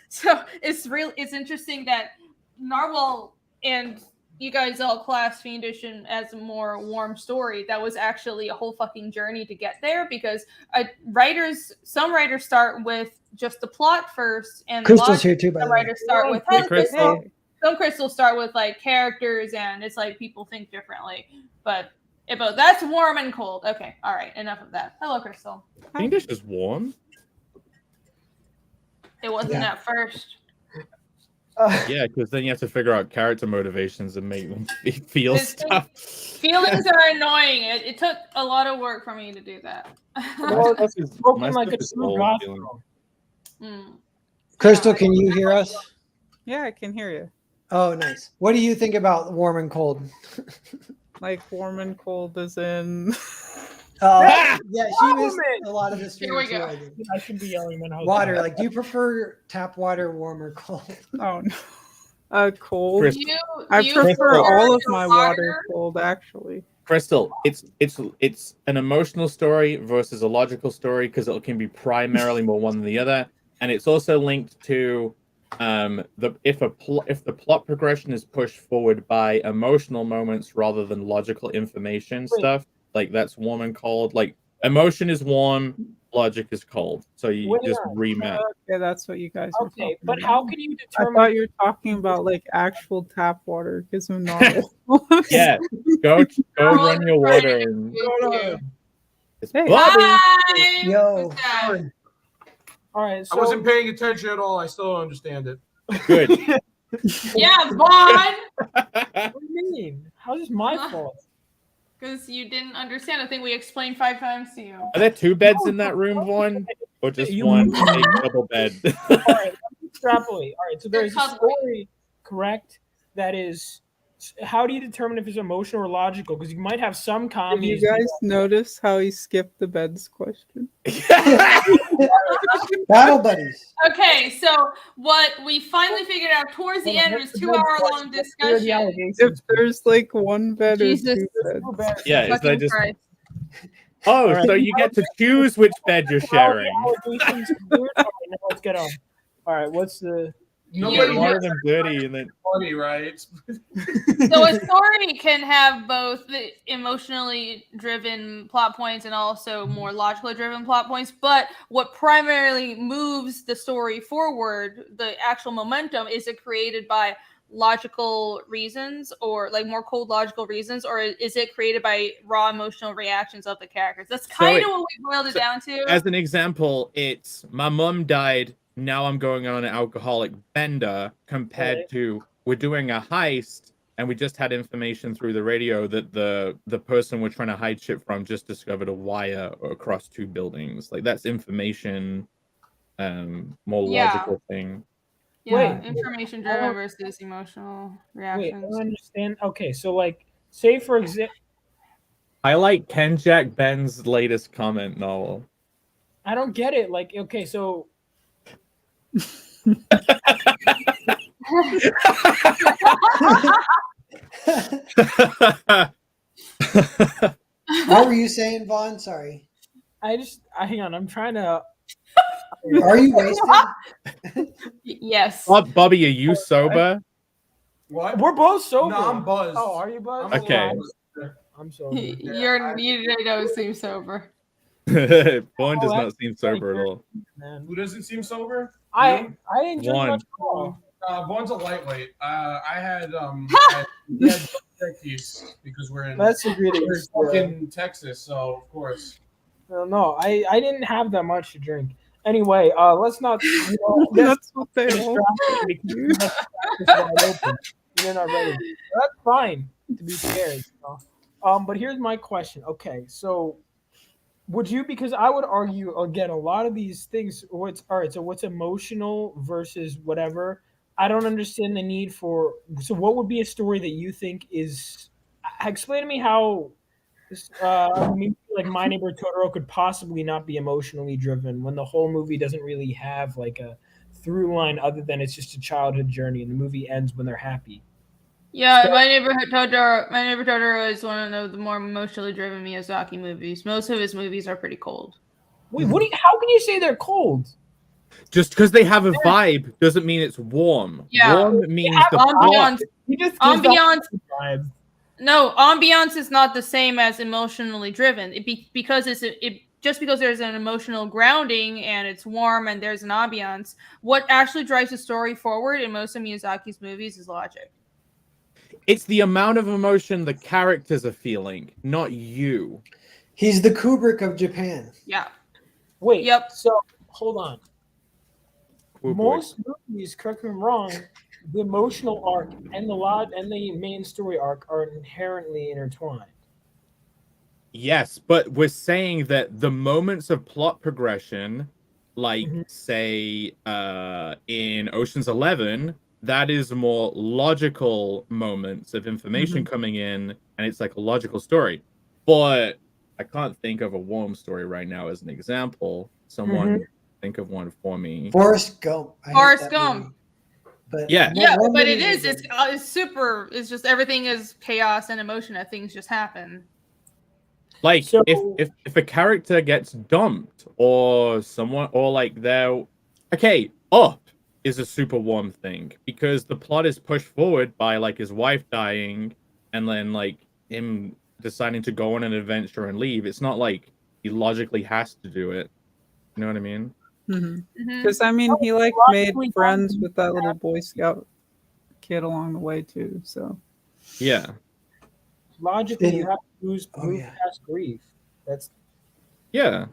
so it's interesting that Narwhal and you guys all class Fiendish as a more warm story. That was actually a whole fucking journey to get there because some writers start with just the plot first, and Crystal's here too, by some the way. writers start with Hey, Crystal. some crystals start with like characters, and it's like people think differently. But that's warm and cold. Okay, all right, enough of that. Hello, Crystal. Fiendish is warm. It wasn't Yeah. at first. Yeah, because then you have to figure out character motivations and make them feel It's- stuff. Feelings are annoying. It took a lot of work for me to do that. Well, Stuff is- Broken my like stuff a is true old god. feeling. Mm. Crystal, can you hear us? Yeah, I can hear you. Oh, nice. What do you think about warm and cold? Like warm and cold as in. Yeah, she missed a lot of the stream Here we too, go. I think. I should be yelling when I was Water, like, do you prefer tap water, warm or cold? Oh no. Cold. Chris- I You prefer all of your my water cold, actually. Crystal, it's an emotional story versus a logical story because it can be primarily more one than the other, and it's also linked to if the plot progression is pushed forward by emotional moments rather than logical information stuff. Like that's warm and cold. Like emotion is warm, logic is cold. So you Wait, just no. rematch. Okay, that's what you guys are Okay, talking but about. how can you I determine? thought you were talking about like actual tap water because of normal. Yeah, go Well, run your water and it's Hey. Bobby. Hi. Yo. Who's that? All right, so I wasn't paying attention at all. I still don't understand it. Good. Yeah, Vaughn. What do you mean? How's this my fault? Because you didn't understand. I think we explained 5 times to you. Are there 2 beds in that room, Vaughn? Or just You- one big double bed? All right, let's extrapolate. All right, so They're there's a cuddling. story, correct? That is, how do you determine if it's emotional or logical? Because you might have some Did comedies. you guys notice how he skipped the beds question? Battle buddies. Okay, so what we finally figured out towards the end was 2-hour-long discussion. If there's like one bed Jesus. or 2 beds. Yeah, is that Fucking just? Christ. Oh, All right. so you get to choose which bed you're sharing. Allegations cleared? All right, now let's get on. All right, what's the? Nobody One gets of them dirty, and then funny, right? So a story can have both the emotionally driven plot points and also more logically driven plot points, but what primarily moves the story forward, the actual momentum, is it created by logical reasons or like more cold logical reasons, or is it created by raw emotional reactions of the characters? That's kind of what we boiled it down to. as an example, it's my mom died. Now I'm going on an alcoholic bender compared to we're doing a heist and we just had information through the radio that the person we're trying to hide shit from just discovered a wire across 2 buildings. Like that's information, more logical thing. Yeah, Wait. information driven versus emotional Wait, reactions. I don't understand. Okay, so like, say for example, I like Ken Jack Ben's latest comment novel. I don't get it. Like, okay, so What were you saying, Vaughn? Sorry. hang on. I'm trying to. Are you wasted? Yes. Bobby, are you sober? What? We're both sober. No, I'm buzzed. Oh, are you buzzed? I'm Okay. I'm sober. You don't seem sober. Vaughn does Oh, not seem sober at all. Man. Who doesn't seem sober? I didn't drink One. much at all. One's a lightweight. I had turkeys because we're in That's a great we're excuse. fucking Texas, so of course. No, I didn't have that much to drink. Anyway, let's not. That's what they all Because wide open. You're not ready. That's fine, to be fair. You know? But here's my question. Okay, so would you? Because I would argue again, a lot of these things. What's all right? So what's emotional versus whatever? I don't understand the need for. So what would be a story that you think is? Explain to me how. Like My Neighbor Totoro could possibly not be emotionally driven when the whole movie doesn't really have like a through line other than it's just a childhood journey and the movie ends when they're happy. Yeah, So- My Neighbor Totoro is one of the more emotionally driven Miyazaki movies. Most of his movies are pretty cold. Wait, how can you say they're cold? Just because they have a vibe doesn't mean it's warm. Yeah. Warm means the Ambiance. plot. He just gives Ambiance. off vibes. No, ambiance is not the same as emotionally driven. Because just because there's an emotional grounding and it's warm and there's an ambiance, what actually drives the story forward in most of Miyazaki's movies is logic. It's the amount of emotion the characters are feeling, not you. He's the Kubrick of Japan. Yeah. Wait. Yep. So hold on. Oh, boy. Most movies, correct me if I'm wrong, the emotional arc and the main story arc are inherently intertwined. Yes, but we're saying that the moments of plot progression, like say in Ocean's 11, that is more logical moments of information coming in, and it's like a logical story. But I can't think of a warm story right now as an example. Someone think of one for me. Forrest Gump. I hate Forrest that Gump. movie. But Yeah. Yeah, one but movie it is. was It's super. It's just everything is chaos and emotion. That things just happen. Like So- if a character gets dumped or someone or like they're okay, Up is a super warm thing because the plot is pushed forward by like his wife dying and then like him deciding to go on an adventure and leave. It's not like he logically has to do it. You know what I mean? Mhm. Because I mean, he like made Logically, friends with that little Boy Scout kid along the way too. So Yeah. logically, you And- have to move Oh, yeah. past grief. That's Yeah.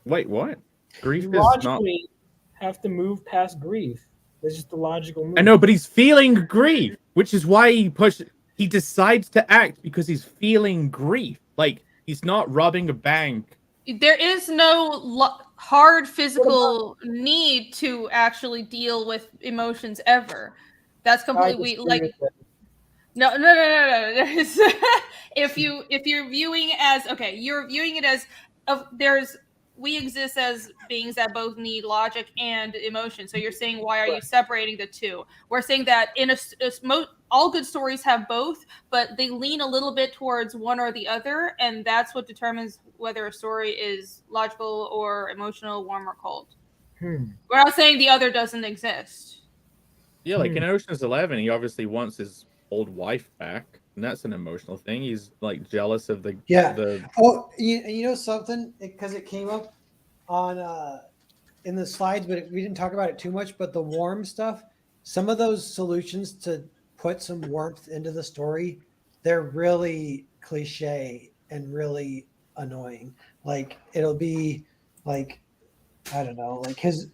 Wait, what? Grief you is not. logically have to move past grief. That's just the logical move. I know, but he's feeling grief, which is why he decides to act because he's feeling grief. Like he's not robbing a bank. There is no hard physical need to actually deal with emotions ever. That's I completely disagree like with that. no. There's if you're viewing as okay, you're viewing it as we exist as beings that both need logic and emotion. So you're saying why are you separating the two? We're saying that in all good stories have both, but they lean a little bit towards one or the other, and that's what determines whether a story is logical or emotional, warm or cold. We're not saying the other doesn't exist. Yeah, like in Ocean's 11, he obviously wants his old wife back, and that's an emotional thing. He's like jealous of the Oh, you know something? Because it came up on in the slides, but we didn't talk about it too much. But the warm stuff, some of those solutions to put some warmth into the story, they're really cliche and really annoying. Like it'll be like, I don't know, like his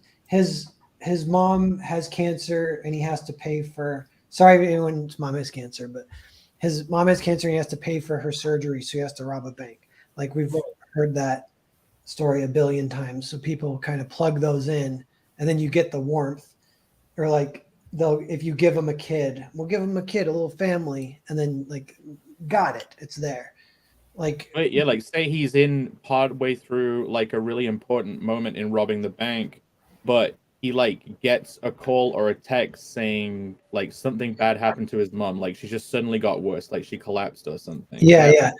mom has cancer and he has to pay for. Sorry, if anyone's mom has cancer, but his mom has cancer and he has to pay for her surgery, so he has to rob a bank. Like we've heard that story a billion times. So people kind of plug those in, and then you get the warmth. Or like if you give them a kid, we'll give them a kid, a little family, and then like got it, it's there. Like yeah, like say he's in part way through like a really important moment in robbing the bank, but he like gets a call or a text saying like something bad happened to his mom, like she just suddenly got worse, like she collapsed or something. yeah.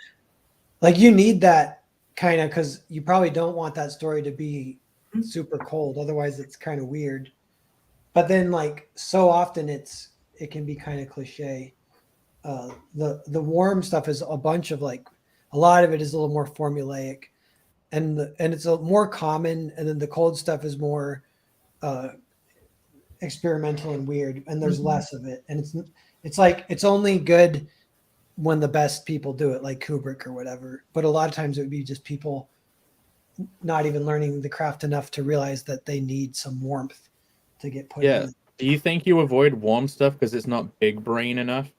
Like you need that kind of, because you probably don't want that story to be super cold, otherwise it's kind of weird. But then like so often it can be kind of cliche. The warm stuff is a bunch of like a lot of it is a little more formulaic, and it's a more common, and then the cold stuff is more experimental and weird, and there's less of it, and it's like it's only good when the best people do it, like Kubrick or whatever. But a lot of times it would be just people not even learning the craft enough to realize that they need some warmth to get put in. Do you think you avoid warm stuff because it's not big brain enough?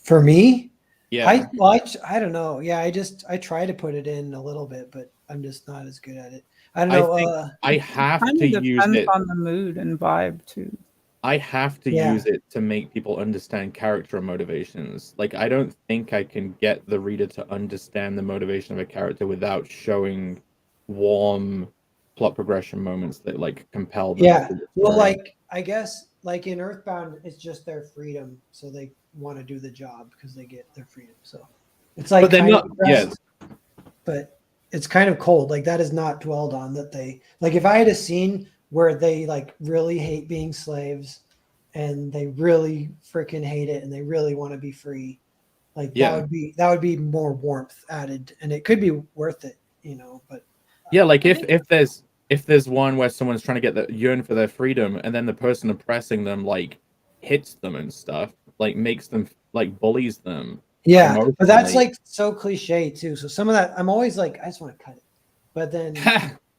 For me, Yeah. I don't know. Yeah, I try to put it in a little bit, but I'm just not as good at it. I don't know. I think I have kind to of use depends it. on the mood and vibe too. I have to use it to make people understand character motivations. Like, I don't think I can get the reader to understand the motivation of a character without showing warm plot progression moments that like compel them. Yeah. To the Well, story. like I guess like in Earthbound, it's just their freedom, so they want to do the job because they get their freedom. So it's like but they're kind not. of Yeah, but it's kind of cold. Like that is not dwelled on. That they like if I had a scene where they like really hate being slaves and they really freaking hate it and they really want to be free, like that would be more warmth added, and it could be worth it, you know. But yeah, like if there's one where someone's trying to get the yearn for their freedom, and then the person oppressing them like hits them and stuff, like makes them like bullies them. yeah, but that's emotionally. like so cliche too. So some of that I'm always like, I just want to cut it, but then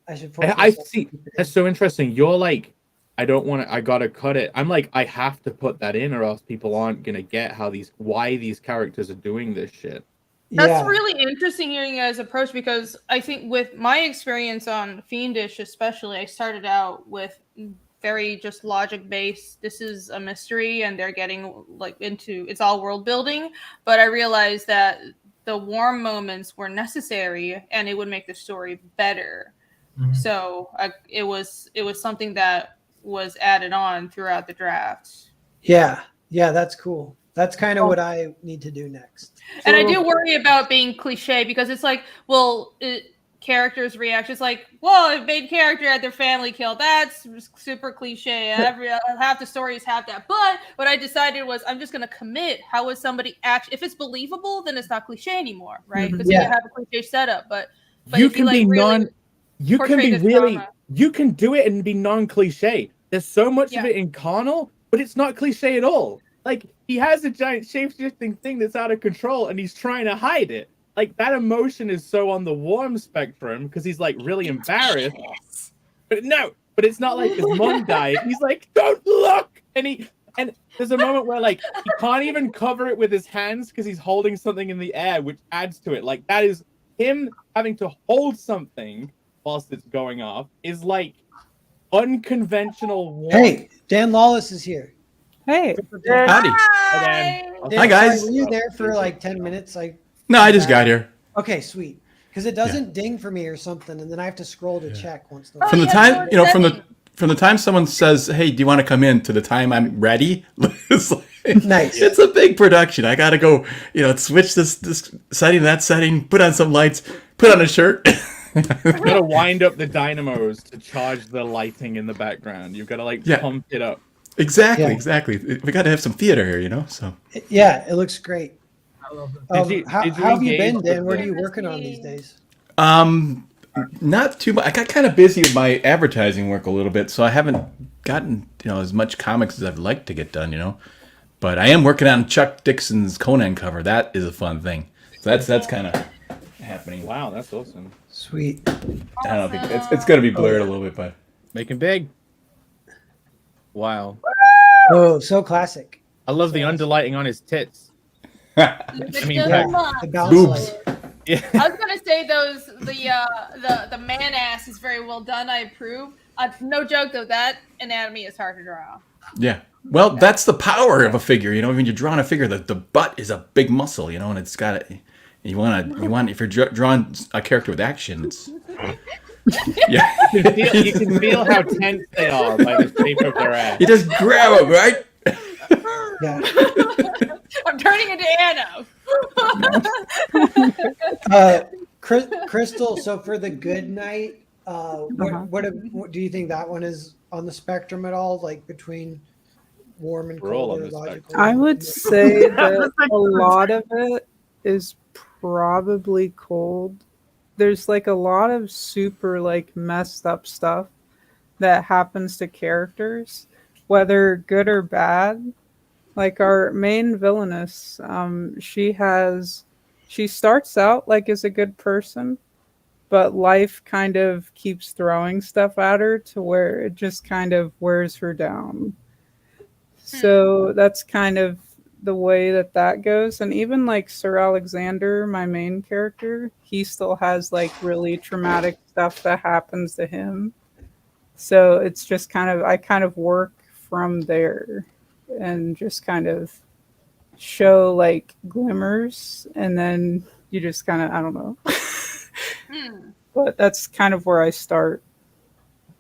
I should force I myself to see. keep it in. That's so interesting. You're like, I don't want to. I gotta cut it. I'm like, I have to put that in, or else people aren't gonna get why these characters are doing this shit. That's Yeah. really interesting hearing you guys' approach, because I think with my experience on Fiendish, especially, I started out with very just logic based. This is a mystery, and they're getting like into it's all world building. But I realized that the warm moments were necessary, and it would make the story better. So it was something that was added on throughout the draft. Yeah, that's cool. That's kind of what I need to do next. And I do worry about being cliche, because it's like, well, characters' reactions, like, well, a main character had their family killed. That's super cliche. Half the stories have that. But what I decided was, I'm just going to commit. How is somebody if it's believable, then it's not cliche anymore, right? Because you have a cliche setup. But you if can like be really, you can Portray be the really, trauma. you can do it and be non-cliche. There's so much Yeah. of it in Carnal, but it's not cliche at all. Like, he has a giant shape-shifting thing that's out of control, and he's trying to hide it. Like, that emotion is so on the warm spectrum because he's like really embarrassed. But it's not like his mom died. He's like, don't look, and there's a moment where like he can't even cover it with his hands because he's holding something in the air, which adds to it. Like, that is him having to hold something whilst it's going off is like unconventional warmth. Hey, Dan Lawless is here. Hey, Howdy. Hi. Dan, Hi, guys. sorry, were you there for like 10 minutes? No, I just got here. Okay, sweet. Because it doesn't ding for me or something, and then I have to scroll to check once in a Oh, while. From the yeah, time, no, from the time someone says, "Hey, do you want to come in?" to the time I'm ready, it's like, Nice. It's a big production. I gotta go, switch this setting, that setting, put on some lights, put on a shirt. You gotta wind up the dynamos to charge the lighting in the background. You've gotta pump it up. Exactly, Yeah. exactly. We got to have some theater here, so. Yeah, it looks great. I love it. How did you have you been, engage Dan? with What are the- you working on these days? Not too much. I got kind of busy with my advertising work a little bit, so I haven't gotten as much comics as I'd like to get done, But I am working on Chuck Dixon's Conan cover. That is a fun thing. So that's kind of happening. Wow, that's awesome. Sweet. I don't think it's gonna be blurred a little bit, but Making big. Wow. Oh, so classic. I love the underlighting on his tits. I mean, back- The bounce Boobs. light. Yeah. I was gonna say the man ass is very well done. I approve. No joke though, that anatomy is hard to draw. yeah. Well, that's the power of a figure. When you're drawing a figure, the butt is a big muscle, and it's got it. You want if you're drawing a character with action, it's yeah. You can feel how tense they are by the shape of their ass. You just grab them, right? Yeah. I'm turning into Anna. Crystal, so for the good night, what do you think that one is on the spectrum at all? Like between warm and We're all cold on or the logical? I would say that a lot of it is probably cold. There's like a lot of super like messed up stuff that happens to characters, whether good or bad. Like our main villainess, she starts out like as a good person, but life kind of keeps throwing stuff at her to where it just kind of wears her down. So that's kind of the way that goes. And even like Sir Alexander, my main character, he still has like really traumatic stuff that happens to him. So it's just I kind of work from there and just kind of show like glimmers, and then you just kind of, I don't know. But that's kind of where I start.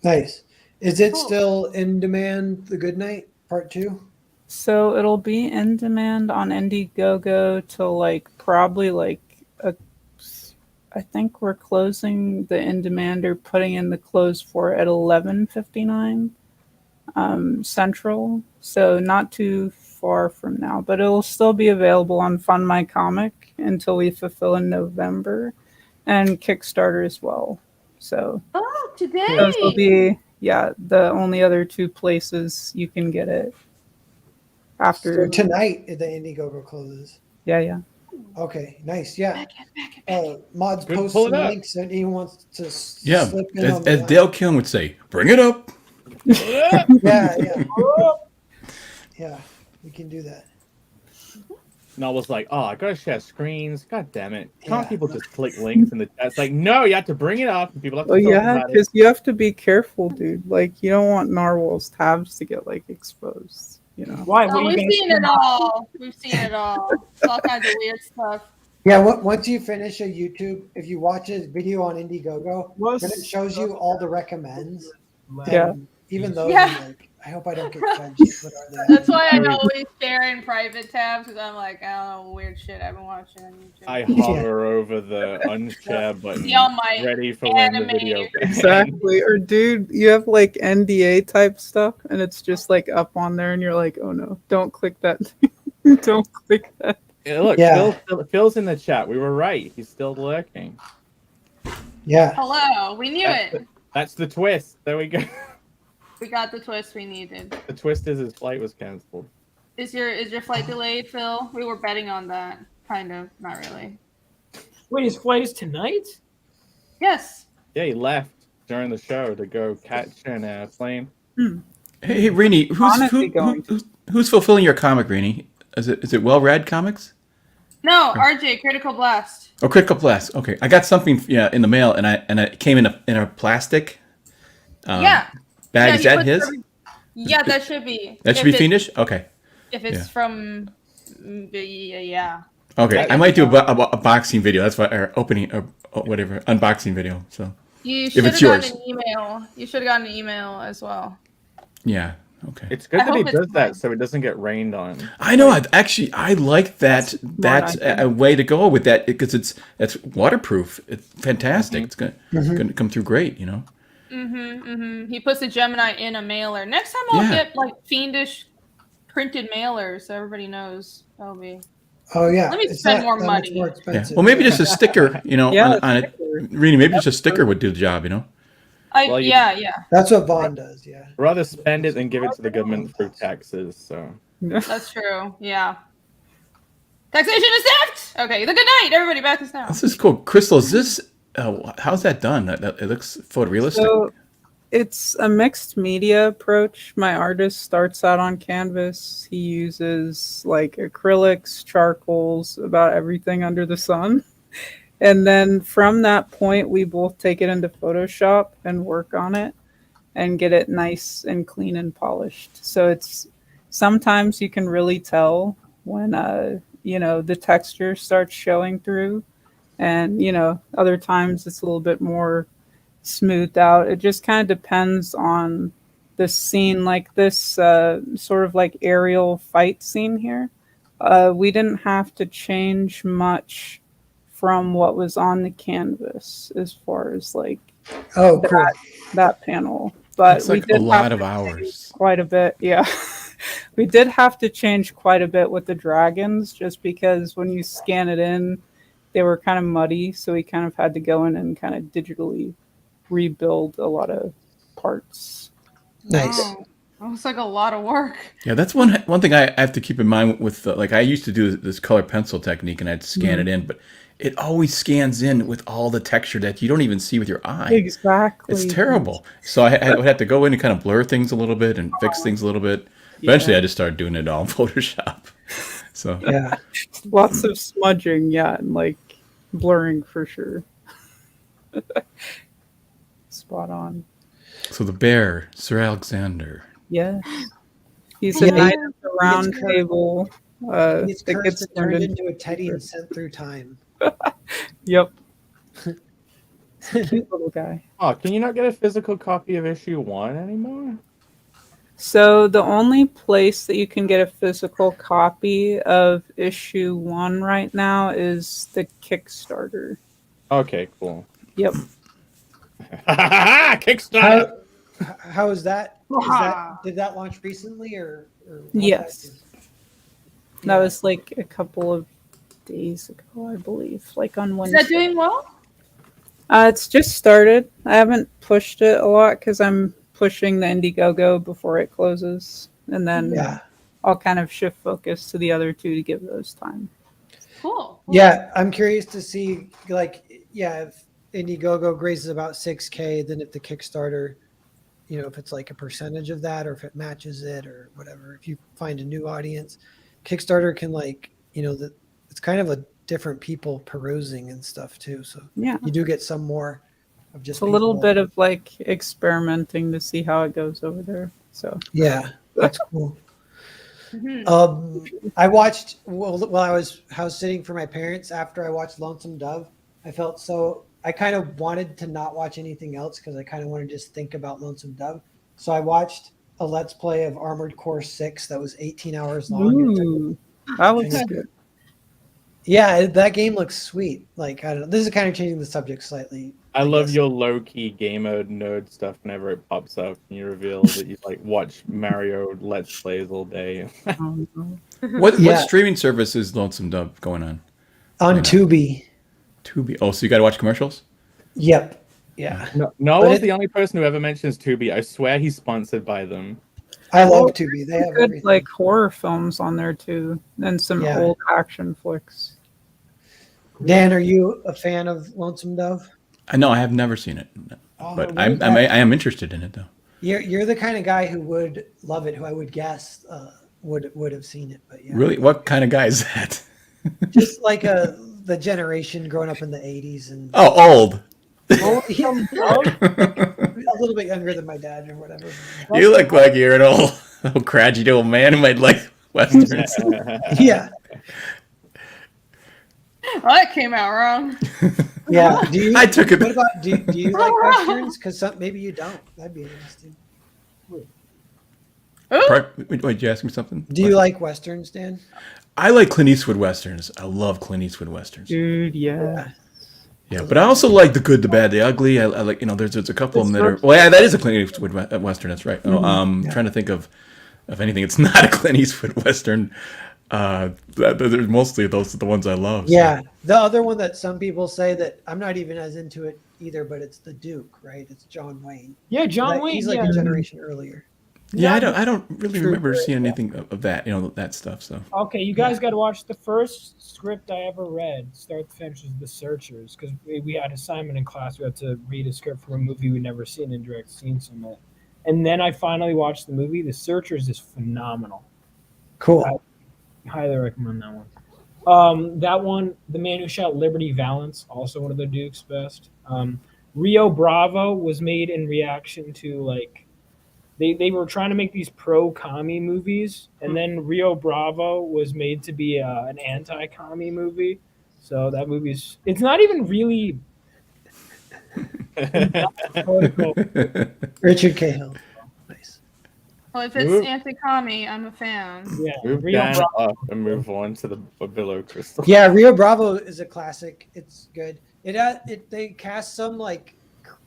Nice. Is it Cool. still in demand? The Good Night Part 2? So it'll be in demand on Indiegogo till like probably like I think we're closing the in demand or putting in the close for at 11:59 Central. So not too far from now, but it'll still be available on Fund My Comic until we fulfill in November, and Kickstarter as well. So Oh, today. those will be the only other two places you can get it. After So tonight the Indiegogo closes. yeah. Okay, nice. Yeah. Back. Mods Good, post pull some it up. links and he wants to Yeah. slip in As, on the as line. Dale Killen would say, bring it up. Yeah. Yeah, we can do that. And I was like, oh, I gotta share screens. God damn it. Can't Yeah. people just click links in the chat? It's like, no, you have to bring it up and people have to Well, talk yeah, about it. because you have to be careful, dude. Like, you don't want Narwhal's tabs to get like exposed. Why? Oh, What are you we've gonna seen do it now? all. We've seen it all. All kinds of weird stuff. Yeah, once you finish a YouTube, if you watch a video on Indiegogo, then it shows you all the recommends. Yeah. And even those, Yeah. I'm like, I hope I don't get judged. What are they? That's why I always share in private tabs because I'm like, I don't know, weird shit I've been watching on YouTube. I hover over the unshare button, See all my ready for when the anime. video Exactly. Or, dude, you have like NDA type stuff, and it's just like up on there, and you're like, oh no, don't click that. Don't click that. Yeah, look, Yeah. Phil's in the chat. We were right. He's still lurking. Yeah. Hello, we knew That's it. That's the twist. There we go. We got the twist we needed. The twist is his flight was canceled. Is your flight delayed, Phil? We were betting on that. Kind of, not really. Wait, his flight is tonight? Yes. Yeah, he left during the show to go catch an airplane. Hey, Rini, Honestly going who's fulfilling your comic, Rini? Is it Well Read Comics? No, RJ, Critical Blast. Oh, Critical Blast. Okay, I got something in the mail, and it came in a plastic Yeah. bag. Yeah, Is he that puts his? Yeah, that should be. That should be Fiendish. Okay. If it's Yeah. from, yeah. Okay, I might do a boxing video. That's what, or opening or whatever unboxing video. So You If should have it's gotten yours. an email. You should have gotten an email as well. yeah, okay. It's good I that he hope it's does that fine. so it doesn't get rained on. I know. I like that. That's idea. a way to go with that because it's waterproof. It's fantastic. It's gonna come through great. You know. He puts a Gemini in a mailer. Next time I'll Yeah. get like fiendish printed mailers so everybody knows. That'll be. Oh yeah. Let me It's spend not more that much money. more Yeah. expensive. Well, maybe just a sticker. You know, Yeah, on it. Really, maybe just a sticker would do the job. You know. Well, you- Yeah. That's what Vaughn does. Yeah. Rather spend it than give it to the government through taxes. So That's true. Yeah. Taxation is theft. Okay. The good night, everybody. Back to now. This is cool. Crystal, is this? How's that done? It looks photorealistic. So it's a mixed media approach. My artist starts out on canvas. He uses like acrylics, charcoals, about everything under the sun. And then from that point, we both take it into Photoshop and work on it and get it nice and clean and polished. So it's sometimes you can really tell when the texture starts showing through, and other times it's a little bit more smoothed out. It just kind of depends on the scene. Like this sort of like aerial fight scene here, we didn't have to change much from what was on the canvas as far as like Oh, cool. that panel, but It's we like a did lot have of to hours. change quite a bit. Yeah. We did have to change quite a bit with the dragons just because when you scan it in, they were kind of muddy, so we kind of had to go in and kind of digitally rebuild a lot of parts. Nice. Wow. That looks like a lot of work. Yeah, that's one thing I have to keep in mind with like I used to do this color pencil technique and I'd scan it in, but it always scans in with all the texture that you don't even see with your eye. Exactly. It's terrible. So I would have to go in and kind of blur things a little bit and fix things a little bit. Eventually, I just started doing it all in Photoshop. So Yeah. Lots of smudging, yeah, and like blurring for sure. Spot on. so the bear, Sir Alexander. Yes. He's Yeah, a knight at the round cursed. table. He's That cursed gets and turned turned into into a teddy and sent through time. Yep. Cute little guy. Oh, can you not get a physical copy of issue 1 anymore? So the only place that you can get a physical copy of issue 1 right now is the Kickstarter. Okay, cool. Yep. Kickstarter. How is that? Did that launch recently or how Yes. fast is- That was like a couple of days ago, I believe, like on Is Wednesday. that doing well? It's just started. I haven't pushed it a lot because I'm pushing the Indiegogo before it closes, and then Yeah. I'll kind of shift focus to the other two to give those time. Cool. Yeah, I'm curious to see if Indiegogo raises about 6K, then if the Kickstarter, if it's like a percentage of that or if it matches it or whatever, if you find a new audience, Kickstarter can it's kind of a different people perusing and stuff too. So Yeah, you do get some more of just it's a little people- bit of like experimenting to see how it goes over there. So Yeah, that's cool. Mhm. I watched while I was house sitting for my parents after I watched Lonesome Dove. I kind of wanted to not watch anything else because I kind of wanted to just think about Lonesome Dove. So I watched a Let's Play of Armored Core 6 that was 18 hours long. ooh, that looks Yeah. good. Yeah, that game looks sweet. Like, I don't know. This is kind of changing the subject slightly. I love guess. your low-key gamer nerd stuff whenever it pops up and you reveal that you like watch Mario Let's Plays all day. What Yeah. streaming service is Lonesome Dove going on? On I know. Tubi. Tubi. Oh, so you got to watch commercials? Yep. Yeah. No, But Noah's it- the only person who ever mentions Tubi. I swear he's sponsored by them. I love Well, Tubi. They have Good everything. like horror films on there too, and some Yeah. old action flicks. Dan, are you a fan of Lonesome Dove? I know I have never seen it, Oh, but what is I that? am interested in it though. You're the kind of guy who would love it. Who I would guess would have seen it. But yeah, Really, what kind of guy is that? just like the generation growing up in the '80s and Oh, old. yeah, Dove? a little bit younger than my dad or whatever. You look like you're an old craggy old man who might like westerns. Yeah, Well, that came out wrong. yeah. Do you? I took it. What about do you like westerns? Because maybe you don't. That'd be interesting. Wait, did you ask me something? Do you like westerns, Dan? I like Clint Eastwood westerns. I love Clint Eastwood westerns. Dude, yeah. Yeah, but I also like the good, the bad, the ugly. I like, there's a couple of them that are. Well, yeah, that is a Clint Eastwood western. That's right. Trying to think of anything. It's not a Clint Eastwood western. There's mostly those are the ones I love. So. Yeah. The other one that some people say that I'm not even as into it either, but it's the Duke, right? It's John Wayne. Yeah, John Wayne. He's like a generation earlier. Yeah, I don't really True. remember seeing anything of that. That stuff. So. Okay, you guys got to watch the first script I ever read, start to finish, is The Searchers, because we had assignment in class. We had to read a script from a movie we'd never seen and direct scenes from it. And then I finally watched the movie. The Searchers is phenomenal. Cool. Highly recommend that one. That one, The Man Who Shot Liberty Valance, also one of the Duke's best. Rio Bravo was made in reaction to like they were trying to make these pro-commie movies, and then Rio Bravo was made to be an anti-commie movie. So that it's not even really political. Richard Cahill. Nice. Well, if it's Ooh. anti-commie, I'm a fan. Yeah, Move Rio down Bravo. up and move on to the Billow Crystal. Yeah, Rio Bravo is a classic. It's good. They cast some like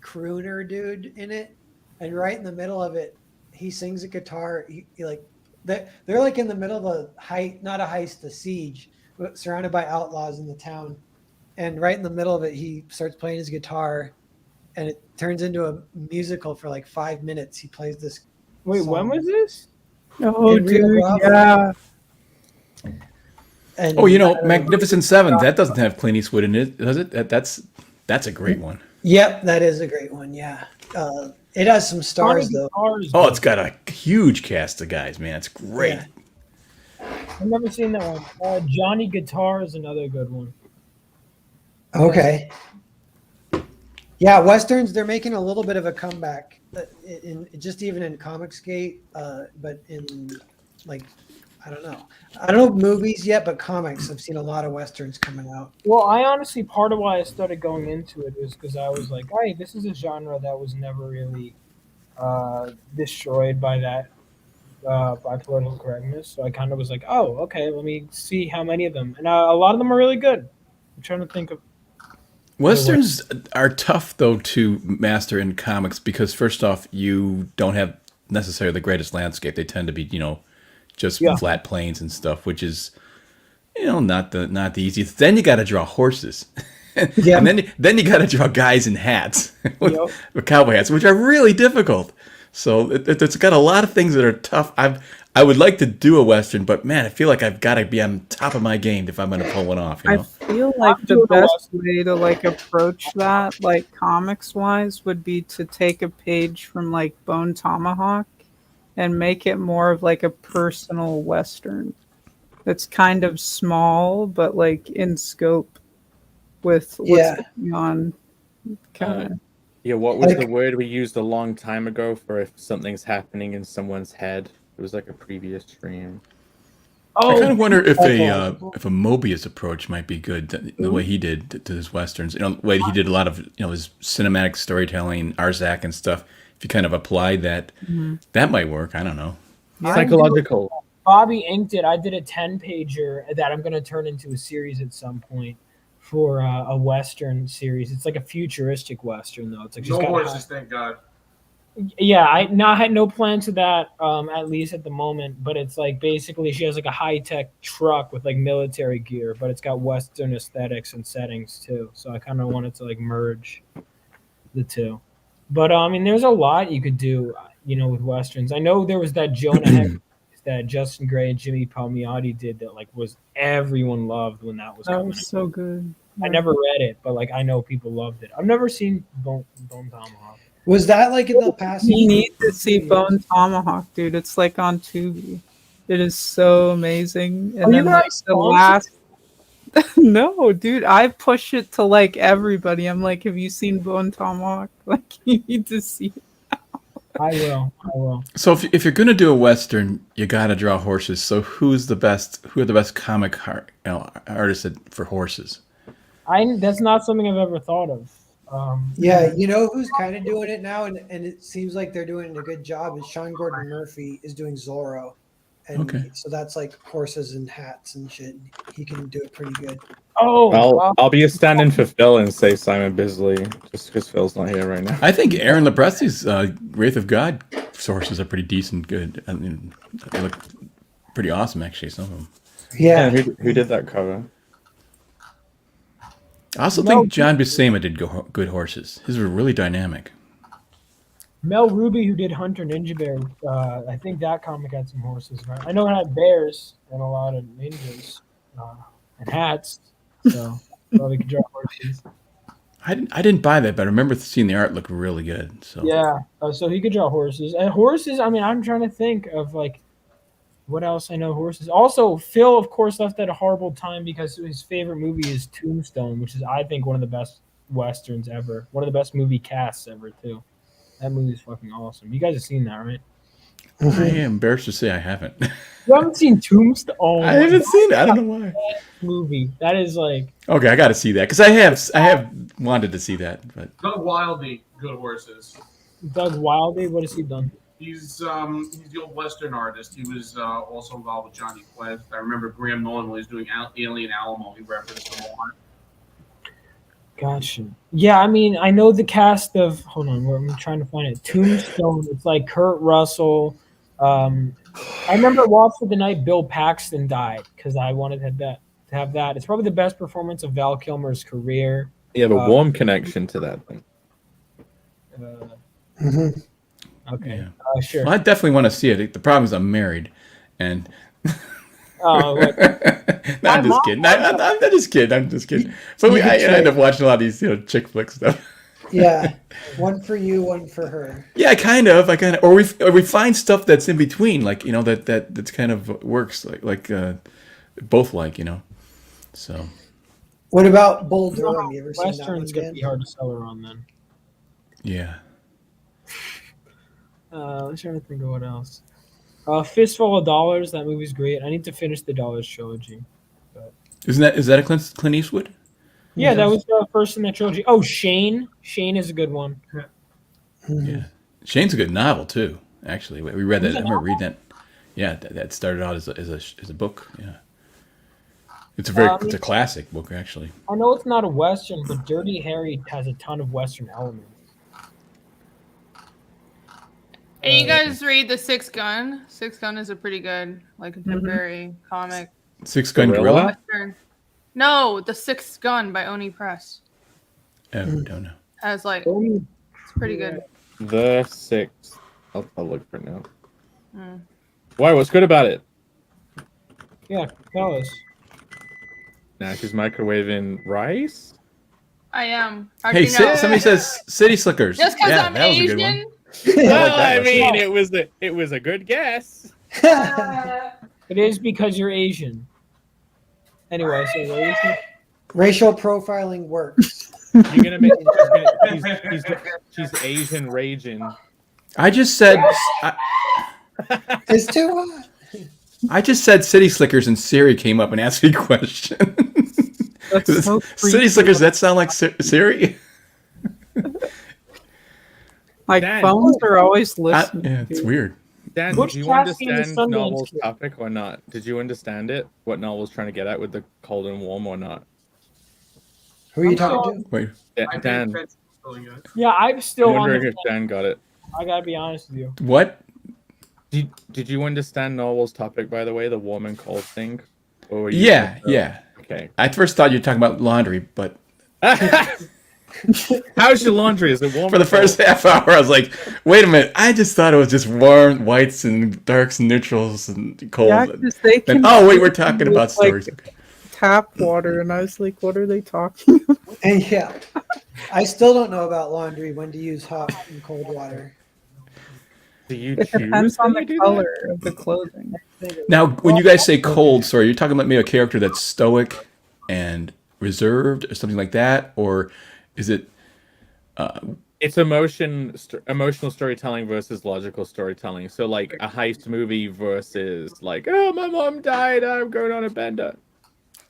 crooner dude in it, and right in the middle of it, he sings a guitar. He like they're like in the middle of not a heist, a siege, but surrounded by outlaws in the town, and right in the middle of it, he starts playing his guitar, and it turns into a musical for like 5 minutes. He plays this. Wait, song. when was this? Oh, In Rio dude, Bravo. yeah. And Oh, Magnificent Seven. That doesn't have Clint Eastwood in it, does it? That's a great one. Yep, that is a great one. Yeah, it has some stars though. Oh, it's got a huge cast of guys, man. It's great. Yeah. I've never seen that one. Johnny Guitar is another good one. Okay. Yeah, westerns, they're making a little bit of a comeback even in Comicsgate, but in like I don't know movies yet, but comics. I've seen a lot of westerns coming out. Well, I honestly, part of why I started going into it was because I was like, hey, this is a genre that was never really destroyed by that by political correctness. So I kind of was like, oh, okay, let me see how many of them, and a lot of them are really good. I'm trying to think of. Westerns are tough though to master in comics because first off, you don't have necessarily the greatest landscape. They tend to be, just flat plains and stuff, which is, not the easiest. Then you got to draw horses, Yeah. and then you got to draw guys in hats with cowboy hats, which are really difficult. So it's got a lot of things that are tough. I would like to do a Western, but man, I feel like I've got to be on top of my game if I'm going to pull one off. I feel like the best way to like approach that, like comics wise, would be to take a page from like Bone Tomahawk and make it more of like a personal Western. That's kind of small, but like in scope with what's going on. Kind of. Yeah, what was the word we used a long time ago for if something's happening in someone's head? It was like a previous stream. I kind of wonder if a Mobius approach might be good. The way he did to his westerns, the way he did a lot of his cinematic storytelling, Arzak and stuff. If you kind of applied that, that might work. I don't know. Psychological. Bobby inked it. I did a 10-pager that I'm going to turn into a series at some point for a Western series. It's like a futuristic Western though. It's like No horses, thank God. Yeah, I had no plan to that, at least at the moment. But it's like basically she has like a high tech truck with like military gear, but it's got Western aesthetics and settings too. So I kind of wanted to like merge the two. But I mean, there's a lot you could do, with westerns. I know there was that Jonah Hex that Justin Gray and Jimmy Palmiotti did that was everyone loved when that was That coming. was so good. I never read it, but I know people loved it. I've never seen Bone Tomahawk. Was that in the past? You need to see Bone Tomahawk, dude. It's on Tubi. It is so amazing. And Are you then guys the sponsored? last. No, dude. I push it to everybody. I'm like, have you seen Bone Tomahawk? You need to see it. I will. So if you're gonna do a western, you gotta draw horses. So who are the best comic artists for horses? That's not something I've ever thought of. Yeah, you know who's kind of doing it now, and it seems like they're doing a good job. Is Sean Gordon Murphy is doing Zorro, and Okay. so that's horses and hats and shit. He can do it pretty good. Oh, I'll be a stand-in for Phil and say Simon Bisley, just because Phil's not here right now. I think Aaron Lepresti's Wraith of God horses are pretty decent, good. I mean, they look pretty awesome, actually. Some of them. Yeah. Who did that cover? I also think John Buscema did good horses. His were really dynamic. Mel Ruby, who did Hunter Ninja Bear, I think that comic had some horses, right? I know it had bears and a lot of ninjas and hats, so probably could draw horses. I didn't buy that, but I remember seeing the art look really good. So Yeah, so he could draw horses. And horses, I mean, I'm trying to think of what else I know horses. Also, Phil, of course, left at a horrible time because his favorite movie is Tombstone, which is, I think, one of the best westerns ever. One of the best movie casts ever, too. That movie is fucking awesome. You guys have seen that, right? I am embarrassed to say I haven't. You haven't seen Tombstone? Oh, I haven't seen it. I don't know why. Movie. That is Okay, I got to see that because I have wanted to see that, but Doug Wildey, good horses. Doug Wildey. What has he done? He's the old Western artist. He was also involved with Johnny Quest. I remember Graham Nolan when he was doing Alien Alamo. He referenced him a lot. Gotcha. Yeah, I mean, I know the cast of. Hold on, I'm trying to find it. Tombstone. It's Kurt Russell. I remember Waltz for the Night. Bill Paxton died because I wanted to have that. It's probably the best performance of Val Kilmer's career. You have a warm connection to that thing. Okay. yeah. Sure. Well, I definitely want to see it. The problem is I'm married, and Oh, no, I'm just kidding. I'm just kidding. I'm just kidding. But I end up watching a lot of these chick flick stuff. Yeah, one for you, one for her. Yeah, I kind of, or we find stuff that's in between, that's kind of works, both So. What about Bull Durham? You ever seen that Western's one? gonna be hard to sell around then. Yeah. I'm trying to think of what else. Fistful of Dollars. That movie's great. I need to finish the Dollars trilogy. Is that a Clint Eastwood? Yeah, that was the first in the trilogy. Oh, Shane. Shane is a good one. Yeah. Shane's a good novel too. Actually, we read that. I remember reading that. Yeah, that started out as a book. Yeah. It's a classic book actually. I know it's not a Western, but Dirty Harry has a ton of Western elements. Hey, you guys read The Sixth Gun? Sixth Gun is a pretty good, contemporary comic. Six Gun Gorilla? Western. No, The Sixth Gun by Oni Press. Oh, don't know. Has it's pretty good. The Sixth. I'll look for it now. Why? What's good about it? Yeah, tell us. Nah, she's microwaving rice. I am. Hey, somebody says City Slickers. Just because I'm that was a good Asian. one. I mean, it was a good guess. It is because you're Asian. Anyway, so racial profiling works. You're gonna make. She's Asian raging. I just said. It's too hot. I just said City Slickers, and Siri came up and asked me a question. That's so City Slickers. Does that sound like Siri? Dan, phones are always listening. Yeah, it's weird. Dan, Which do you casting is understand Sundance novel's Kid? topic or not? Did you understand it? What novel's trying to get at with the cold and warm or not? Who are you talking to? Wait. Dan, yeah, I'm still I'm on wondering the if Dan got it. I gotta be honest with you. What? Did you understand novel's topic, by the way, the warm and cold thing? Or were you Yeah. Okay. I first thought you were talking about laundry, but How's your laundry? Is it warm? For the first half hour, I was like, wait a minute. I just thought it was just warm whites and darks and neutrals and cold. Yeah, 'cause they And, can oh, wait, we're talking with, about stories. like, tap water, and I was like, what are they talking about? And yeah, I still don't know about laundry, when to use hot and cold water. Do you It choose depends how on you the do that? color of the clothing. Now, when you guys say cold, sorry, you're talking about maybe a character that's stoic and reserved or something like that? Or is it... It's emotional storytelling versus logical storytelling. So like a heist movie versus like, oh, my mom died, I'm going on a bender.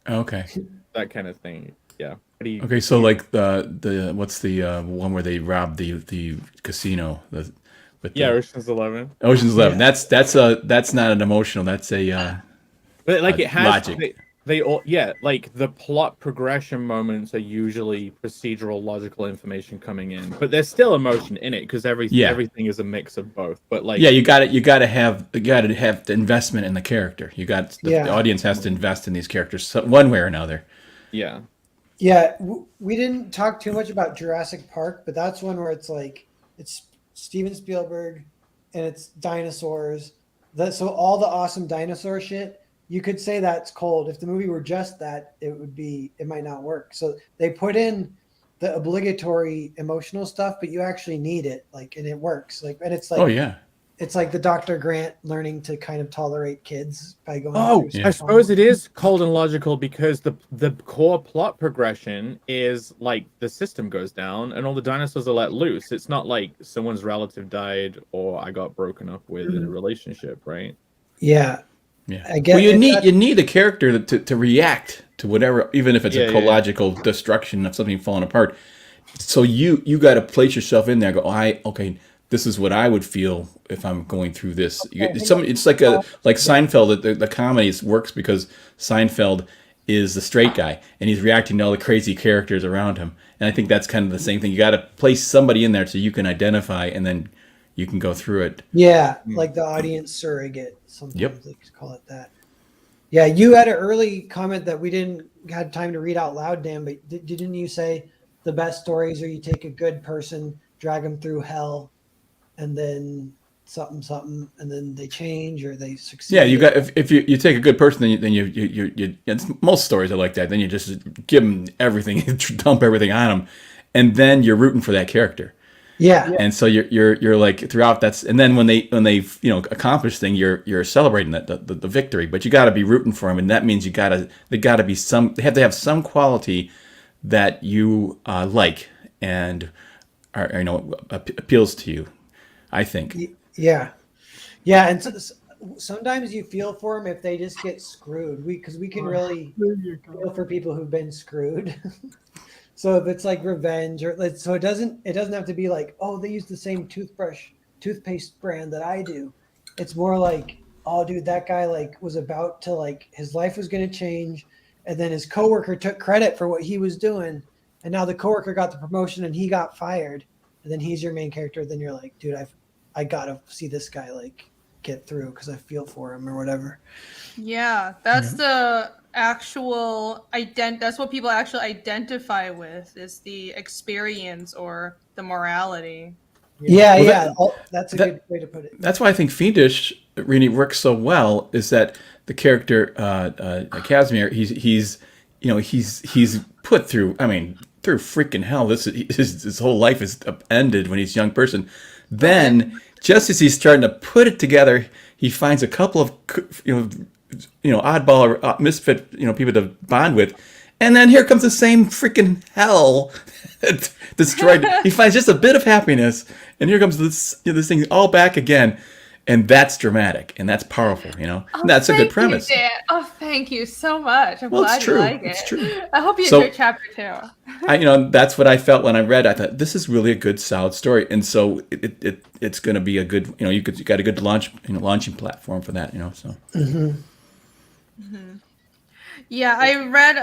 Okay. That kind of thing. Yeah. Okay, so like the what's the one where they robbed the casino? Yeah, Ocean's 11. Ocean's 11. Yeah. That's not an emotional. That's a But like it has logic. they all, yeah, like the plot progression moments are usually procedural logical information coming in, but there's still emotion in it because everything is a mix of both. But like, yeah, you got to have the investment in the character. The audience has to invest in these characters one way or another. yeah. Yeah, we didn't talk too much about Jurassic Park, but that's one where it's like it's Steven Spielberg and it's dinosaurs. So all the awesome dinosaur shit, you could say that's cold. If the movie were just that, it might not work. So they put in the obligatory emotional stuff, but you actually need it, like, and it works. Like, and it's like, Oh yeah. It's like the Dr. Grant learning to kind of tolerate kids by going. Oh, through I some suppose it is cold and logical because the core plot progression is like the system goes down and all the dinosaurs are let loose. It's not like someone's relative died or I got broken up with in a relationship, right? Yeah. Yeah. I get well, you it. need a character to react to whatever, even if it's a ecological destruction of something falling apart. So you got to place yourself in there. Okay. This is what I would feel if I'm going through this. It's like Seinfeld. The comedy works because Seinfeld is the straight guy and he's reacting to all the crazy characters around him. And I think that's kind of the same thing. You got to place somebody in there so you can identify and then you can go through it. Yeah, like the audience surrogate. Sometimes they call it that. Yeah, you had an early comment that we didn't have time to read out loud, Dan, but didn't you say the best stories are you take a good person, drag them through hell, and then something, and then they change or they succeed? Yeah, you got if you take a good person, then you most stories are like that. Then you just give them everything, dump everything on them, and then you're rooting for that character. Yeah. And so you're like throughout and then when they accomplish thing, you're celebrating the victory, but you got to be rooting for them, and that means they have to have some quality that you like and appeals to you, I think. Yeah. And sometimes you feel for them if they just get screwed. Because we can really feel for people who've been screwed. So if it's like revenge so it doesn't have to be like, oh, they use the same toothpaste brand that I do. It's more like, oh, dude, that guy like was about to like his life was going to change, and then his coworker took credit for what he was doing, and now the coworker got the promotion and he got fired, and then he's your main character. Then you're like, dude, I gotta see this guy like get through because I feel for him or whatever. Yeah, that's the actual that's what people actually identify with, is the experience or the morality. That's a good way to put it. That's why I think Fiendish really works so well, is that the character Casimir, he's put through through freaking hell. His whole life is upended when he's a young person. Then just as he's starting to put it together, he finds a couple of oddball or misfit people to bond with, and then here comes the same freaking hell that destroyed. He finds just a bit of happiness, and here comes this thing all back again, and that's dramatic and that's powerful. That's a good premise. Thank you so much. I'm Well, glad it's true. you like It's it. true. I hope you enjoyed chapter 2. That's what I felt when I read. I thought this is really a good, solid story, and so it's going to be a good. You got a good launching platform for that. So. Yeah, I read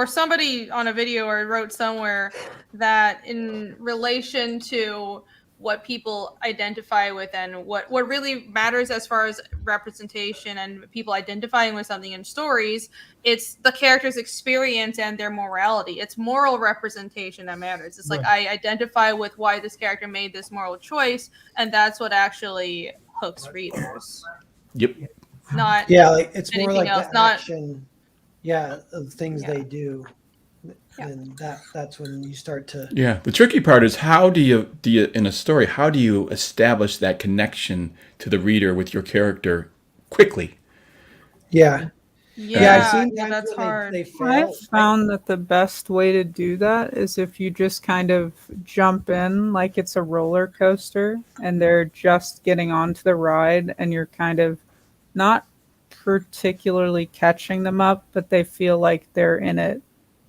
somebody on a video or wrote somewhere that in relation to what people identify with and what really matters as far as representation and people identifying with something in stories. It's the character's experience and their morality. It's moral representation that matters. It's like I identify with why this character made this moral choice, and that's what actually hooks readers. Yep. Not like it's more anything like else, the not action, of things they do, and that's when you start to. Yeah. The tricky part is how do you in a story, how do you establish that connection to the reader with your character quickly? Yeah. I've seen times that's when hard. they fail. I've found that the best way to do that is if you just kind of jump in like it's a roller coaster and they're just getting onto the ride and you're kind of not particularly catching them up, but they feel like they're in it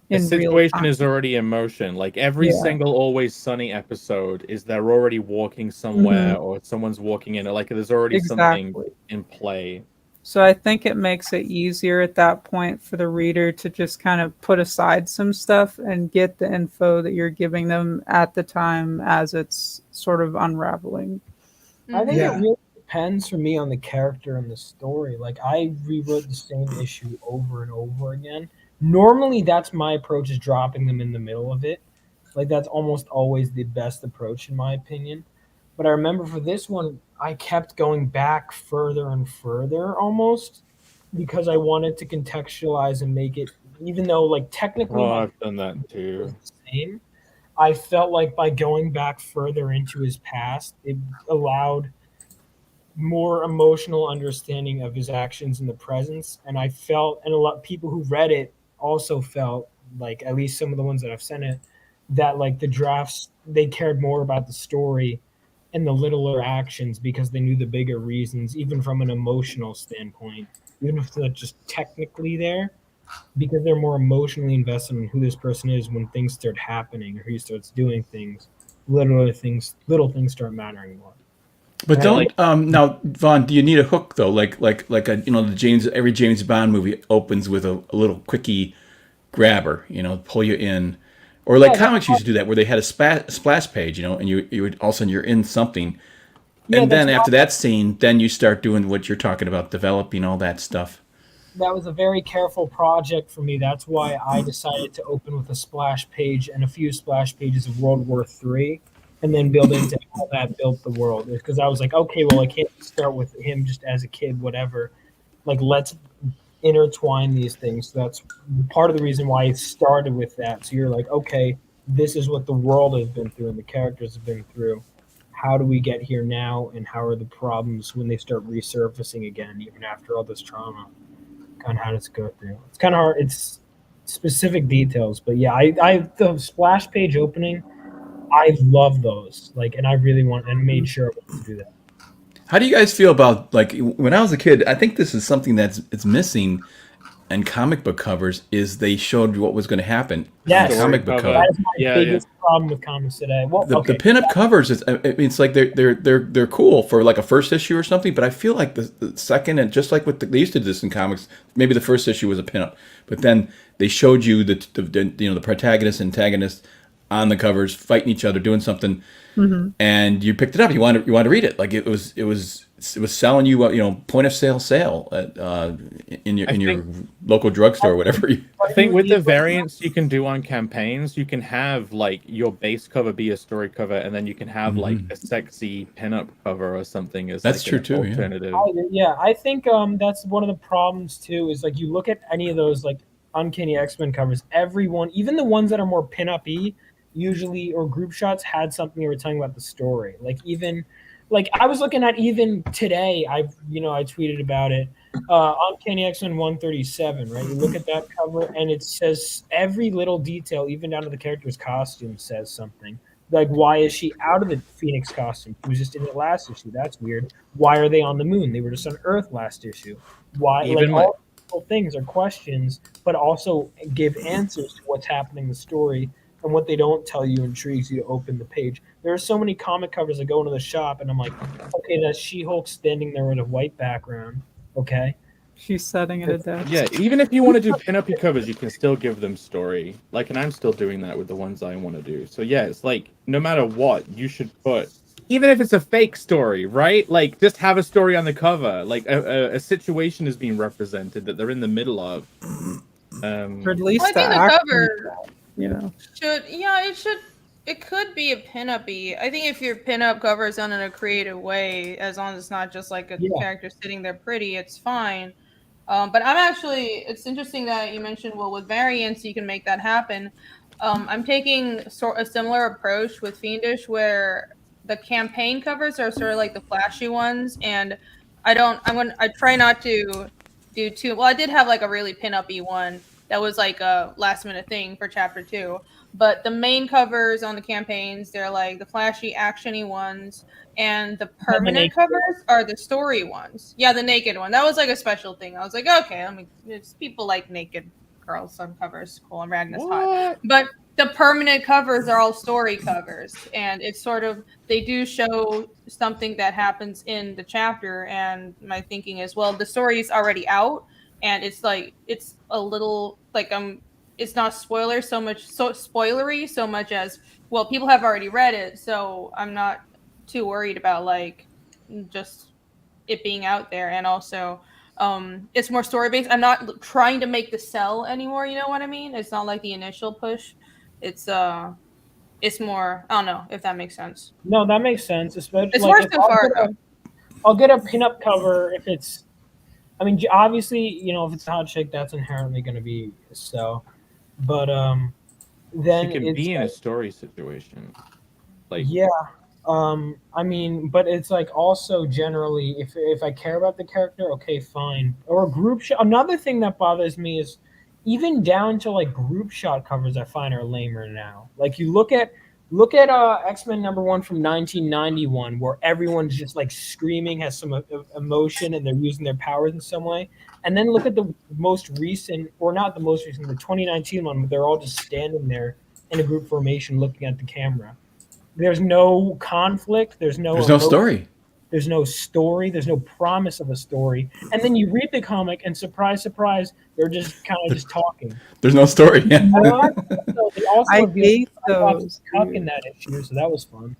The in real situation time. is already in motion. Like every single Always Sunny episode is they're already walking somewhere or someone's walking in it. Like there's already something in play. So I think it makes it easier at that point for the reader to just kind of put aside some stuff and get the info that you're giving them at the time as it's sort of unraveling. I think it really depends for me on the character and the story. Like I rewrote the same issue over and over again. Normally that's my approach, is dropping them in the middle of it. Like that's almost always the best approach in my opinion. But I remember for this one, I kept going back further and further almost because I wanted to contextualize and make it, even though like technically I've done that too. The same, I felt like by going back further into his past, it allowed more emotional understanding of his actions in the presence. And I felt, and a lot of people who read it also felt like, at least some of the ones that I've sent it, that like the drafts, they cared more about the story and the littler actions because they knew the bigger reasons, even from an emotional standpoint, even if they're just technically there, because they're more emotionally invested in who this person is when things start happening or he starts doing things. Little things start mattering more. But don't now, Vaughn. Do you need a hook though? Like a every James Bond movie opens with a little quickie grabber, pull you in, or like comics used to do that where they had a splash page, and you would all of a sudden you're in something, and then after that scene, then you start doing what you're talking about, developing all that stuff. That was a very careful project for me. That's why I decided to open with a splash page and a few splash pages of World War III. And then build into how that built the world. Because I was like, okay, well, I can't start with him just as a kid, whatever. Like, let's intertwine these things. So that's part of the reason why it started with that. So you're like, okay, this is what the world has been through and the characters have been through. How do we get here now? And how are the problems when they start resurfacing again, even after all this trauma? Kind of how does it go through? It's kind of hard. It's specific details. But yeah, I the splash page opening, I love those, and I really want and made sure I wanted to do that. How do you guys feel about when I was a kid? I think this is something it's missing in comic book covers. Is they showed what was going to happen. Yes, in comic book cover. That is my biggest problem with comics today. Well, the pinup covers, it's like they're cool for like a first issue or something. But I feel like the second, and just like they used to do this in comics, maybe the first issue was a pinup, but then they showed you the protagonist and antagonist on the covers fighting each other, doing something, and you picked it up. You want to read it. Like it was selling you point of sale in your local drugstore or whatever. I think with the variants you can do on campaigns, you can have like your base cover be a story cover, and then you can have like a sexy pinup cover or something as that's true too. Alternative. Yeah, I think that's one of the problems too. Is like you look at any of those like Uncanny X-Men covers, everyone, even the ones that are more pinup-y, usually, or group shots, had something they were telling about the story. Like I was looking at even today, I tweeted about it. Uncanny X-Men 137, right? You look at that cover and it says every little detail, even down to the character's costume, says something. Like, why is she out of the Phoenix costume? She was just in it last issue. That's weird. Why are they on the moon? They were just on Earth last issue. Why? All things are questions, but also give answers to what's happening in the story. And what they don't tell you intrigues you to open the page. There are so many comic covers that go into the shop, and I'm like, okay, that's She-Hulk standing there with a white background. Okay. She's setting at a desk. Yeah, even if you want to do pin-up covers, you can still give them story. And I'm still doing that with the ones I want to do. So yeah, it's like no matter what, you should put even if it's a fake story, right? Like, just have a story on the cover. Like, a situation is being represented that they're in the middle of. Or at Well, least I the think the action, cover you know. it could be a pinup-y. I think if your pinup cover is done in a creative way, as long as it's not just like a Yeah. character sitting there pretty, it's fine. But it's interesting that you mentioned, well, with variants, you can make that happen. I'm taking a similar approach with Fiendish, where the campaign covers are sort of like the flashy ones, and I try not to do too well. I did have like a really pin-up-y one that was like a last minute thing for chapter 2, but the main covers on the campaigns, they're like the flashy actiony ones, and the permanent covers are the story ones. Yeah, the naked one. That was like a special thing. I was like, okay, it's people like naked girls on covers. Cool, and Ragnar's hot. But the permanent covers are all story covers, and it's sort of, they do show something that happens in the chapter. And my thinking is, well, the story is already out, and it's like, it's a little like it's not spoilery so much as, well, people have already read it, so I'm not too worried about like just it being out there. And also it's more story based. I'm not trying to make the sell anymore, you know what I mean? It's not like the initial push. It's more, I don't know if that makes sense. No, that makes sense. Especially It's like worse if than Fargo. I'll get a pinup cover if it's. I mean, obviously, you know, if it's a hot chick, that's inherently going to be so. But then She can it's be in a like, story situation. Like, yeah. I mean, but it's like also generally, if I care about the character, okay, fine. Or a group shot. Another thing that bothers me is even down to like group shot covers I find are lamer now. Like you look at X-Men #1 from 1991, where everyone's just like screaming, has some emotion, and they're using their powers in some way. And then look at the most recent, or not the most recent, the 2019 one, where they're all just standing there in a group formation looking at the camera. There's no conflict. There's no story. There's no story. There's no promise of a story. And then you read the comic, and surprise, surprise, they're just kind of just talking. There's no story. Yeah. They also I revealed hate those. Cuck in that issue, so that was fun.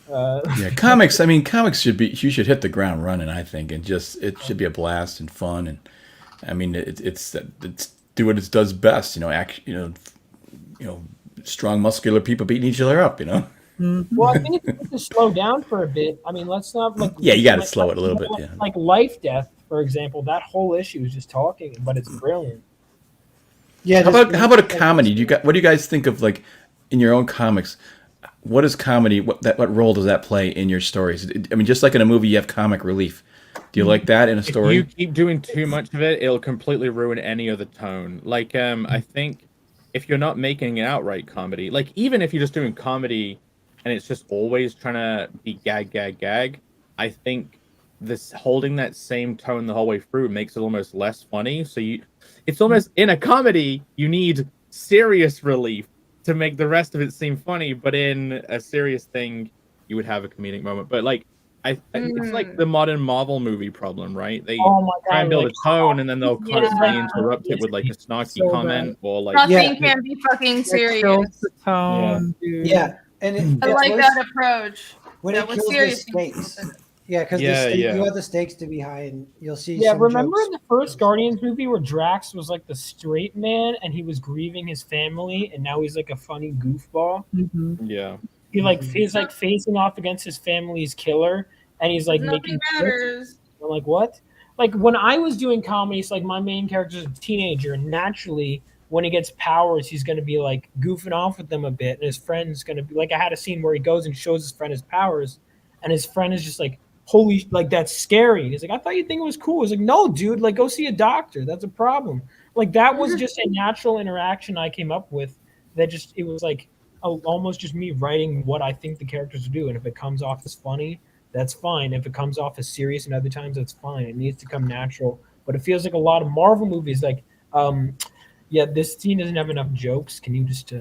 Yeah, comics. I mean, comics should be. You should hit the ground running. I think, and just it should be a blast and fun. And I mean, it's do what it does best. You know, strong, muscular people beating each other up. You know. Well, I think it's good to slow down for a bit. I mean, let's not like. Yeah, you got to slow it a little bit. Yeah. Like Life Death, for example, that whole issue is just talking, but it's brilliant. Yeah. How about a comedy? What do you guys think of, like, in your own comics? What is comedy? What role does that play in your stories? I mean, just like in a movie, you have comic relief. Do you like that in a story? If you keep doing too much of it, it'll completely ruin any other tone. Like, I think if you're not making an outright comedy, like even if you're just doing comedy and it's just always trying to be gag, I think this holding that same tone the whole way through makes it almost less funny. So it's almost, in a comedy, you need serious relief to make the rest of it seem funny, but in a serious thing, you would have a comedic moment. But like, it's like the modern Marvel movie problem, right? They try and build a tone, and then they'll constantly interrupt it with like a snarky comment or like nothing can be fucking serious. The tone, yeah. And I like that approach. When that it kills the stakes. Yeah, because you want the stakes to be high, and you'll see. Yeah, some remember jokes. in the first Guardians movie where Drax was like the straight man and he was grieving his family, and now he's like a funny goofball. Yeah. He's like facing off against his family's killer, and he's like Nothing making matters. I'm like, what? Like when I was doing comedy, it's like my main character is a teenager, and naturally when he gets powers, he's going to be like goofing off with them a bit, and his friend's going to be like, I had a scene where he goes and shows his friend his powers, and his friend is just like, holy, like that's scary. He's like, I thought you'd think it was cool. It's like, no, dude, like go see a doctor. That's a problem. Like that was just a natural interaction I came up with. That just, it was like almost just me writing what I think the characters do, and if it comes off as funny, that's fine. If it comes off as serious, and other times that's fine. It needs to come natural. But it feels like a lot of Marvel movies, like, yeah, this scene doesn't have enough jokes. Can you just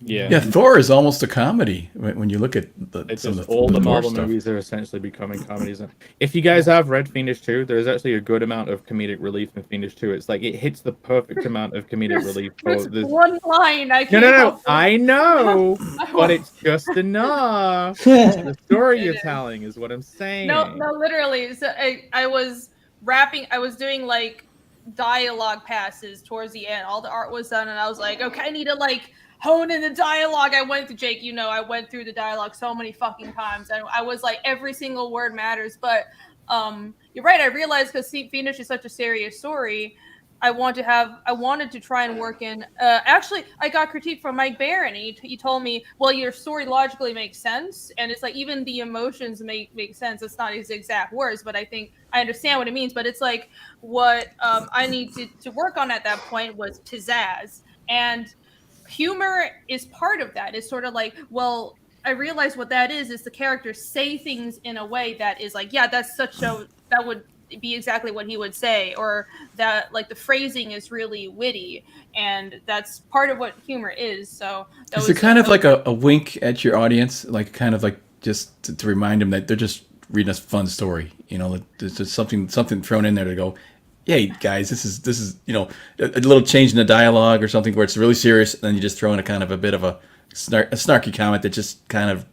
Yeah. Thor is almost a comedy when you look at It's some just of all the Thor Marvel stuff. movies are essentially becoming comedies. If you guys have read Fiendish 2, there's actually a good amount of comedic relief in Fiendish 2. It's like it hits the perfect amount of comedic relief. There's There's- one line I No, can't no, no. help it. I know, I but won't- it's just enough. The story It you're is. telling is what I'm saying. No, literally. So I was doing like dialogue passes towards the end. All the art was done, and I was like, okay, I need to like hone in the dialogue. I went through Jake, I went through the dialogue so many fucking times, and I was like, every single word matters. But you're right. I realized because Fiendish is such a serious story. I wanted to try and work in. Actually, I got critique from Mike Barron. He told me, well, your story logically makes sense, and it's like even the emotions make sense. It's not his exact words, but I think I understand what it means. But it's like what I needed to work on at that point was pizzazz, and humor is part of that. It's sort of like, well, I realized what that is the characters say things in a way that is like, yeah, that would be exactly what he would say, or that like the phrasing is really witty, and that's part of what humor is. So Is it kind of like a wink at your audience, like kind of like just to remind them that they're just reading a fun story? There's just something thrown in there to go, hey guys, this is a little change in the dialogue or something where it's really serious, and then you just throw in a kind of a bit of a snarky comment that just kind of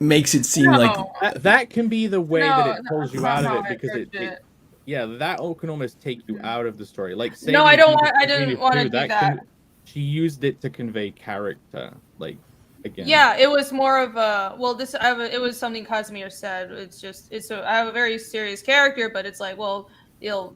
makes it seem like that can be the way that it pulls you out of it, I because approach it. that can almost take you out of the story. Like, No, I didn't want to do that. She used it to convey character, like, again. Yeah, it was more of a it was something Casimir said. I have a very serious character, but it's like, well, you'll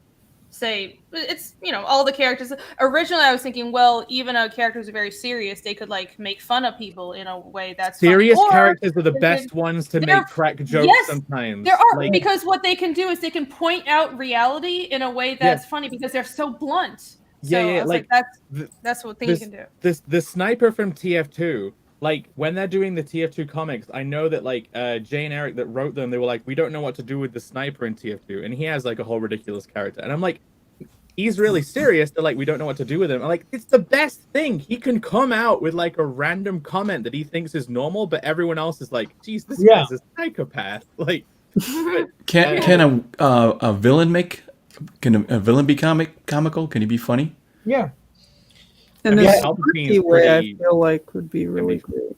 say it's all the characters. Originally, I was thinking, well, even a character who's very serious, they could like make fun of people in a way that's serious funny. characters are the best ones to make crack jokes. Yes, sometimes there are, because what they can do is they can point out reality in a way that's funny because they're so blunt. So I was like that's what things can do. The sniper from TF2, like when they're doing the TF2 comics, I know that like Jay and Eric that wrote them, they were like, we don't know what to do with the sniper in TF2, and he has like a whole ridiculous character, and I'm like, he's really serious. They're like, we don't know what to do with him. I'm like, it's the best thing. He can come out with like a random comment that he thinks is normal, but everyone else is like, geez, this guy's a psychopath. Like, can a villain a villain be comical? Can he be funny? Yeah. And the snarky way I feel like would be really great.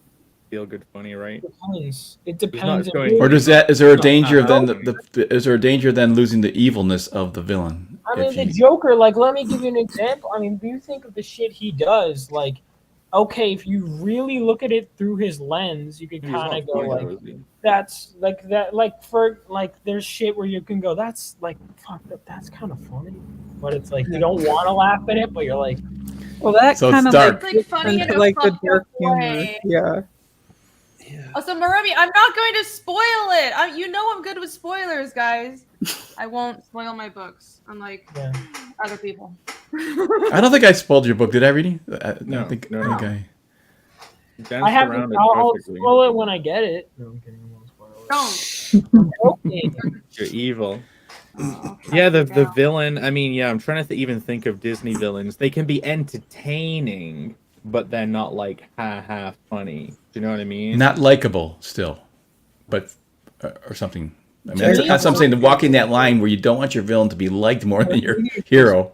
Feel good funny, right? It depends. Or is there a danger of then is there a danger then losing the evilness of the villain? I mean, the Joker, like, let me give you an example. I mean, do you think of the shit he does? Like, okay, if you really look at it through his lens, you can kind of go like, that's like that, like for like, there's shit where you can go, that's like, fuck, that's kind of funny, but it's like you don't want to laugh at it, but you're like, well, that so kind of like funny in a like the fucked dark up humor, way. yeah. Also, Marumi, I'm not going to spoil it. I'm good with spoilers, guys. I won't spoil my books, unlike other people. I don't think I spoiled your book. Did I, Reedy? No, I think no. I haven't. I'll spoil it when I get it. No, I'm kidding. I won't spoil it. Don't. You're evil. Yeah, the villain. I mean, yeah, I'm trying to even think of Disney villains. They can be entertaining, but they're not like ha funny. Do you know what I mean? Not likable still, but or something. I mean, that's what I'm saying. Walking that line where you don't want your villain to be liked more than your hero.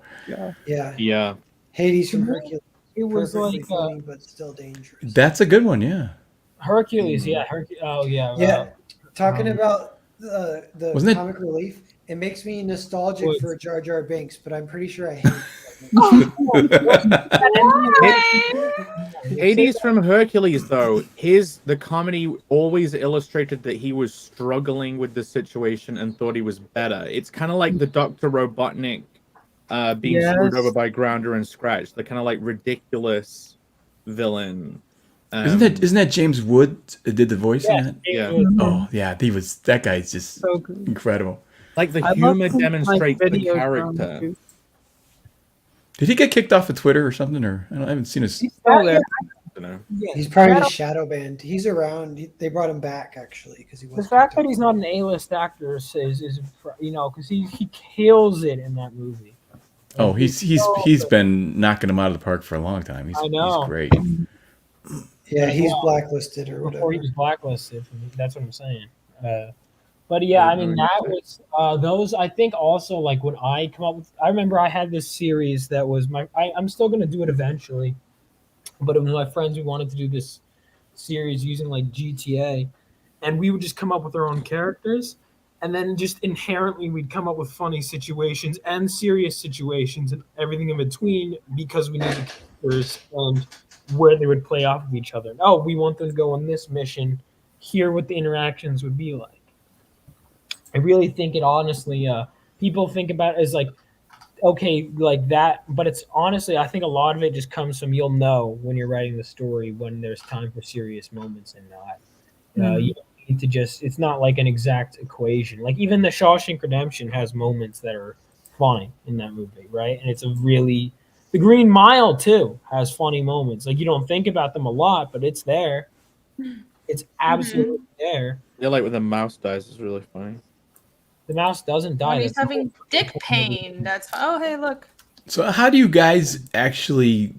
Yeah. Hades from Hercules. It was like, funny, but still dangerous. That's a good one. Yeah. Hercules. Yeah. Oh yeah. Yeah. Talking about the Wasn't it- comic relief, it makes me nostalgic for Jar Jar Binks, but I'm pretty sure I hate it. Hades from Hercules, though, the comedy always illustrated that he was struggling with the situation and thought he was better. It's kind of like the Dr. Robotnik being screwed over by Grounder and Scratch, the kind of like ridiculous villain. Isn't that James Wood did the voice in that? Yeah. Oh yeah, that guy's just so incredible. Like the humor demonstrates the character. Did he get kicked off of Twitter or something? Or I haven't seen his. He's still there. He's probably just shadow banned. He's around. They brought him back actually because he was. The fact that he's not an A-list actor is because he kills it in that movie. Oh, he's been knocking them out of the park for a long time. I He's know. great. Yeah, he's Yeah. blacklisted or Before whatever. he was blacklisted. That's what I'm saying. But yeah, I mean, that was those. I think also like when I come up with, I remember I had this series that was I'm still gonna do it eventually, but with my friends, we wanted to do this series using like GTA, and we would just come up with our own characters, and then just inherently we'd come up with funny situations and serious situations and everything in between because we needed characters and where they would play off of each other. Oh, we want them to go on this mission. Here, what the interactions would be like. I really think it honestly, people think about it as like, okay, like that, but it's honestly, I think a lot of it just comes from you'll know when you're writing the story when there's time for serious moments and not. You don't need to just, it's not like an exact equation. Like even the Shawshank Redemption has moments that are funny in that movie, right? And it's a really, the Green Mile too has funny moments. Like you don't think about them a lot, but it's there. It's absolutely there. Yeah, like when the mouse dies is really funny. The mouse doesn't die. When he's That's the having whole dick point of the pain, that's oh hey look. So how do you guys actually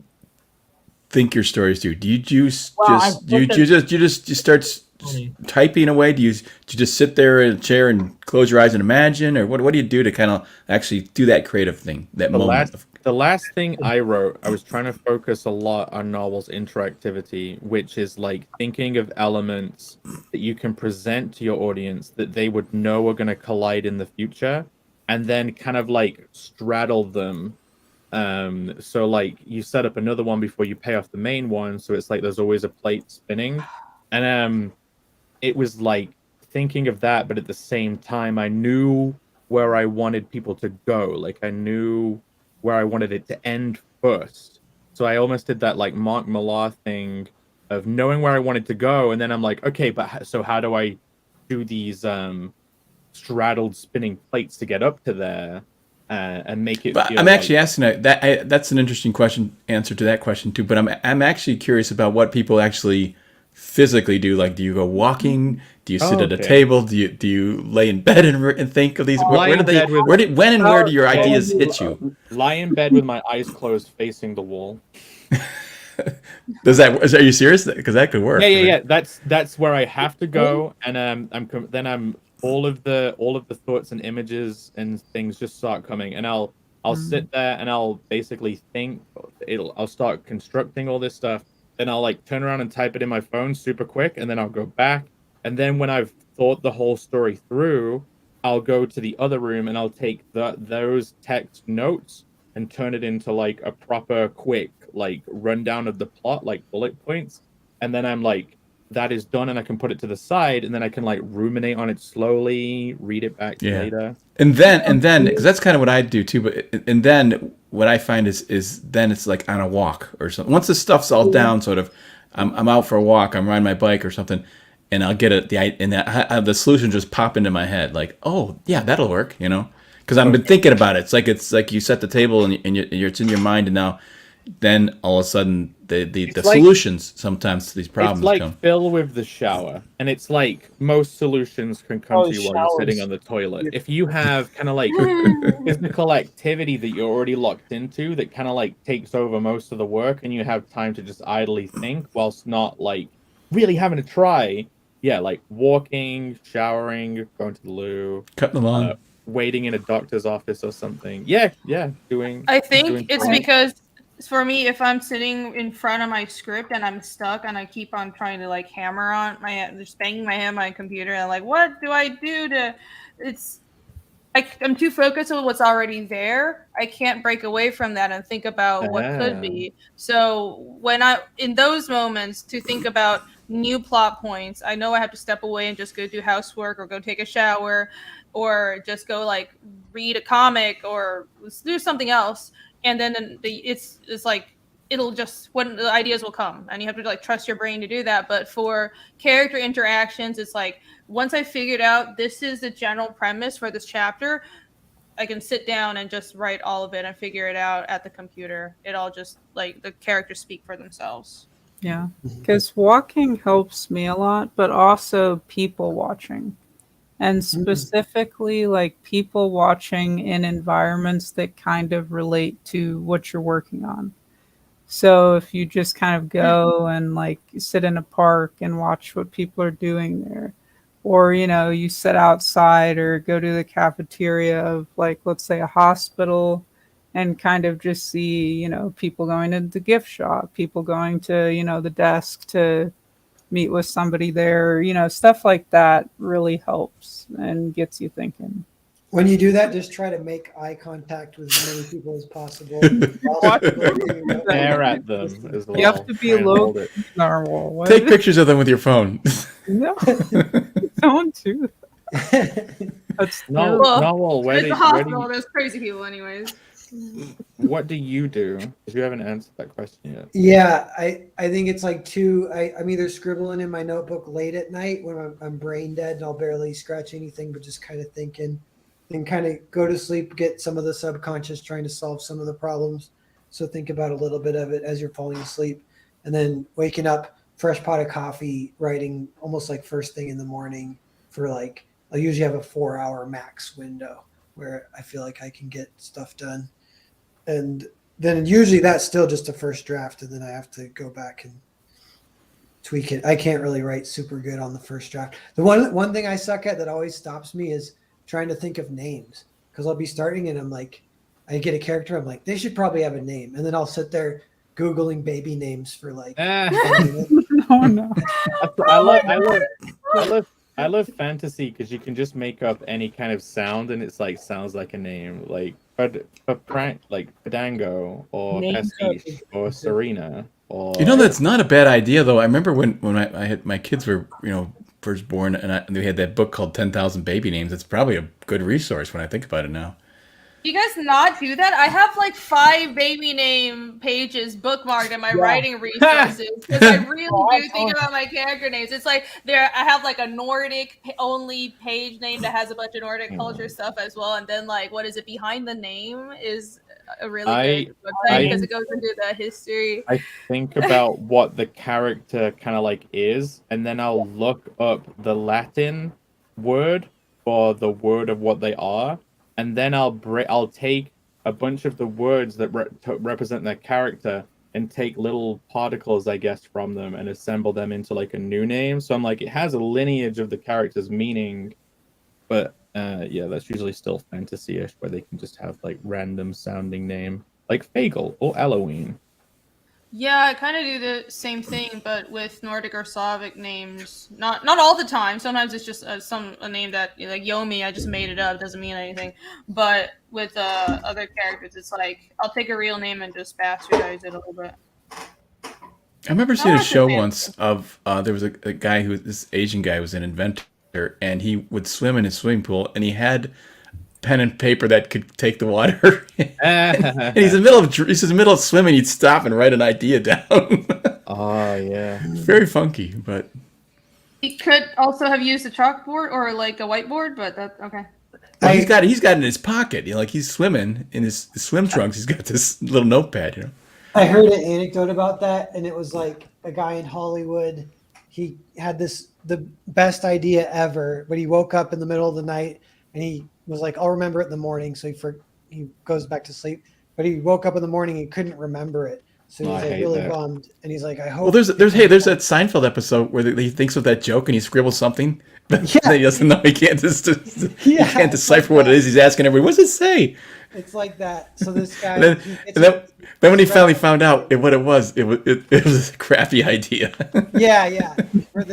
think your stories through? Do you just Well, I've just you looked at- just start Funny. typing away? Do you just sit there in a chair and close your eyes and imagine, or what do you do to kind of actually do that creative thing, that moment? The last thing I wrote, I was trying to focus a lot on novels interactivity, which is like thinking of elements that you can present to your audience that they would know are going to collide in the future, and then kind of like straddle them. So like you set up another one before you pay off the main one, so it's like there's always a plate spinning, and it was like thinking of that, but at the same time, I knew where I wanted people to go. Like I knew where I wanted it to end first. So I almost did that like Mark Millar thing of knowing where I wanted to go, and then I'm like, okay, but so how do I do these straddled spinning plates to get up to there and make it? But feel I'm actually like... asking that's an interesting question, answer to that question too. But I'm actually curious about what people actually physically do. Like, do you go walking? Do you sit at a table? Do you lay in bed and think of these? Where do they? When and where do your ideas hit you? Lie in bed with my eyes closed, facing the wall. Are you serious? Because that could work. Yeah. That's where I have to go, and I'm all of the thoughts and images and things just start coming, and I'll sit there and I'll basically think. I'll start constructing all this stuff. Then I'll like turn around and type it in my phone super quick, and then I'll go back. And then when I've thought the whole story through, I'll go to the other room and I'll take those text notes and turn it into like a proper quick like rundown of the plot, like bullet points. And then I'm like, that is done, and I can put it to the side, and then I can like ruminate on it slowly, read it back later. And then because that's kind of what I do too. But and then what I find is then it's like on a walk or something. Once the stuff's all down, sort of, I'm out for a walk, I'm riding my bike or something, and I'll get the solution just pop into my head. Like, oh yeah, that'll work, because I've been thinking about it. It's like you set the table and it's in your mind, and now then all of a sudden the solutions sometimes to these problems it's like come. Phil with the shower, and it's like most solutions can come to you while you're sitting on the toilet. If you have kind of like physical activity that you're already locked into that kind of like takes over most of the work, and you have time to just idly think whilst not like really having to try, like walking, showering, going to the loo, cutting the lawn, waiting in a doctor's office or something. Doing. I think it's because for me, if I'm sitting in front of my script and I'm stuck and I keep on trying to like hammer on just banging my head on my computer and like, what do I do to? I'm too focused on what's already there. I can't break away from that and think about what could be. So in those moments to think about new plot points, I know I have to step away and just go do housework or go take a shower or just go like read a comic or do something else. And then it's like it'll just when the ideas will come, and you have to like trust your brain to do that. But for character interactions, it's like once I figured out this is the general premise for this chapter, I can sit down and just write all of it and figure it out at the computer. It all just like the characters speak for themselves. Yeah, because walking helps me a lot, but also people watching. and specifically like people watching in environments that kind of relate to what you're working on. So if you just kind of go and like sit in a park and watch what people are doing there, or you sit outside or go to the cafeteria of like let's say a hospital and kind of just see people going into the gift shop, people going to the desk to meet with somebody there, stuff like that really helps and gets you thinking. When you do that, just try to make eye contact with as many people as possible. Stare at them as well. You have to be Try and low hold it. normal. What? Take pictures of them with your phone. No, don't do that. That's No, Well, no. It's a hospital. There's crazy people, anyways. What do you do? Because you haven't answered that question yet. Yeah, I think it's like I'm either scribbling in my notebook late at night when I'm brain dead and I'll barely scratch anything, but just kind of thinking, and kind of go to sleep, get some of the subconscious trying to solve some of the problems. So think about a little bit of it as you're falling asleep, and then waking up, fresh pot of coffee, writing almost like first thing in the morning for like, I'll usually have a 4-hour max window where I feel like I can get stuff done. And then usually that's still just a first draft, and then I have to go back and tweak it. I can't really write super good on the first draft. The one thing I suck at that always stops me is trying to think of names, because I'll be starting and I'm like, I get a character, I'm like, they should probably have a name, and then I'll sit there Googling baby names for like. Oh no! I love fantasy because you can just make up any kind of sound and it's like sounds like a name, like Padango or Pastiche or Serena. Or That's not a bad idea though. I remember when I had my kids were first born, and we had that book called 10,000 Baby Names. It's probably a good resource when I think about it now. You guys not do that? I have like 5 baby name pages bookmarked in my writing resources because I really do think about my character names. It's like I have like a Nordic only page name that has a bunch of Nordic culture stuff as well, and then like what is it behind the name is a really good website because it goes into the history. I think about what the character kind of like is, and then I'll look up the Latin word for the word of what they are. And then I'll take a bunch of the words that represent their character and take little particles, I guess, from them and assemble them into like a new name. So I'm like, it has a lineage of the character's meaning, but that's usually still fantasy-ish, where they can just have like random sounding name, like Fagel or Halloween. Yeah, I kind of do the same thing, but with Nordic or Slavic names. Not all the time. Sometimes it's just a name that like Yomi. I just made it up. Doesn't mean anything. But with other characters, it's like I'll take a real name and just bastardize it a little bit. I remember seeing a show once of there was a guy this Asian guy was an inventor, and he would swim in his swimming pool, and he had pen and paper that could take the water. And he's in the middle of swimming. He'd stop and write an idea down. Oh yeah, very funky. But he could also have used a chalkboard or like a whiteboard. But that's okay. Well, he's got it in his pocket. Like he's swimming in his swim trunks. He's got this little notepad. I heard an anecdote about that, and it was like a guy in Hollywood. He had the best idea ever, but he woke up in the middle of the night and he was like, I'll remember it in the morning. So he goes back to sleep, but he woke up in the morning and couldn't remember it. So he's like really bummed. And he's like, I hope. Well, there's that Seinfeld episode where he thinks of that joke and he scribbles something, but he doesn't know. He can't he can't decipher what it is. He's asking everybody, what's it say? It's like that. So this guy. then when he finally found out what it was a crappy idea. Yeah. For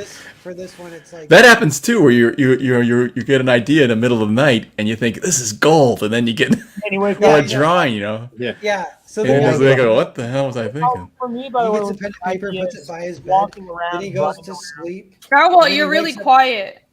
this one, it's like that happens too, where you get an idea in the middle of the night and you think this is gold, and then you get a drawing, Yeah. So they go, what the hell was I thinking? For me, by the way, he gets a pen and paper, puts it by his bed, then he goes to sleep. Narwhal, you're really quiet.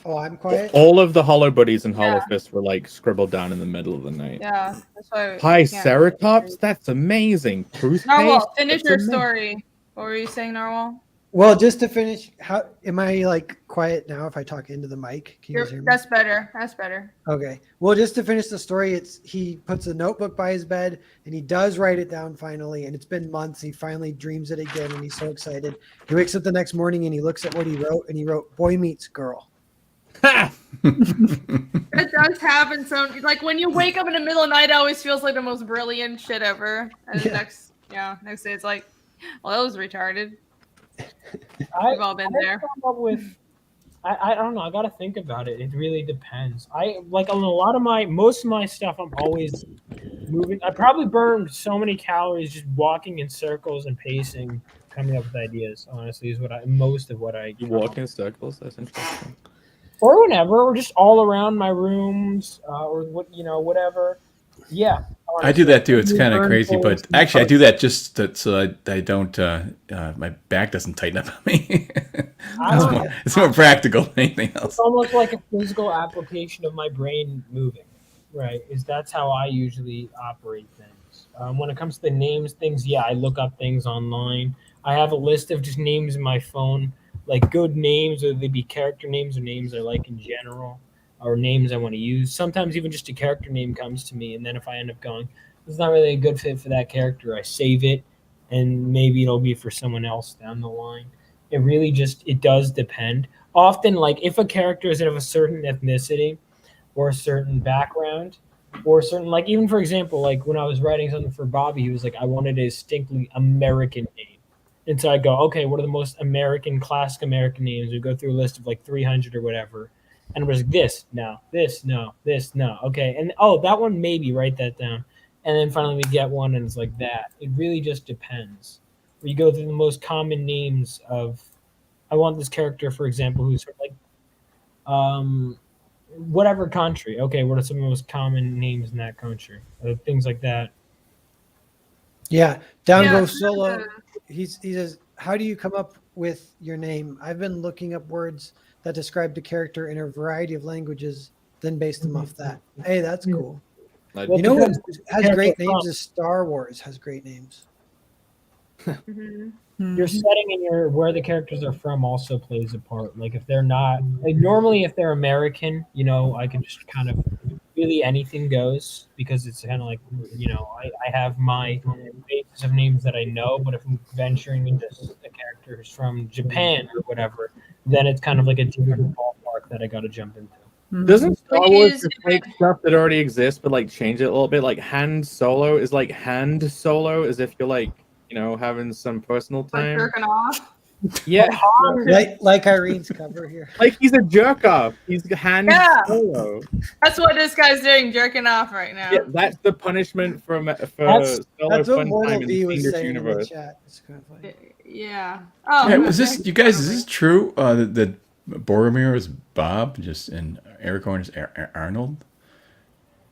Oh, I'm quiet. All of the Hollow Buddies and Hollow Fists were like scribbled down in the middle of the night. Yeah, that's why. Triceratops, that's amazing. Narwhal, finish your story. What were you saying, Narwhal? Well, just to finish, how am I like quiet now if I talk into the mic? Can you guys hear me? That's better. That's better. Okay. Well, just to finish the story, he puts a notebook by his bed and he does write it down finally. And it's been months. He finally dreams it again and he's so excited. He wakes up the next morning and he looks at what he wrote and he wrote, "Boy meets girl." It does happen. So, like when you wake up in the middle of the night, it always feels like the most brilliant shit ever. And the next day it's like, well, that was retarded. We've all been there. Come up with, I don't know. I gotta think about it. It really depends. I like on a lot of most of my stuff. I'm always moving. I probably burned so many calories just walking in circles and pacing, coming up with ideas. Honestly, is most of what I. You walk in circles. That's interesting. Or whenever, or just all around my rooms, or whatever. Yeah, I do that too. It's kind of crazy, but actually, I do that just so I don't my back doesn't tighten up on me. It's more practical than anything else. It's almost like a physical application of my brain moving, right? That's how I usually operate things. When it comes to the names, things, I look up things online. I have a list of just names in my phone, like good names, whether they be character names or names I like in general, or names I want to use. Sometimes even just a character name comes to me, and then if I end up going, it's not really a good fit for that character, I save it, and maybe it'll be for someone else down the line. It really it does depend. Often, like if a character is of a certain ethnicity or a certain background or certain, like even for example, like when I was writing something for Bobby, he was like, I wanted a distinctly American name. And so I go, okay, what are the most classic American names? We go through a list of like 300 or whatever. And it was this, no, this, no, this, no. Okay. And that one, maybe write that down. And then finally we get one and it's like that. It really just depends. You go through the most common names of, I want this character, for example, who's sort of like, whatever country. Okay. What are some of the most common names in that country? Things like that. Yeah. Down goes Solo. He says, how do you come up with your name? I've been looking up words that describe the character in a variety of languages, then base them off that. Hey, that's cool. You know what has great names is Star Wars has great names. Your setting and where the characters are from also plays a part. Like if they're not, like normally if they're American, I can just kind of really anything goes because it's kind of like, I have my basis of names that I know, but if I'm venturing into a character who's from Japan or whatever, then it's kind of like a different ballpark that I got to jump into. Doesn't Star Wars just take stuff that already exists but like change it a little bit? Like Han Solo is like hand solo, as if you're like, having some personal time. Like jerking off. Yeah, like Irene's cover here. Like he's a jerk off. He's Han Solo. That's what this guy's doing, jerking off right now. Yeah, that's the punishment for Solo Fun Time in the English universe. It's kind of funny. Yeah. Is this true? That Boromir is Bob, and Aragorn is Arnold.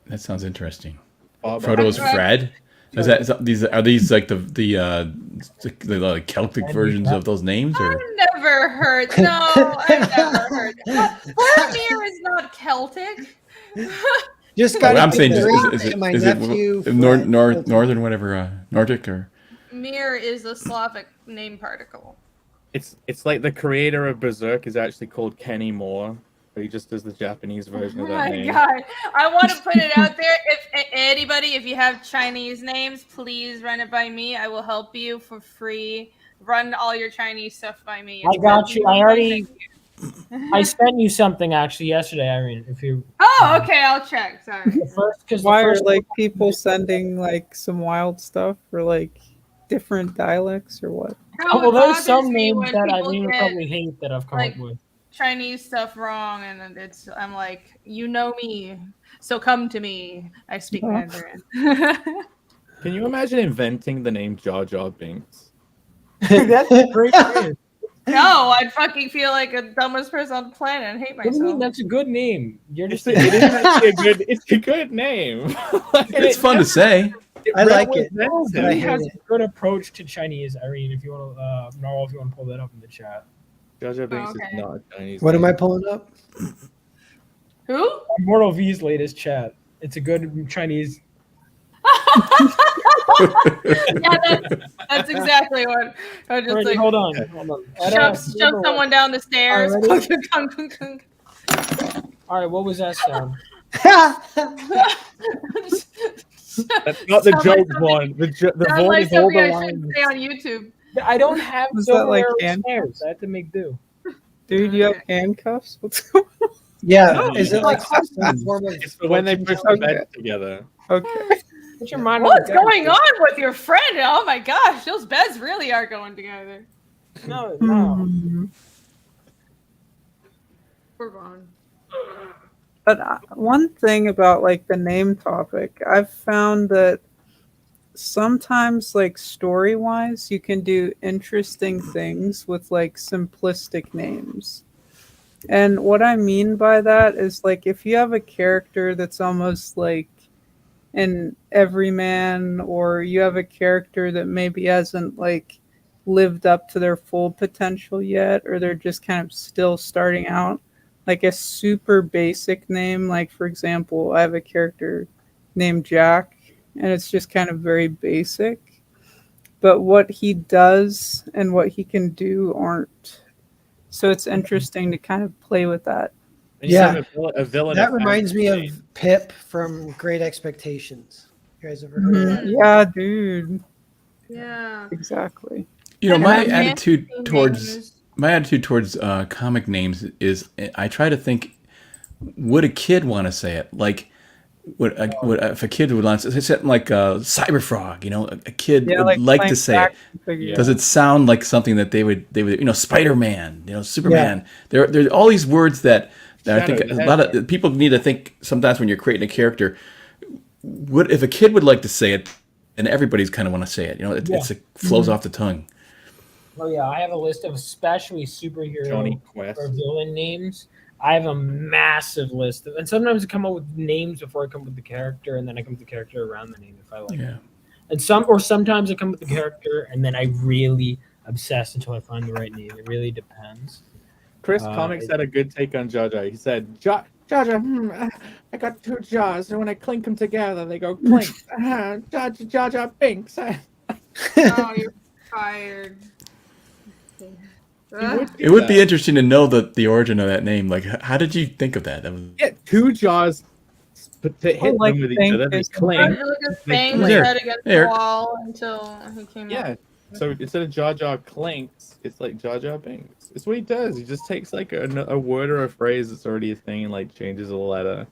That sounds interesting. Frodo is Fred. Are these like the Celtic versions of those names? Or? I've never heard. No, I've never heard. Boromir is not Celtic. Just got. I'm saying, is it northern whatever Nordic or? Mir is a Slavic name particle. It's like the creator of Berserk is actually called Kenny Moore. But he just does the Japanese version of that name. God. I want to put it out there. If anybody, if you have Chinese names, please run it by me. I will help you for free. Run all your Chinese stuff by me. I got you. I sent you something actually yesterday, Irene. If you. Oh, okay. I'll check. Sorry. Why are like people sending like some wild stuff for like different dialects or what? Well, there's some names that Irene would probably hate that I've come up with. Chinese stuff wrong, and I'm like, you know me, so come to me. I speak Mandarin. Can you imagine inventing the name Jar Jar Binks? That's a great name. No, I'd fucking feel like the dumbest person on the planet and hate myself. What do you mean? That's a good name. You're just it is actually it's a good name. It's fun to say. I like it. He has a good approach to Chinese, Irene. If you want to, Narwhal, if you want to pull that up in the chat. Jar Jar Binks is not a Chinese. What am I pulling up? Who? Mortal V's latest chat. It's a good Chinese. Yeah, that's exactly what. I was just Alrighty, like, hold on. Shove someone down the stairs. All right, what was that sound? That's not the joke one. The voice like is all the I lines. should say on YouTube. I don't have Was that like stairs. I have to make do. Dude, you have handcuffs? What's going on? Yeah, No, is it it's like like some form of It's when they push fortune the telling? beds together. Okay. Put your mind What's on the going on with your friend? Oh my gosh, those beds really are going together. No. Hmm. We're gone. But one thing about like the name topic, I've found that sometimes like story wise you can do interesting things with like simplistic names. And what I mean by that is like if you have a character that's almost like an everyman, or you have a character that maybe hasn't like lived up to their full potential yet, or they're just kind of still starting out, like a super basic name, like for example I have a character named Jack, and it's just kind of very basic, but what he does and what he can do aren't. So it's interesting to kind of play with that. And you Yeah. have a villain. That of reminds me of fantasy. Pip from Great Expectations. You guys ever heard of that? Yeah, dude. Yeah. Exactly. You know, And my the attitude fantasy towards names. comic names is I try to think, would a kid want to say it? Like, if a kid would want to say something like Cyberfrog, you know, a kid Yeah, would like like playing to say it. action figures. Does it sound like something that they would, you know, Spider-Man, you know, Superman? Yeah. There are all these words that I think Shadow, a lot of people need to think sometimes when you're creating a character. Would if a kid would like to say it, and everybody's kind of want to say it, you know, it flows off the tongue. Oh yeah, I have a list of especially superhero Johnny Quest. or villain names. I have a massive list of, and sometimes I come up with names before I come up with the character, and then I come up with the character around the name if I like Yeah. it. And sometimes I come up with the character, and then I really obsess until I find the right name. It really depends. Chris Comics had a good take on Jaja. He said, Jaja, I got two jaws, and when I clink them together, they go clink. Jaja Binks. Oh, you're fired. It would be interesting to know the origin of that name. Like, how did you think of that? That was Yeah, two jaws to hit like them with each think other. They is- clink. Look at They Bang clink. There. head against There. the wall until he came Yeah. up. So instead of Jaja clinks, it's like Jaja Binks. It's what he does. He just takes like a word or a phrase that's already a thing and like changes a letter.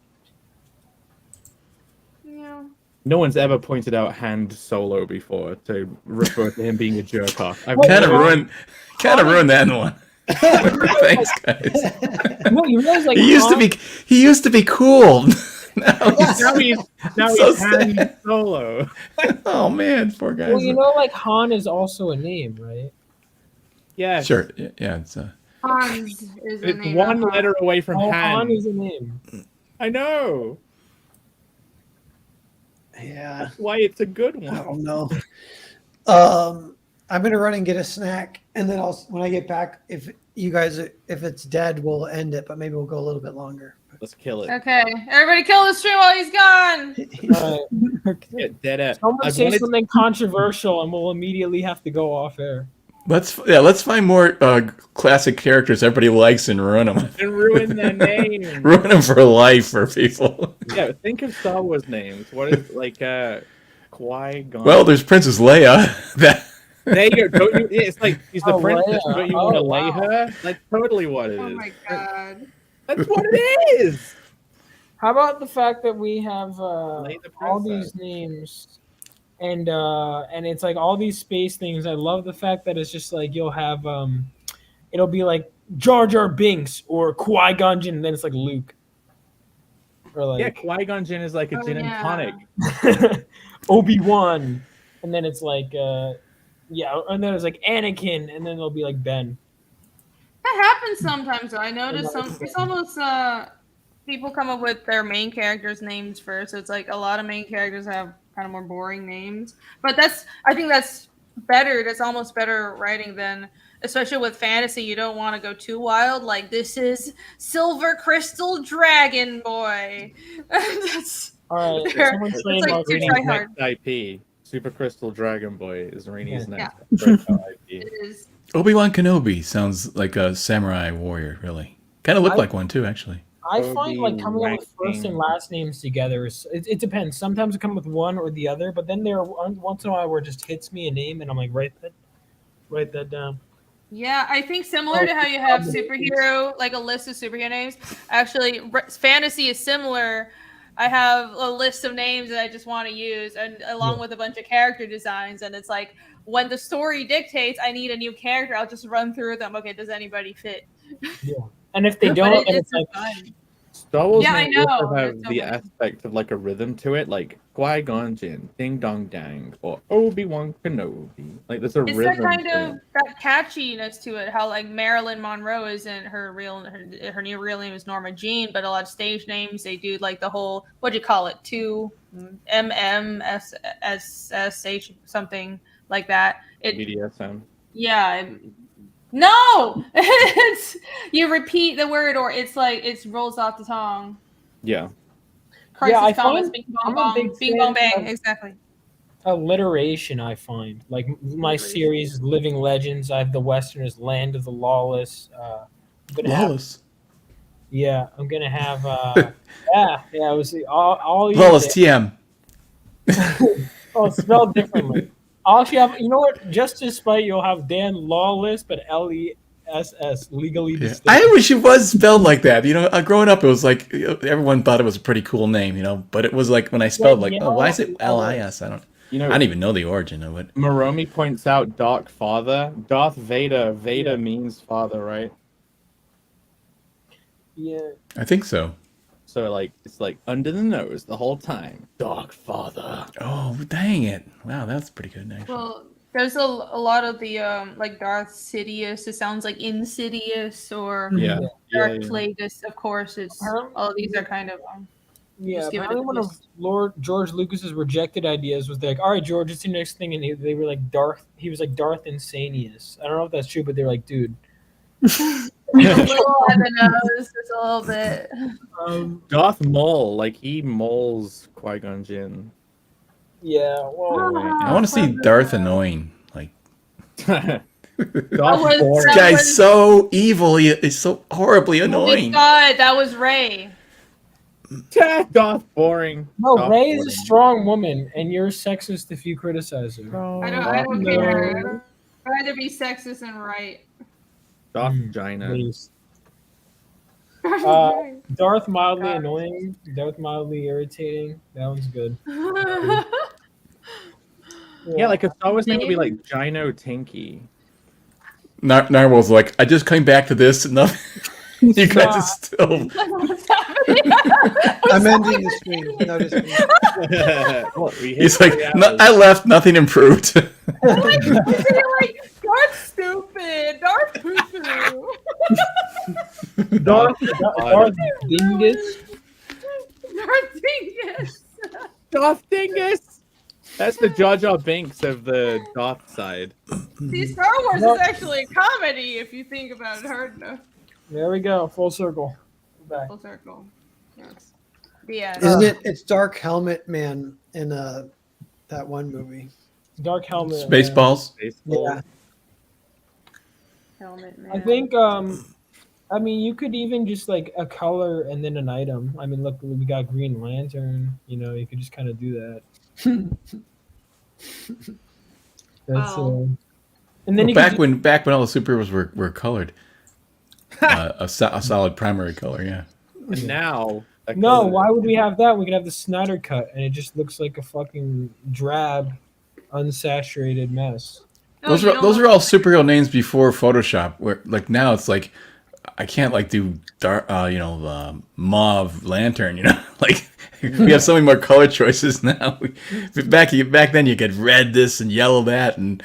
Yeah. No one's ever pointed out Hand Solo before to refer to him being a jerk off. I've kind of never- ruined that one. Thanks, guys. No, you realize like He used to be cool. Now Now he's So Han sad. Solo. oh man, poor guy. well, you know, like Han is also a name, right? Yeah, Sure. Yeah. It's Hans is the It's name. one letter away from Oh, Han. Han is a name. I know. Yeah. That's why it's a good I one. don't know. I'm gonna run and get a snack, and then when I get back, if it's dead, we'll end it, but maybe we'll go a little bit longer. Let's kill it. Okay, everybody kill the stream while he's gone. All right. Yeah, dead ass. Someone I say wanted- something controversial, and we'll immediately have to go off air. let's find more classic characters everybody likes and ruin them. and ruin their name. Ruin them for life for people. Yeah, think of Star Wars names. What is like Qui-Gon? Well, there's Princess Leia. That there you go. Don't you, it's like she's the Oh, princess. Leia. Don't you want to Oh, lay wow. her? That's totally what it is. Oh my god. That's what it is. How about the fact that we have Lay the all princess. these names, and it's like all these space things. I love the fact that it's just like you'll have it'll be like Jar Jar Binks or Qui-Gon Jinn, and then it's like Luke, or Yeah, like Qui-Gon Jinn is like a Oh, gin yeah. and tonic. Obi-Wan, and then it's like yeah, and then it's like Anakin, and then it'll be like Ben. That happens sometimes though. I noticed it's almost people come up with their main characters' names first. So it's like a lot of main characters have kind of more boring names. But I think that's better. That's almost better writing than, especially with fantasy, you don't want to go too wild. Like this is Silver Crystal Dragon Boy. That's All right, They're- someone it's trademark like too it. try hard. Next IP. Super Crystal Dragon Boy is Rainey's Yeah. next breakout IP. It is. Obi-Wan Kenobi sounds like a samurai warrior, really. Kind of looked like one too, actually. I find like coming up with first Obi-Wan. and last names together. It depends. Sometimes I come with one or the other, but then there are once in a while where it just hits me a name and I'm like, write that down. Yeah, I think similar to how you have superhero, like a list of superhero names. Actually, fantasy is similar. I have a list of names that I just want to use, and along with a bunch of character designs. And it's like when the story dictates, I need a new character. I'll just run through them. Okay, does anybody fit? Yeah, and if they But don't, then it's it's like fun. Star Wars Yeah, I may also know. have It's so the funny. aspect of like a rhythm to it, like Qui-Gon Jinn, Ding Dong Dang, or Obi-Wan Kenobi. Like there's a It's rhythm that kind to of it. that catchiness to it. How like Marilyn Monroe isn't her new real name is Norma Jean, but a lot of stage names they do like the whole what do you call it 2MMSSH something like that. It BDSM. yeah. No, it's you repeat the word or it's like it rolls off the tongue. Yeah. Crisis I Thomas, find Bing I'm Bong a big Bong, Bing Bong fan Bang, of exactly. alliteration. I find like my series is Living Legends. I have the Westerners, Land of the Lawless. I'm gonna have Lawless. I'm gonna have yeah. It was all Lawless TM. Oh, it's spelled differently. I'll actually have, you know what? Just to spite, you'll have Dan Lawless, but LESS, legally Yeah. distinct. I wish it was spelled like that. You know, growing up, it was like everyone thought it was a pretty cool name. You know, but it was like when I spelled like, oh, why is it LIS? I don't even know the origin of it. Moromi points out Dark Father, Darth Vader. Vader means father, right? Yeah. I think so. So like it's like under the nose the whole time. Dark Father. Oh, dang it! Wow, that's pretty good. Actually. Well, there's a lot of the like Darth Sidious. It sounds like Insidious or Darth Plagueis. Of course, it's all of these are kind of just give it a apparently one of twist. Lord George Lucas's rejected ideas was like, all right, George, it's your next thing, and they were like Darth. He was like Darth Insanius. I don't know if that's true, but they're like, dude. A little on the nose, just a little bit. Darth Maul, like he mauls Qui-Gon Jinn. Yeah, well, I want to see Darth annoying. Like, Darth was- this guy's so evil. He's so horribly Oh my annoying. God, that was Rey. Darth boring. no, Darth Rey is boring. a strong woman, and you're sexist if you criticize her. I don't care. I'd rather be sexist and right. Darth Gina. Please. Darth mildly annoying, Darth mildly irritating. That one's good. Yeah, like a Star Wars name would be like Gino Tinky. Narwhal's like, I just came back to this. And nothing. You guys are still. What's happening? I'm ending the stream. Notice me. He's like, I left. Nothing improved. Oh my God, you're like, Darth stupid, Darth poo-poo. Darth Dingus. Darth Dingus. Darth Dingus. That's the Jar Jar Binks of the Darth side. See, Star Wars is actually a comedy if you think about it hard enough. There we go, full circle. Back. Full circle. Yes. Yeah. Isn't it? It's Dark Helmet Man in that one movie. Dark Helmet. Spaceballs. Yeah. Helmet Man. I think I mean you could even just like a color and then an item. I mean look, we got Green Lantern, you know, you could just kind of do that. That's and then you back could when all the superheroes were colored, a solid primary color. Yeah. And now, no, why would we have that? We could have the Snyder cut and it just looks like a fucking drab, unsaturated mess. Those are all superhero names before Photoshop. Where like now it's like I can't like do dark, mauve lantern. You know, like we have so many more color choices now. Back then you get red this and yellow that, and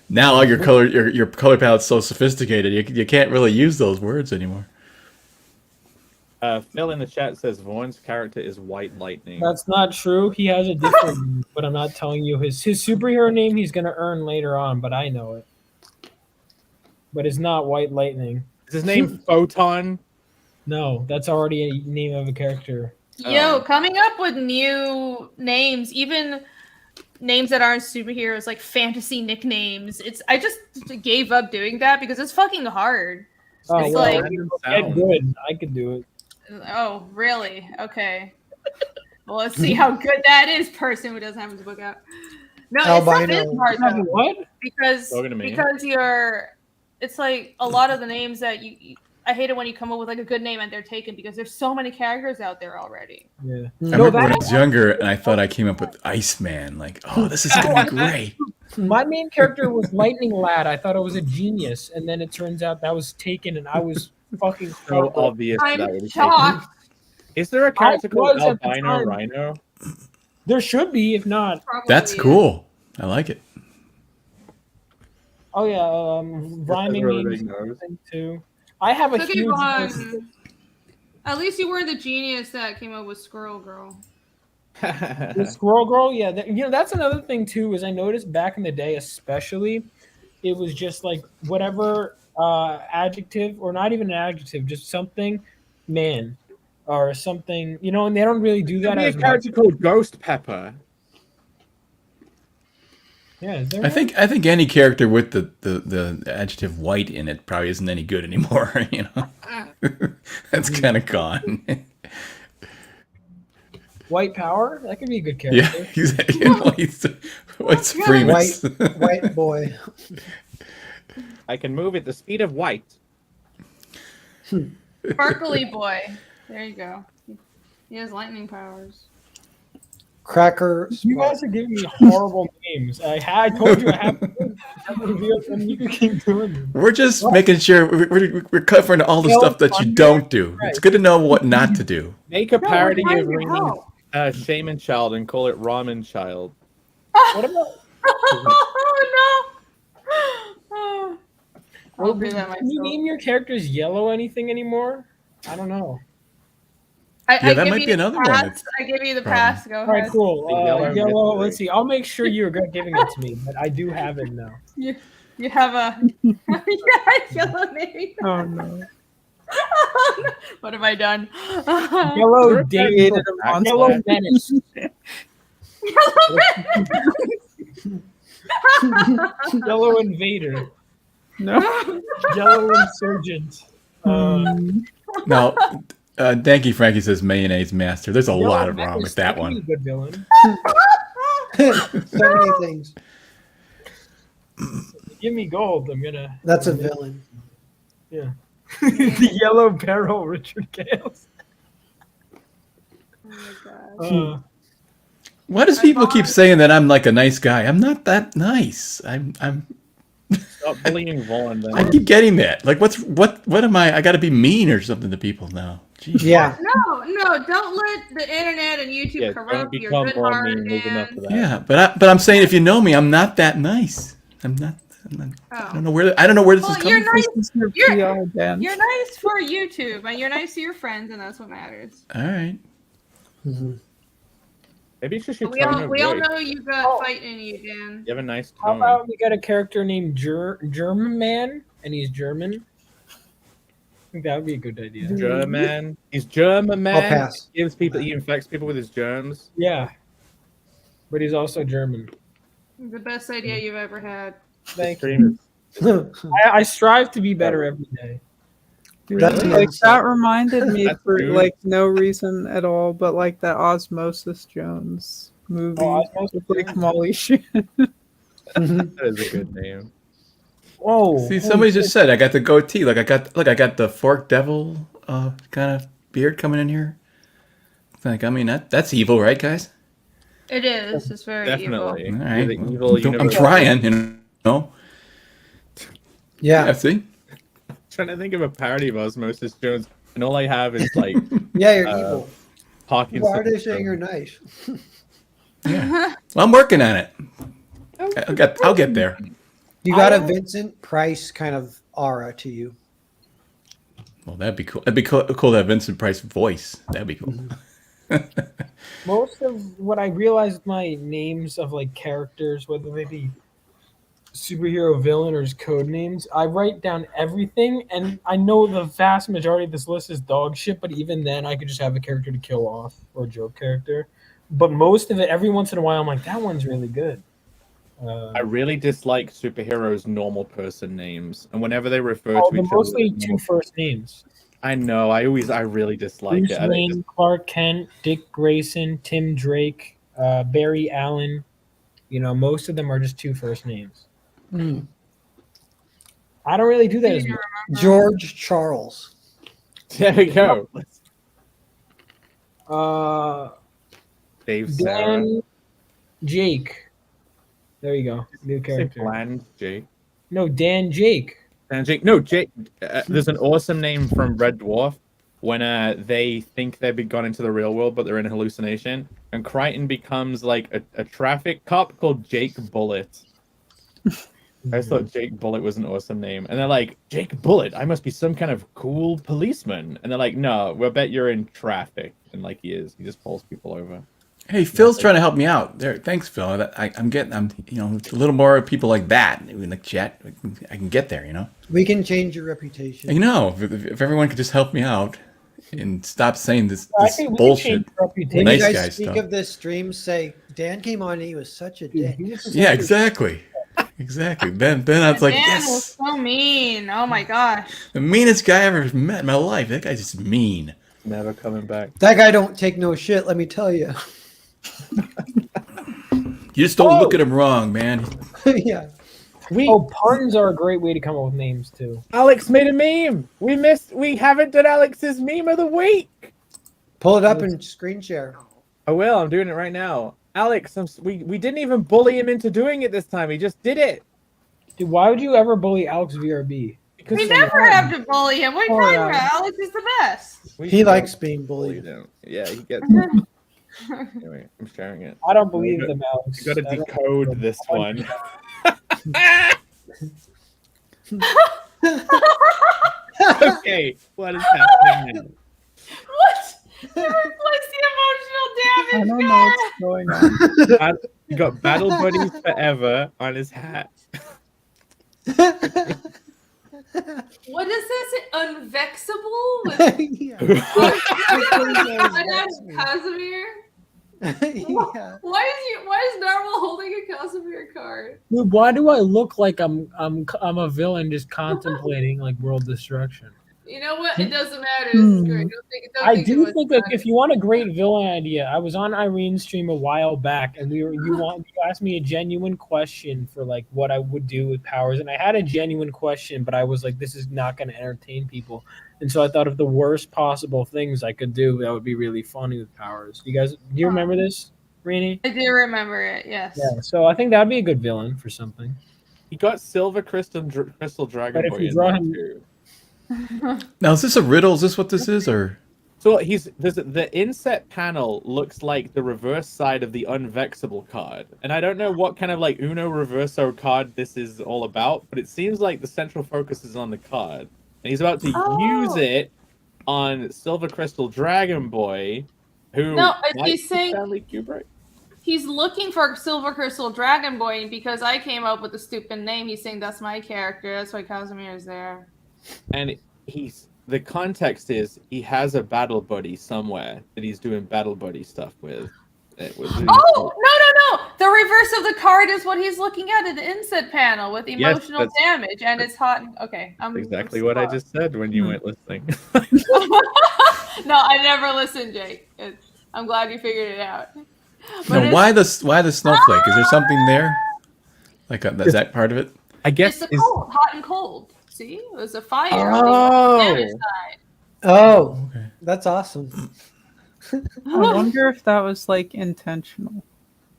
now all your color palette's so sophisticated you can't really use those words anymore. Phil in the chat says Vaughn's character is White Lightning. That's not true. He has a different name, but I'm not telling you his superhero name he's gonna earn later on, but I know it. But it's not White Lightning. Is his name Photon? No, that's already a name of a character. Yo, coming up with new names, even names that aren't superheroes, like fantasy nicknames. I just gave up doing that because it's fucking hard. Oh, It's well, like, get good. I could do it. oh, really? Okay. Well, let's see how good that is, person who doesn't have his book out. No, Albino. it's hard though, What? because Talking to me. it's like a lot of the names that you I hate it when you come up with like a good name and they're taken because there's so many characters out there already. Yeah. I remember when I was younger and I thought I came up with Iceman. Like, oh, this is gonna be great. My main character was Lightning Lad. I thought I was a genius, and then it turns out that was taken, and I was fucking So horrible. obvious that would I'm be shocked. taken. Is there a character called was at the Albino time. Rhino? There should be, if not. Probably That's is. cool. I like it. Oh yeah, rhyming Really names big nose. thing too. I have a Took it huge. on. At least you weren't the genius that came up with Squirrel Girl. The Squirrel Girl, yeah, that's another thing too. Is I noticed back in the day, especially, it was just like whatever adjective, or not even an adjective, just something, man, or something, and they don't really do that There'd as be a much. character called Ghost Pepper. Yeah, is there I one? think any character with the adjective white in it probably isn't any good anymore. That's kind of gone. White Power. That could be a good Yeah, character. exactly. White supremacist. White boy. I can move at the speed of white. Sparkly boy. There you go. He has lightning powers. Cracker. You guys are giving me horrible names. I told you I have to reveal them. You can keep doing them. We're just making sure we're covering all the stuff that you don't do. It's good to know what not to do. Make a No, parody we're of trying to ringing help. Shaman Child and call it Ramen Child. What about? Oh no! I'll do that Can you myself. name your characters Yellow anything anymore? I don't know. Yeah, that give might you be the another one pass. that's I give you the problem. pass. Go All right, ahead. cool. The yellow Yellow. mystery. Let's see. I'll make sure you're good giving it to me, but I do have it now. You have a yellow name. Oh no. What have I done? Yellow Created David. a monster. Yellow Menace. Yellow Invader. No. Yellow Insurgent. Now, Danky Frankie says mayonnaise master. There's a lot of wrong with that could be a one. good villain. So many things. Give me gold. I'm gonna. That's a villain. Yeah. The Yellow Barrel, Richard Gales. Oh my gosh. Why does people keep saying that I'm like a nice guy? I'm not that nice. I'm Stop bullying Vaughn. Then. I keep getting that. Like, what am I? I got to be mean or something to people now. Jeez. Yeah. No, don't let the internet and YouTube Yeah, don't corrupt your become good more heart, mean. There's enough man. of that. Yeah, but I'm saying if you know me, I'm not that nice. I'm not. I don't know where this is Well, coming you're from. nice. This is your You're- PR, Dan. You're nice for YouTube, and you're nice to your friends, and that's what matters. All right. Maybe it's just your We tone all of we all voice. know you've got fight in you, Dan. You have a nice How tone. about we got a character named German Man, and he's German? I think that would be a good idea. German. He's German man. I'll pass. He infects people with his germs. Yeah. But he's also German. The best idea you've ever had. Thank you. I strive to be better every day. That's Like nice. that reminded me That's for rude. like no reason at all, but like that Osmosis Jones movie Osmosis with like Jones. Molly Shannon. That is a good name. Whoa. See, somebody just said I got the goatee. Like I got the fork devil kind of beard coming in here. Like, I mean, that's evil, right, guys? It is. It's very Definitely. All You're right. the evil I'm universe. trying, you know. Yeah. Yeah, see? Trying to think of a parody of Osmosis Jones, and all I have is like Yeah, you're Uh, evil. Parkinson's. Why are they saying you're nice? Yeah. Well, I'm working on it. I'll get there. You got a Vincent Price kind of aura to you. Well, that'd be cool. It'd be cool to have Vincent Price voice. That'd be cool. Most of what I realized with my names of like characters, whether they be superhero, villain, or just code names, I write down everything, and I know the vast majority of this list is dog shit, but even then I could just have a character to kill off or a joke character. But most of it, every once in a while, I'm like, that one's really good. I really dislike superheroes' normal person names, and whenever they refer Oh, to they're each other, mostly as two normal- first names. I know. I really dislike Bruce it. I think Wayne, Clark Kent, Dick Grayson, Tim Drake, Barry Allen. You know, most of them are just 2 first names. Hmm. I don't really do that as You much. George Charles. There we go. Dave Sarah. Dan Jake. There you go. New Say character. Bland Jake. No, Dan Jake. Dan Jake. No, Jake. There's an awesome name from Red Dwarf when they think they've gone into the real world, but they're in a hallucination. And Crichton becomes like a traffic cop called Jake Bullet. I just thought Jake Bullet was an awesome name. And they're like, Jake Bullet, I must be some kind of cool policeman. And they're like, no, we'll bet you're in traffic. And like he is. He just pulls people over. Hey, Phil's trying to help me out. There, thanks, Phil. I'm a little more people like that in the chat. I can get there, you know. We can change your reputation. You know, if everyone could just help me out and stop saying this I think we can bullshit. change reputation. When Nice you guy guys speak stuff. of this stream, say Dan came on and he was such a dick. Yeah, exactly. Exactly. Ben, I was like, Dan was yes, so mean. Oh my gosh. the meanest guy I ever met in my life. That guy's just mean. Never coming back. That guy don't take no shit, let me tell you. You just don't look at him wrong, man. Yeah. puns are a great way to come up with names too. Alex made a meme. We haven't done Alex's meme of the week. Pull it up and screen share. I will. I'm doing it right now. Alex, we didn't even bully him into doing it this time. He just did it. Dude, why would you ever bully Alex VRB? Because We never have to bully him. What are you talking about? Alex is the best. He likes being bullied. Yeah, he gets. Anyway, I'm sharing it. I don't believe them, Alex. You got to decode this one. Okay, what is happening now? What? You replaced the I emotional don't damage know card. what's going on. You got Battle Buddies Forever on his hat. What is this? Unvexable with Casimir? Yeah. Why is Narwhal holding a Casimir card? Dude, why do I look like I'm a villain just contemplating like world destruction? You know what? It doesn't matter. This is great. Don't I think do it think was that if you want a great villain idea, I was on Irene's stream a while back, and you asked me a genuine question for like what I would do with powers, and I had a genuine question, but I was like, this is not going to entertain people, and so I thought of the worst possible things I could do that would be really funny with powers. Do you remember this, Rini? I do remember it. Yes. Yeah. So I think that'd be a good villain for something. He got Silver Crystal Dragon But if Boy you in draw there him- too. Now, is this a riddle? Is this what this is, or? So the inset panel looks like the reverse side of the Unvexable card, and I don't know what kind of like Uno Reverso card this is all about, but it seems like the central focus is on the card, and he's about to use it on Silver Crystal Dragon Boy, who No, might he's be saying- Stanley Kubrick. He's looking for Silver Crystal Dragon Boy, and because I came up with a stupid name, he's saying that's my character. That's why Casimir is there. And the context is he has a battle buddy somewhere that he's doing battle buddy stuff with. Oh no! The reverse of the card is what he's looking at in the inset panel with emotional that's- damage, and it's hot. Okay, I'm Exactly what I just said when you weren't listening. No, I never listened, Jake. I'm glad you figured it out. But No, why the snowflake? Is there something there? Like is that part of it? I guess it's the cold, hot and cold. See, it was a fire. on Oh. the damage side. Oh, Okay. that's awesome. I wonder if that was like intentional.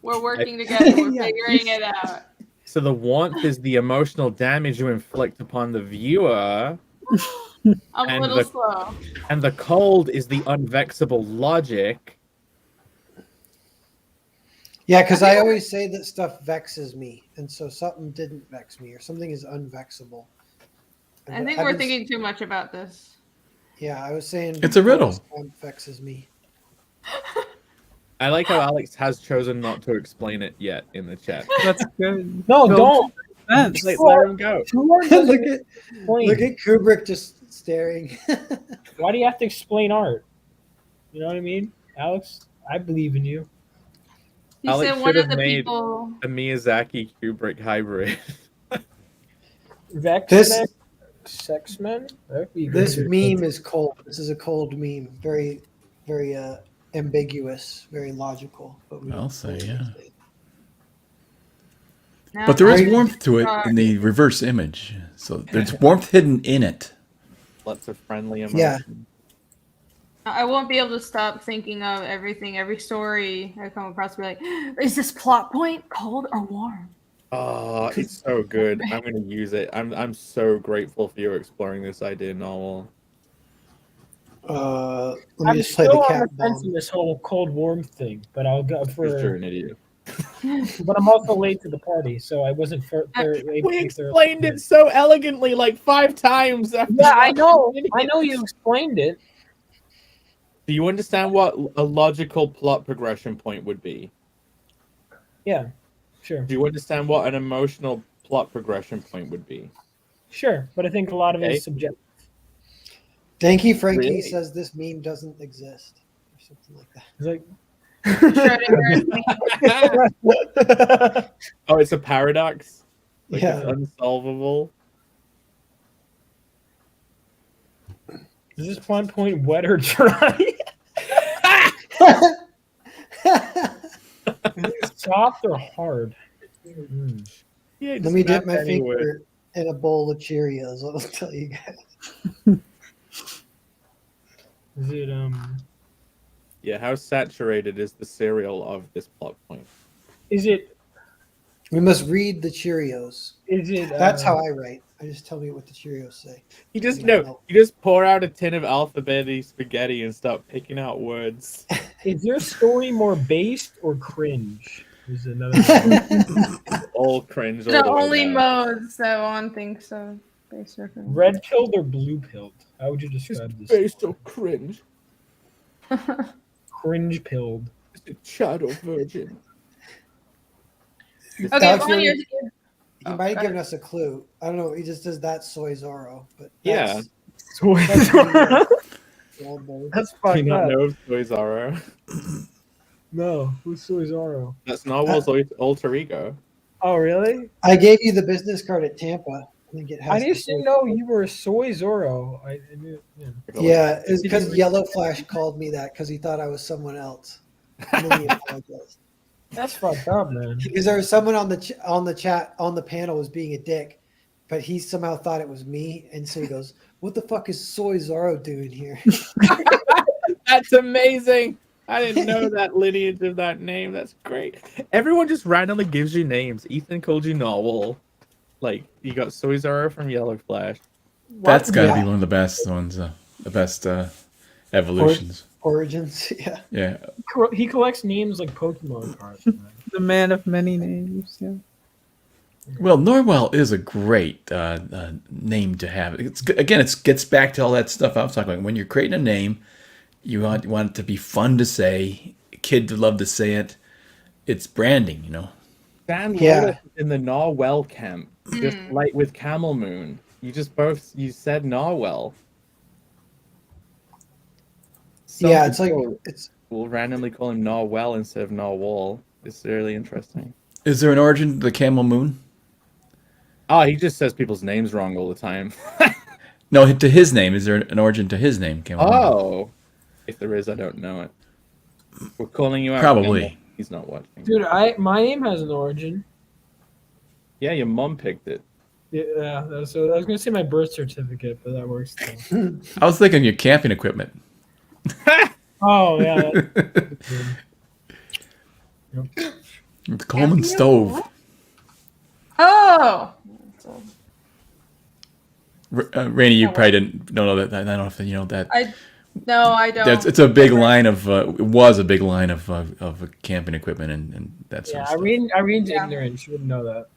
We're working together. We're Yeah. figuring it out. So the warmth is the emotional damage you inflict upon the viewer, I'm a And little the- slow. and the cold is the unvexable logic. Yeah, because I always say that stuff vexes me, and so something didn't vex me, or something is unvexable. I think I've we're been- thinking too much about this. Yeah, I was saying It's a riddle. Time vexes me. I like how Alex has chosen not to explain it yet in the chat. That's good. No, Bill- don't. Sense. Like, let him go. Look look at Kubrick just staring. Why do you have to explain art? You know what I mean, Alex? I believe in you. He Alex said one should of have the made- people. A Miyazaki Kubrick hybrid. Vex This- sex men. That'd be This good. meme is cold. This is a cold meme. Very, very ambiguous, very logical. But we I'll don't say, fully yeah. understand. No, But there is Right. warmth to it in the reverse image. So there's warmth hidden in it. Lots of friendly emotion. Yeah. I won't be able to stop thinking of everything, every story I come across. Be like, is this plot point cold or warm? Oh, it's so good. I'm gonna use it. I'm so grateful for you exploring this idea, Noel. Let me I'm just play the still on the cat fence in bomb. this whole cold warm thing, but I'll go Because you're for. an idiot. But I'm also late to the party, so I wasn't We explained it so elegantly, like 5 times. Yeah, I know. I know you explained it. Do you understand what a logical plot progression point would be? Yeah, sure, Do you understand what an emotional plot progression point would be? sure. But I think a lot of it Okay. is subjective. Danky Frankie Really? says this meme doesn't exist, or something like that. It's like. Oh, it's a paradox? Like Yeah. it's unsolvable? Is this one point wet or dry? Is it soft or hard? Yeah, Let just me dip map my anywhere. finger in a bowl of Cheerios. I'll tell you guys. Is it Yeah, how saturated is the cereal of this plot point? Is it? We must read the Cheerios. Is it? That's how I write. I just tell me what the Cheerios say. You just Yeah, no, no. you just pour out a tin of alphabet spaghetti and start picking out words. Is your story more based or cringe? Is another. All cringe. The all way only down. modes that one thinks of. Based or cringe. Red pilled or blue pilled? How would you describe this? Based on cringe. Cringe pilled. It's a child or virgin. Okay, Alex, well, he Oh, might have God. given us a clue. I don't know. He just does that soy Zorro, but Yeah. that's old boy. That's Do you fucked not up. know of Soy Zorro? No, who's Soy Zorro? That's Narwhal's alter ego. Oh, really? I gave you the business card at Tampa. I think it has. I the just soy- didn't know you were a Soy Zorro. I knew, yeah. Yeah, it's because Yellow Flash called me that because he thought I was someone else. And then he apologized. That's fucked up, man. Because there was someone on the chat on the panel was being a dick, but he somehow thought it was me, and so he goes, "What the fuck is Soy Zorro doing here?" That's amazing. I didn't know that lineage of that name. That's great. Everyone just randomly gives you names. Ethan called you Narwhal. Like, you got Soy Zorro from Yellow Flash. That's got to Yeah. be one of the best ones, the best evolutions. Origins, yeah. Yeah. He collects names like Pokemon cards. Man. The man of many names. Yeah. Well, Norwell is a great name to have. Again, it gets back to all that stuff I was talking about. When you're creating a name, you want it to be fun to say, a kid to love to say it. It's branding, you know. Dan Yeah. Lotus in the Narwhal camp, just like with Camel Moon. You said Narwhal. Yeah, it's like We'll randomly call him Narwhal instead of Narwhal. It's really interesting. Is there an origin to the Camel Moon? Oh, he just says people's names wrong all the time. No, to his name. Is there an origin to his name, Camel Moon? Oh. If there is, I don't know it. We're calling you out. Probably. Camel. He's not watching. Dude, my name has an origin. Yeah, your mom picked it. Yeah, so I was gonna say my birth certificate, but that works too. I was thinking your camping equipment. Oh yeah. The Coleman stove. Oh. Rainey, you probably don't know that. I don't know if you know that. No, I don't. It's a big line of. It was a big line of camping equipment and that sort Yeah, of stuff. Irene's Yeah. ignorant. She wouldn't know that.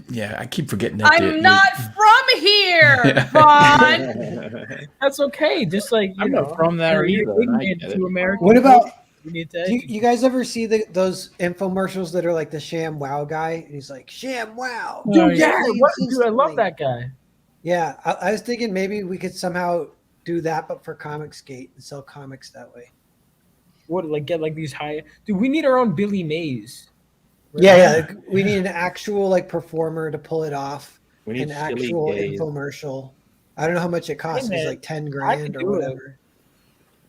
Yeah, I keep forgetting that. I'm not from here, Yeah. Vaughn. That's okay. Just like I'm not from there you're either, I ignorant get it. to American. What about culture. You need to. you guys ever see those infomercials that are like the Sham Wow guy, and he's like Sham Wow, Dude, Everything's yeah, dude, I love instantly. that guy. Yeah, I was thinking maybe we could somehow do that, but for Comicsgate and sell comics that way. What, like get like these high? Dude, we need our own Billy Mays. Yeah, like, we need an actual like performer to pull it off. We need An silly actual gays. infomercial. I don't know how much it costs. Hey, It's man, like 10 I grand could or do it. whatever.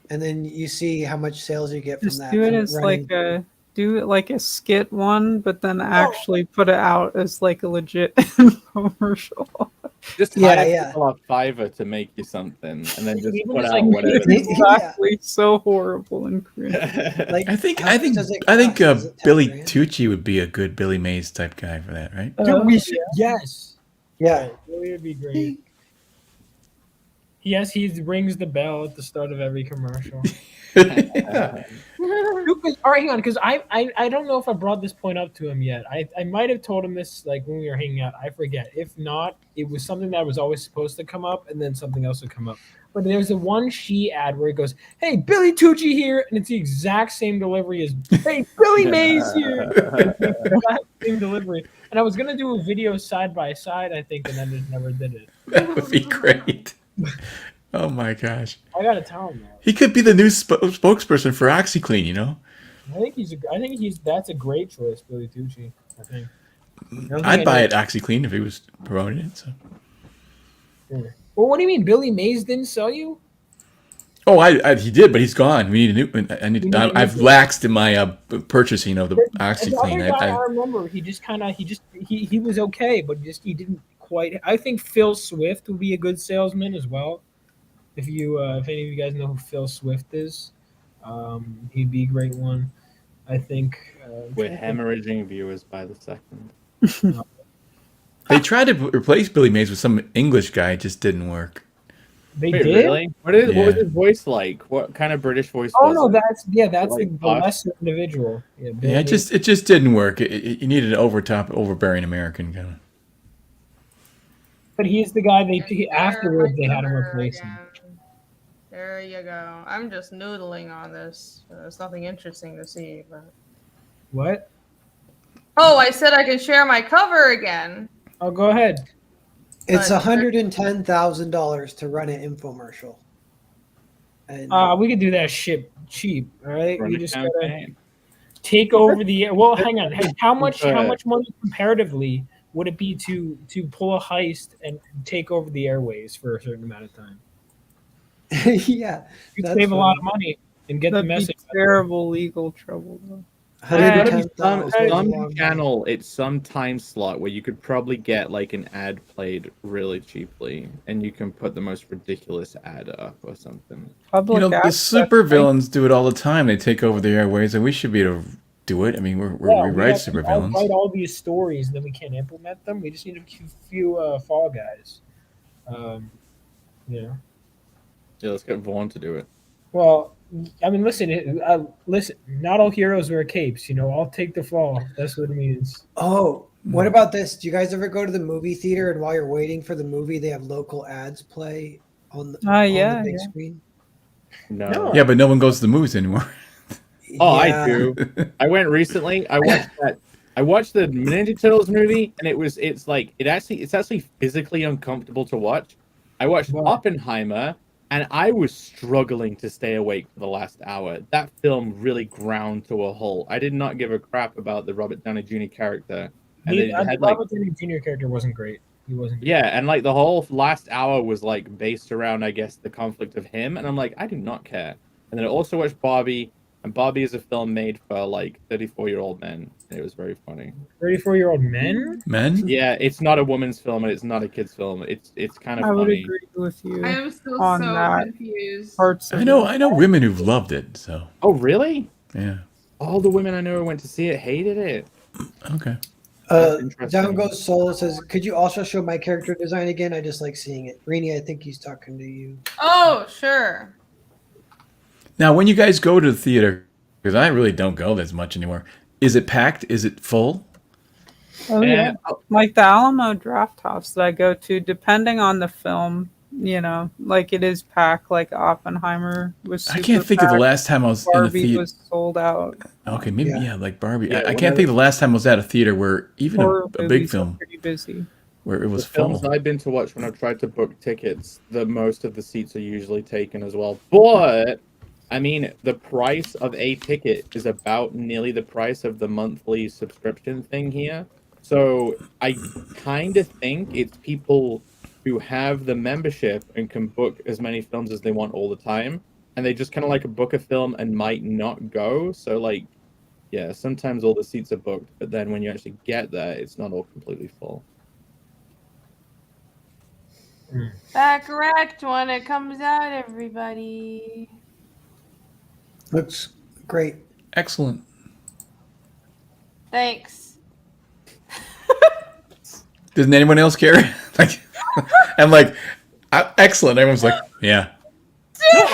And then you see how much sales you get from Just that. do it from as running- like do like a skit one, but then actually put it out as like a legit infomercial. Just Yeah, hire yeah. people off Fiverr to make you something, and then just Even put just, out like, whatever. Yeah. Exactly, so horrible and cringe. Like, I think how I much think does it I think cost? Is it 10 Billy grand? Tucci would be a good Billy Mays type guy for that, right? Dude, we should. Yes. Yeah. Right, Billy would be great. Yes, he rings the bell at the start of every commercial. Yeah. All right, hang on, because I don't know if I brought this point up to him yet. I might have told him this like when we were hanging out. I forget. If not, it was something that was always supposed to come up, and then something else would come up. But there's the one she ad where it goes, "Hey, Billy Tucci here," and it's the exact same delivery as "Hey, Billy Mays here." It's the exact same delivery. And I was gonna do a video side by side, I think, and then just never did it. That would be great. Oh my gosh. I gotta tell him that. He could be the new spokesperson for OxyClean, you know? I think that's a great choice, Billy Tucci. I think. I'd buy it OxyClean if he was promoting it. So. Well, what do you mean? Billy Mays didn't sell you? Oh, he did, but he's gone. We need a new. I've new- laxed in my purchasing of the The other OxyClean. guy I remember, he was okay, but he didn't quite. I think Phil Swift would be a good salesman as well. If any of you guys know who Phil Swift is, he'd be a great one. I think We're hemorrhaging viewers by the second. They tried to replace Billy Mays with some English guy. It just didn't work. they Wait, did. really? What was Yeah. his voice like? What kind of British voice Oh was no, it? that's Like the us? lesser individual. Yeah, Billy Yeah, Mays. it just didn't work. You needed an overbearing American kind of. But he's the guy afterwards they had him replace him. There you go. I'm just noodling on this. There's nothing interesting to see. But... What? Oh, I said I can share my cover again. Oh, go ahead. It's But- $110,000 to run an infomercial. And We could do that shit cheap. All right, Run we a just gotta campaign. take over the air. Well, hang on. How much Go ahead. money comparatively would it be to pull a heist and take over the airways for a certain amount of time? yeah, You'd that's save a lot funny. of money and get the That'd be message. terrible legal trouble though. There's gotta be some 110,000 is a long time. channel, it's some time slot where you could probably get like an ad played really cheaply, and you can put the most ridiculous ad up or something. Public The access, super villains do it all the time. They take over the airways, and we should be able to do it. I mean, we write super villains. Write all these stories, and then we can't implement them. We just need a few fall guys. Yeah. Yeah, let's get Vaughn to do it. Well, I mean, listen. Not all heroes wear capes. You know, I'll take the fall. That's what it means. Oh, what about this? Do you guys ever go to the movie theater and while you're waiting for the movie, they have local ads play on the, yeah, on the big yeah. screen? No. Yeah, but no one goes to the movies anymore. Oh, Yeah. I do. I went recently. I watched the Ninja Turtles movie, and it's actually physically uncomfortable to watch. I watched Wow. Oppenheimer, and I was struggling to stay awake for the last hour. That film really ground to a halt. I did not give a crap about the Robert Downey Jr. character. And The it had like Robert Downey Jr. character wasn't great. He wasn't. yeah, and like the whole last hour was like based around, I guess, the conflict of him, and I'm like, I do not care. And then I also watched Barbie, and Barbie is a film made for like 34-year-old men. And it was very funny. 34-year-old men. Men? Yeah, it's not a woman's film and it's not a kid's film. It's kind of I would funny. agree with you. I am still On so that confused. Parts of I know women who've loved it. So Oh, really? yeah, All the women I know who went to see it hated it. okay. Interesting. Down Goes Soul says, could you also show my character design again? I just like seeing it. Rini, I think he's talking to you. Oh, sure. Now, when you guys go to the theater, because I really don't go as much anymore, is it packed? Is it full? Oh yeah, like the Alamo Draft House that I go to, depending on the film, you know, like it is packed. Like Oppenheimer was. I can't think of the last time I was in the Barbie theater. was sold out. Okay, maybe Yeah. like Barbie. Yeah, I can't think of the last time I was at a theater where even Horror a big movies are film pretty busy. where it was The films full. I've been to watch when I've tried to book tickets, the most of the seats are usually taken as well. But I mean, the price of a ticket is about nearly the price of the monthly subscription thing here. So I kind of think it's people who have the membership and can book as many films as they want all the time, and they just kind of like book a film and might not go. So like, Yeah, sometimes all the seats are booked, but then when you actually get there, it's not all completely full. Correct when it comes out, everybody. Looks great. Excellent. Thanks. Doesn't anyone else care? Like, I'm like, excellent. Everyone's like, yeah. No,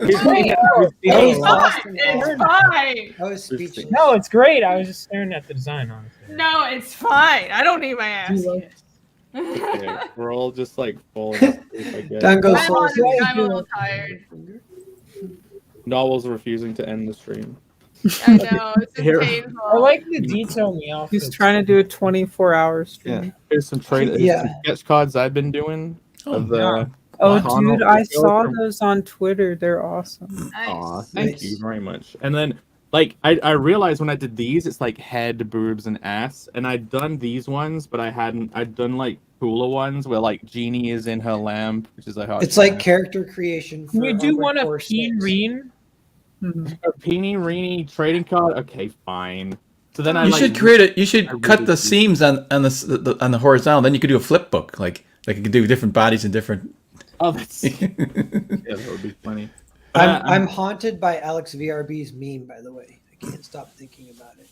It's fine. It's fine. I was speechless. No, it's great. I was just staring at the design, honestly. No, it's fine. I don't need my ass. Okay, we're all just like falling asleep, I guess. Dango I'm, Souls. I'm a little tired. Novel's refusing to end the stream. I know. It's Here. painful. I like the detail in the outfit. He's trying to do a 24-hour stream. Yeah. Here's some here's some sketch cards I've been doing of the. Oh, Connell dude, I show saw from- those on Twitter. They're awesome. Aw, thank Nice. you very much. And then, like, I realized when I did these, it's like head, boobs, and ass. And I'd done these ones, but I'd done like cooler ones where like Jeannie is in her lamp, which is like how It's like character creation. For Can you do one of Hardcore Peen 6. Reen? a Peeny Reeny trading card. Okay, fine. So then You should create it. You should cut the seams on the horizontal. Then you could do a flip book. Like you could do different bodies and different. Oh, that's yeah, that would be funny. I'm haunted by Alex VRB's meme, by the way. I can't stop thinking about it.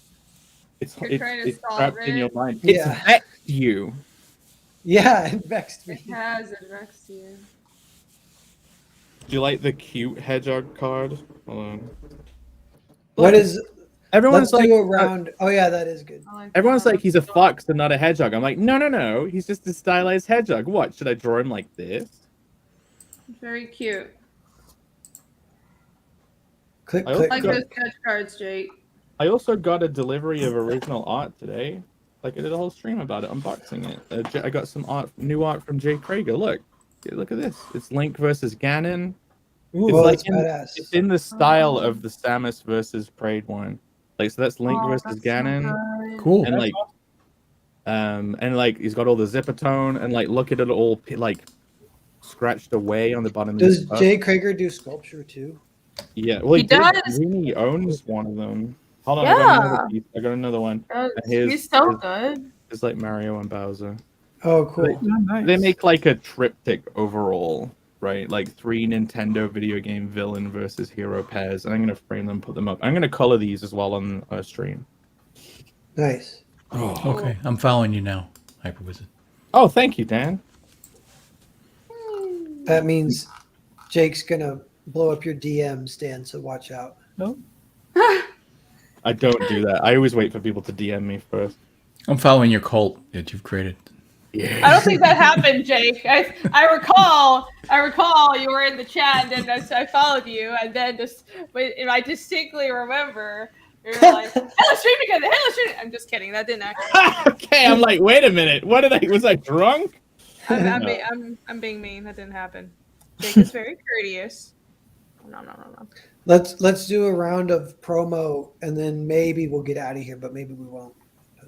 You're trying to it's solve trapped in it. your mind. Yeah. It's vexed you. Yeah, it vexed me. It has it vexed you. Do you like the cute hedgehog card? Hold on. What is? Everyone's Let's like do a round. Oh yeah, that is good. everyone's like he's a fox and not a hedgehog. I'm like no, he's just a stylized hedgehog. What should I draw him like this? Very cute. Click, I click, Like also- those click. sketch cards, Jake. I also got a delivery of original art today. Like I did a whole stream about it, unboxing it. I got some new art from Jay Krager. Look at this. It's Link versus Ganon. It's Oh, like that's badass. it's in the style of the Samus versus Prade one. Like so that's Link versus Ganon. Cool. And like and like he's got all the zipper tone and like look at it all like scratched away on the bottom of Does his cup. Jay Krager do sculpture too? Yeah, well He does. He owns one of them. Hold on, Yeah. I got another one. He's so good. It's like Mario and Bowser. Oh, cool. Oh, nice. They make like a triptych overall, right? Like 3 Nintendo video game villain versus hero pairs, and I'm gonna frame them, put them up. I'm gonna color these as well on our stream. Nice. Oh, okay. I'm following you now, Hyperwizard. Oh, thank you, Dan. That means Jake's gonna blow up your DM, Stan. So watch out. I don't do that. I always wait for people to DM me first. I'm following your cult that you've created. Yeah. I don't think that happened, Jake. I recall you were in the chat, and then I followed you, and then I distinctly remember you were like, "Hey, let's stream together. Hey, let's stream." I'm just kidding. That didn't actually. Okay, I'm like, wait a minute. What did I? Was I drunk? I'm being mean. That didn't happen. Jake is very courteous. No. Let's do a round of promo, and then maybe we'll get out of here, but maybe we won't.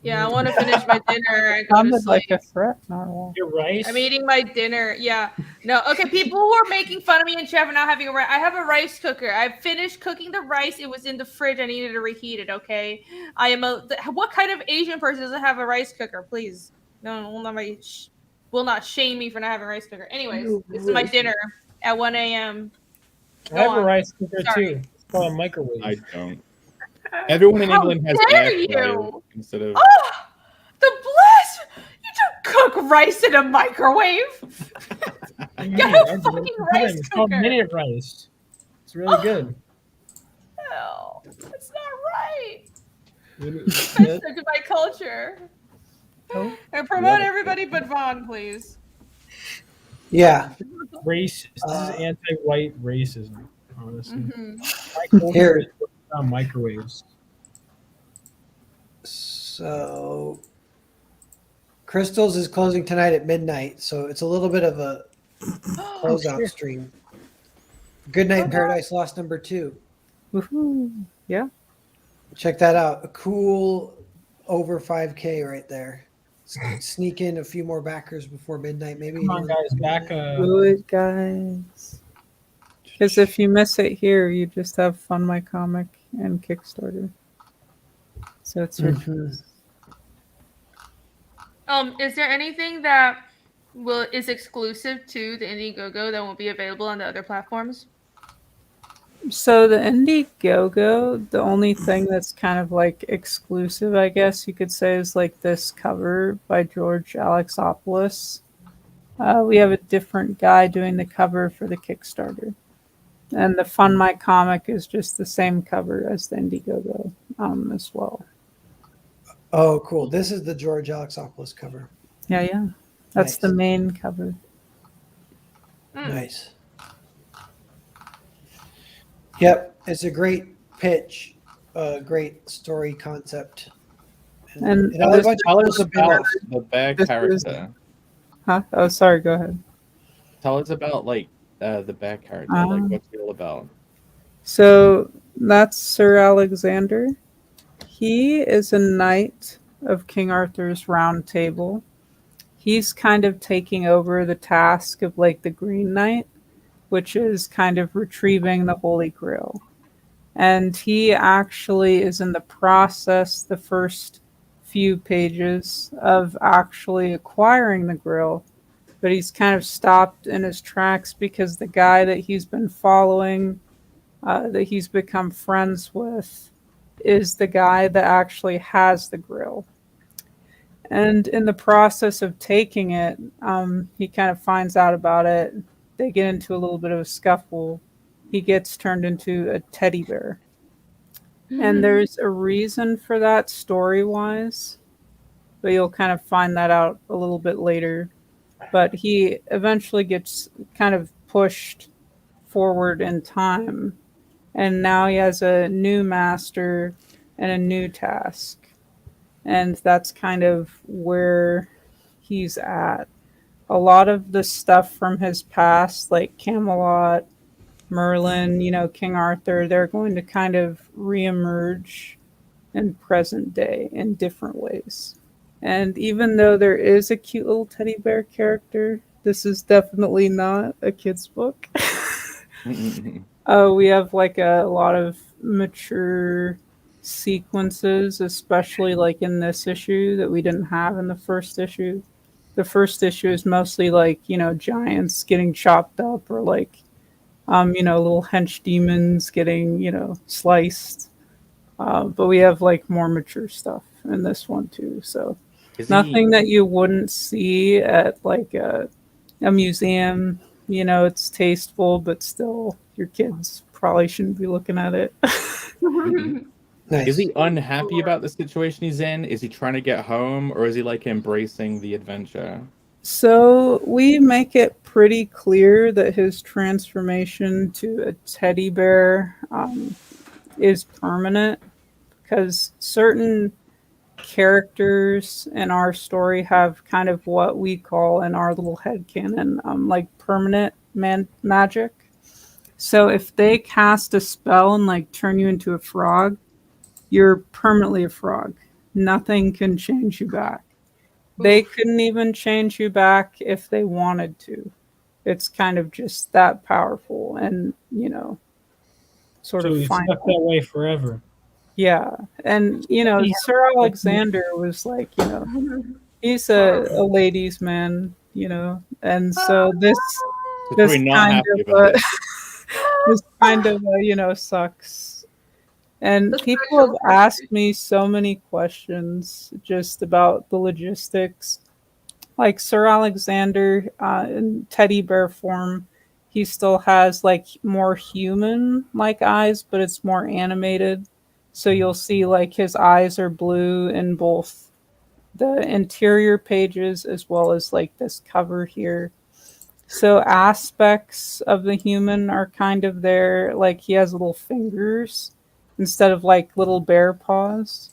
Yeah, I want to finish my dinner and go to Sounded like sleep. a threat, not a wall. You're right. I'm eating my dinner. Yeah. No. Okay. People who are making fun of me in chat for not having a rice. I have a rice cooker. I finished cooking the rice. It was in the fridge. I needed to reheat it. Okay. I am what kind of Asian person doesn't have a rice cooker? Please. No, will not shame me for not having a rice cooker. Anyways, this is my dinner at 1 a.m. I have a on. rice cooker Sorry. too. It's called a microwave. I don't. Everyone in How England has dare air you! fryer instead of. Oh, the blast! You don't cook rice in a microwave. You Get have a fucking rice It's called cooker. minute rice. It's really good. No, that's not right. It's That's good. to my culture. Oh. And promote everybody but Vaughn, please. Yeah. Race. This is anti-white racism. Honestly, Mm-hmm. my culture Here. is built on microwaves. So Crystals is closing tonight at midnight, so it's a little bit of a closeout stream. Good Night in Paradise Lost #2. Woohoo. Yeah. Check that out. A cool over 5K right there. Sneak in a few more backers before midnight, maybe. Come on, guys, back. Do it, guys. Because if you miss it here, you just have Fund My Comic and Kickstarter. So it's your Mhm. choice. Is there anything that is exclusive to the Indiegogo that won't be available on the other platforms? So the Indiegogo, the only thing that's kind of like exclusive, I guess you could say, is like this cover by George Alexopoulos. We have a different guy doing the cover for the Kickstarter. And the Fund My Comic is just the same cover as the Indiegogo as well. Oh, cool. This is the George Alexopoulos cover. Yeah, yeah. That's the Nice. main cover. Nice. Yep, it's a great pitch, a great story concept. And it had a this bunch Tell of us cool about spin-offs. the bad This is- character. Huh? Oh, sorry. Go ahead. Tell us about like the bad character. Like what's he all about? So that's Sir Alexander. He is a knight of King Arthur's Round Table. He's kind of taking over the task of like the Green Knight, which is kind of retrieving the Holy Grail. And he actually is in the process, the first few pages, of actually acquiring the Grail. But he's kind of stopped in his tracks because the guy that he's been following, that he's become friends with, is the guy that actually has the Grail. And in the process of taking it, he kind of finds out about it. They get into a little bit of a scuffle. He gets turned into a teddy bear. And there's a reason for that story wise, but you'll kind of find that out a little bit later. But he eventually gets kind of pushed forward in time. And now he has a new master and a new task. And that's kind of where he's at. A lot of the stuff from his past, like Camelot, Merlin, King Arthur, they're going to kind of reemerge in present day in different ways. And even though there is a cute little teddy bear character, this is definitely not a kid's book. We have like a lot of mature sequences, especially like in this issue that we didn't have in the first issue. The first issue is mostly like, giants getting chopped up or like, little hench demons getting, sliced. But we have like more mature stuff in this one too. So nothing that you wouldn't see at like a museum. It's tasteful, but still, your kids probably shouldn't be looking at it. Nice. Is he unhappy about the situation he's in? Is he trying to get home, or is he like embracing the adventure? So we make it pretty clear that his transformation to a teddy bear is permanent, because certain characters in our story have kind of what we call in our little headcanon like permanent magic. So if they cast a spell and like turn you into a frog, you're permanently a frog. Nothing can change you back. They couldn't even change you back if they wanted to. It's kind of just that powerful and, sort So of he's final. stuck that way forever. Yeah. And, Sir Alexander was like, he's a ladies' man, and so this Probably not kind happy of about it. this kind of sucks. And That's people very have asked me so many questions just about the logistics. Like Sir Alexander in teddy bear form, he still has like more human like eyes, but it's more animated. So you'll see like his eyes are blue in both the interior pages as well as like this cover here. So aspects of the human are kind of there. Like he has little fingers instead of like little bear paws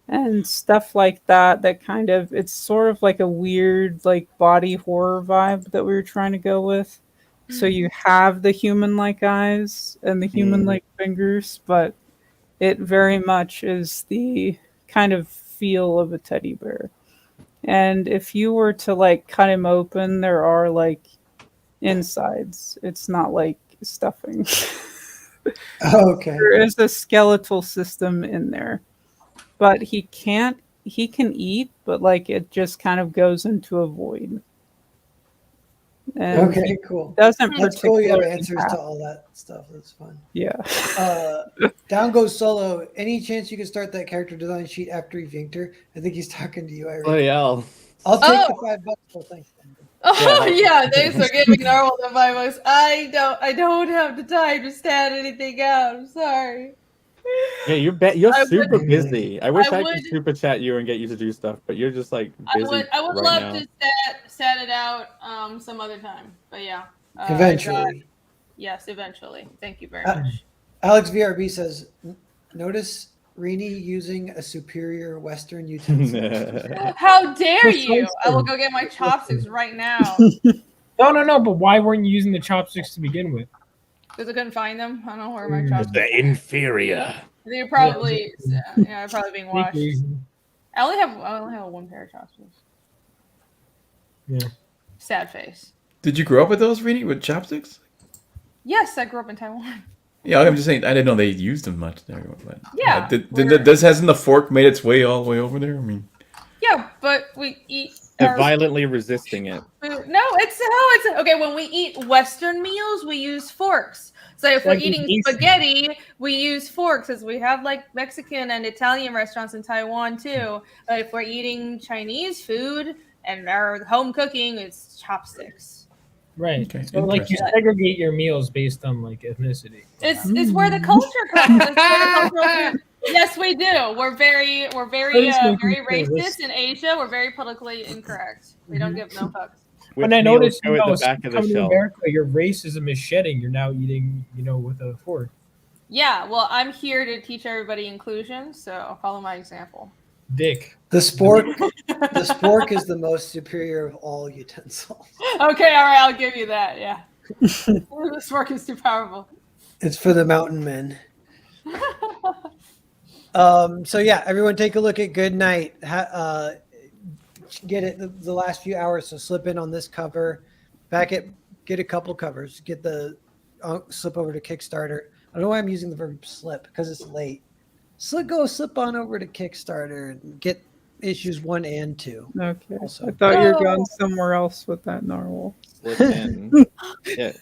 and stuff like that. That kind of, it's sort of like a weird like body horror vibe that we were trying to go with. So you have the human like eyes and the human like fingers, but it very much is the kind of feel of a teddy bear. And if you were to like cut him open, there are like insides. It's not like stuffing. Okay. There is a skeletal system in there, but he can eat, but like it just kind of goes into a void. And Okay, cool. doesn't That's cool. You have particularly answers have- to all that stuff. That's fun. Yeah. Down goes Solo. Any chance you could start that character design sheet after you've inked her? I think he's talking to you, Irene. Bloody hell. I'll take Oh. the $5. Oh, thanks. Oh yeah, thanks for giving Narwhal the $5. I don't have the time to stand anything out. I'm sorry. Yeah, you're I super would- busy. I wish I could would- super chat you and get you to do stuff, but you're just like I busy would right love now. to set it out some other time. But yeah. Eventually. Yes, eventually. Thank you very Uh, much. Alex VRB says, notice Rini using a superior Western utensil. How dare Precisely. you? I will go get my chopsticks right now. No. But why weren't you using the chopsticks to begin with? Because I couldn't find them. I don't know where my chopsticks. They're inferior. They're probably probably being Big washed. reason. I only have one pair of chopsticks. Yeah. Sad face. Did you grow up with those, Rini, with chopsticks? Yes, I grew up in Taiwan. Yeah, I'm just saying. I didn't know they used them much there. But, Yeah, hasn't the fork made its way all the way over there? I mean, Yeah, but we eat They're our violently resisting it. food. No, it's okay. When we eat Western meals, we use forks. So if we're Like eating Asian. spaghetti, we use forks, as we have like Mexican and Italian restaurants in Taiwan too. But if we're eating Chinese food and our home cooking, it's chopsticks. Right. Okay, So like you interesting. segregate your meals based on like ethnicity. It's where the culture comes. It's where the cultural Yes, we do. We're very Please make me very feel this. racist in Asia. We're very politically incorrect. We don't give no fucks. And I With meals noticed, go at the back of the coming to shelf. America, your racism is shedding. You're now eating, with a fork. Yeah, well, I'm here to teach everybody inclusion, so follow my example. Dick. The spork is the most superior of all utensils. Okay, all right, I'll give you that. Yeah, this work is too powerful. It's for the mountain men. So yeah, everyone take a look at Good Night. Get it the last few hours. So slip in on this cover, get a couple covers. Get the slip over to Kickstarter. I don't know why I'm using the verb slip because it's late. Slip on over to Kickstarter and get issues 1 and 2. Okay. Also. I thought you were No. going somewhere else with that narwhal. Slip in. Yeah.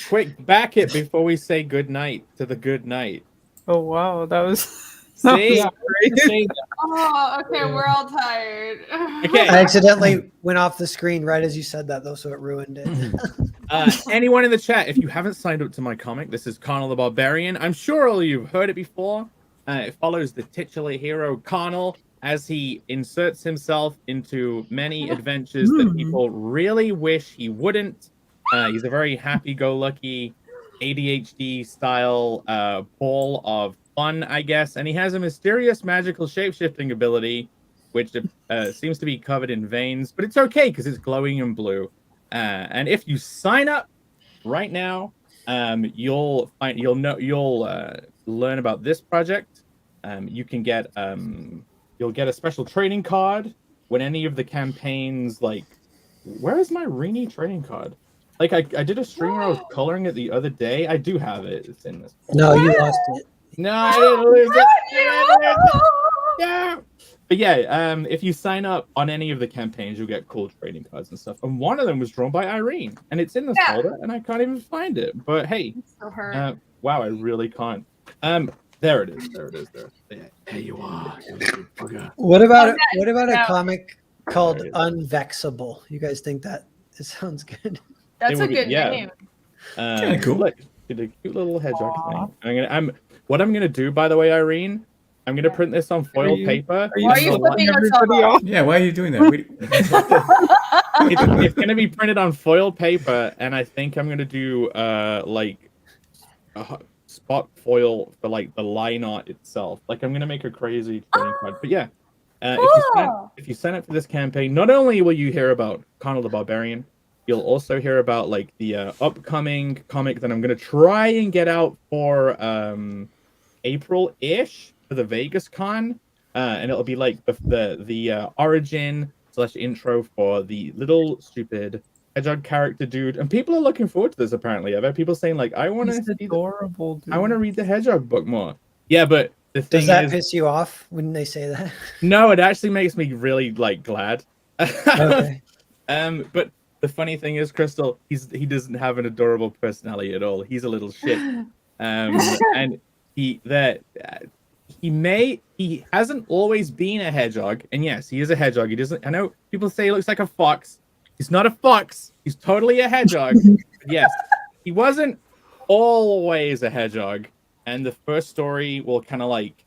Quick, back it before we say good night to the good night. Oh wow, that was See? Yeah, great. saying that. Oh, okay, we're all tired. Okay. I accidentally went off the screen right as you said that though, so it ruined it. Anyone in the chat, if you haven't signed up to my comic, this is Connell the Barbarian. I'm sure all of you have heard it before. It follows the titular hero Connell as he inserts himself into many adventures that people really wish he wouldn't. He's a very happy-go-lucky ADHD style ball of fun, I guess, and he has a mysterious magical shape-shifting ability, which seems to be covered in veins, but it's okay because it's glowing in blue. And if you sign up right now, you'll learn about this project. You can get you'll get a special trading card when any of the campaigns, like, where is my Rini trading card? Like, I did a stream where I was coloring it the other day. I do have it. It's in this. No, you lost it. No, I didn't lose it. I didn't lose it. Yeah. But yeah, if you sign up on any of the campaigns, you'll get cool trading cards and stuff. And one of them was drawn by Irene, and it's in this folder, and I can't even find it. But hey, So hurt. wow, I really can't. There it is. There you are. You little bugger. What about Okay, a now- comic called There it Unvexable? You guys think that it sounds good? That's It a would be- good yeah. name. Kinda cool. Look, did a cute little hedgehog thing. What I'm gonna do, by the way, Irene, I'm gonna print this on foil Are you- paper. Are you Why are you and flipping letting us everybody off? off? Yeah, why are you doing that? it's gonna be printed on foil paper, and I think I'm gonna do like a spot foil for like the line art itself. Like I'm gonna make a crazy trading card. But yeah, Cool. if you sign up for this campaign, not only will you hear about Connell the Barbarian, you'll also hear about like the upcoming comic that I'm gonna try and get out for April-ish for the Vegas Con, and it'll be like the origin / intro for the little stupid hedgehog character dude, and people are looking forward to this. Apparently, I've had people saying like, "I want to He's adorable, dude. I want to read the hedgehog book more." Yeah, but the thing Does that is, piss you off when they say that? no, it actually makes me really like glad. Okay. But the funny thing is, Crystal, he doesn't have an adorable personality at all. He's a little shit. And he hasn't always been a hedgehog, and yes, he is a hedgehog. He doesn't. I know people say he looks like a fox. He's not a fox. He's totally a hedgehog. Yes, he wasn't always a hedgehog. And the first story will kind of like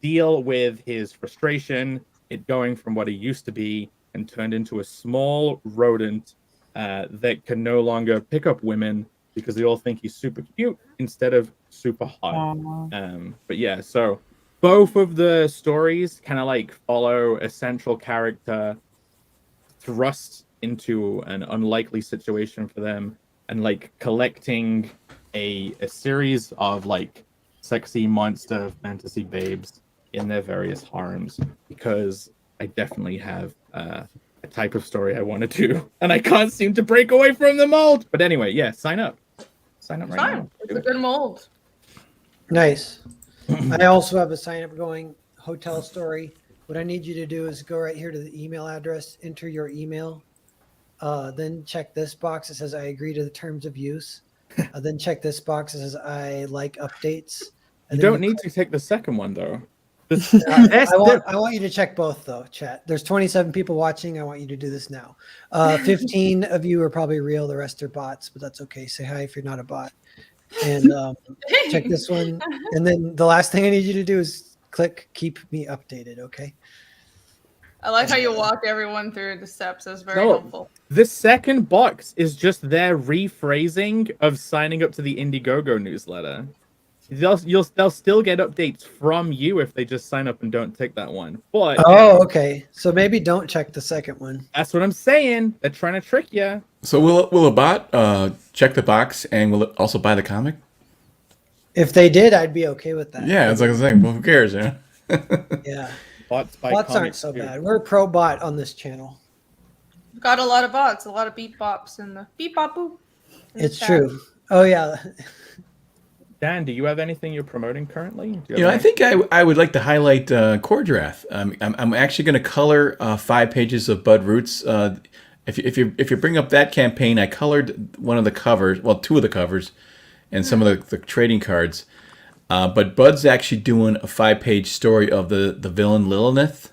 deal with his frustration, it going from what he used to be and turned into a small rodent that can no longer pick up women because they all think he's super cute instead of super hot. But yeah, so both of the stories kind of like follow a central character thrust into an unlikely situation for them and like collecting a series of like sexy monster fantasy babes in their various harems, because I definitely have a type of story I want to do and I can't seem to break away from the mold. But anyway, yeah, sign up right now. It's a good mold. Nice. I also have a sign up going, hotel story. What I need you to do is go right here to the email address, enter your email, then check this box that says I agree to the terms of use. Then check this box that says I like updates. You don't need to take the second one though. I want you to check both though, chat. There's 27 people watching. I want you to do this now. 15 of you are probably real. The rest are bots, but that's okay. Say hi if you're not a bot. And check this one. And then the last thing I need you to do is click keep me updated, okay? I like how you walk everyone through the steps. That's very helpful. The second box is just their rephrasing of signing up to the Indiegogo newsletter. They'll still get updates from you if they just sign up and don't take that one. But okay. So maybe don't check the second one. That's what I'm saying. They're trying to trick you. So will a bot check the box and will it also buy the comic? If they did, I'd be okay with that. Yeah, it's like I was saying. Well, who cares? Yeah. Yeah. Bots aren't so bad. We're pro bot on this channel. Got a lot of bots, a lot of beep bops in the beep bop boop. It's true. Oh yeah. Dan, do you have anything you're promoting currently? I think I would like to highlight Cordrath. I'm actually going to color 5 pages of Bud Roots. If you bring up that campaign, I colored one of the covers, well, 2 of the covers, and some of the trading cards. But Bud's actually doing a 5-page story of the villain Lilith,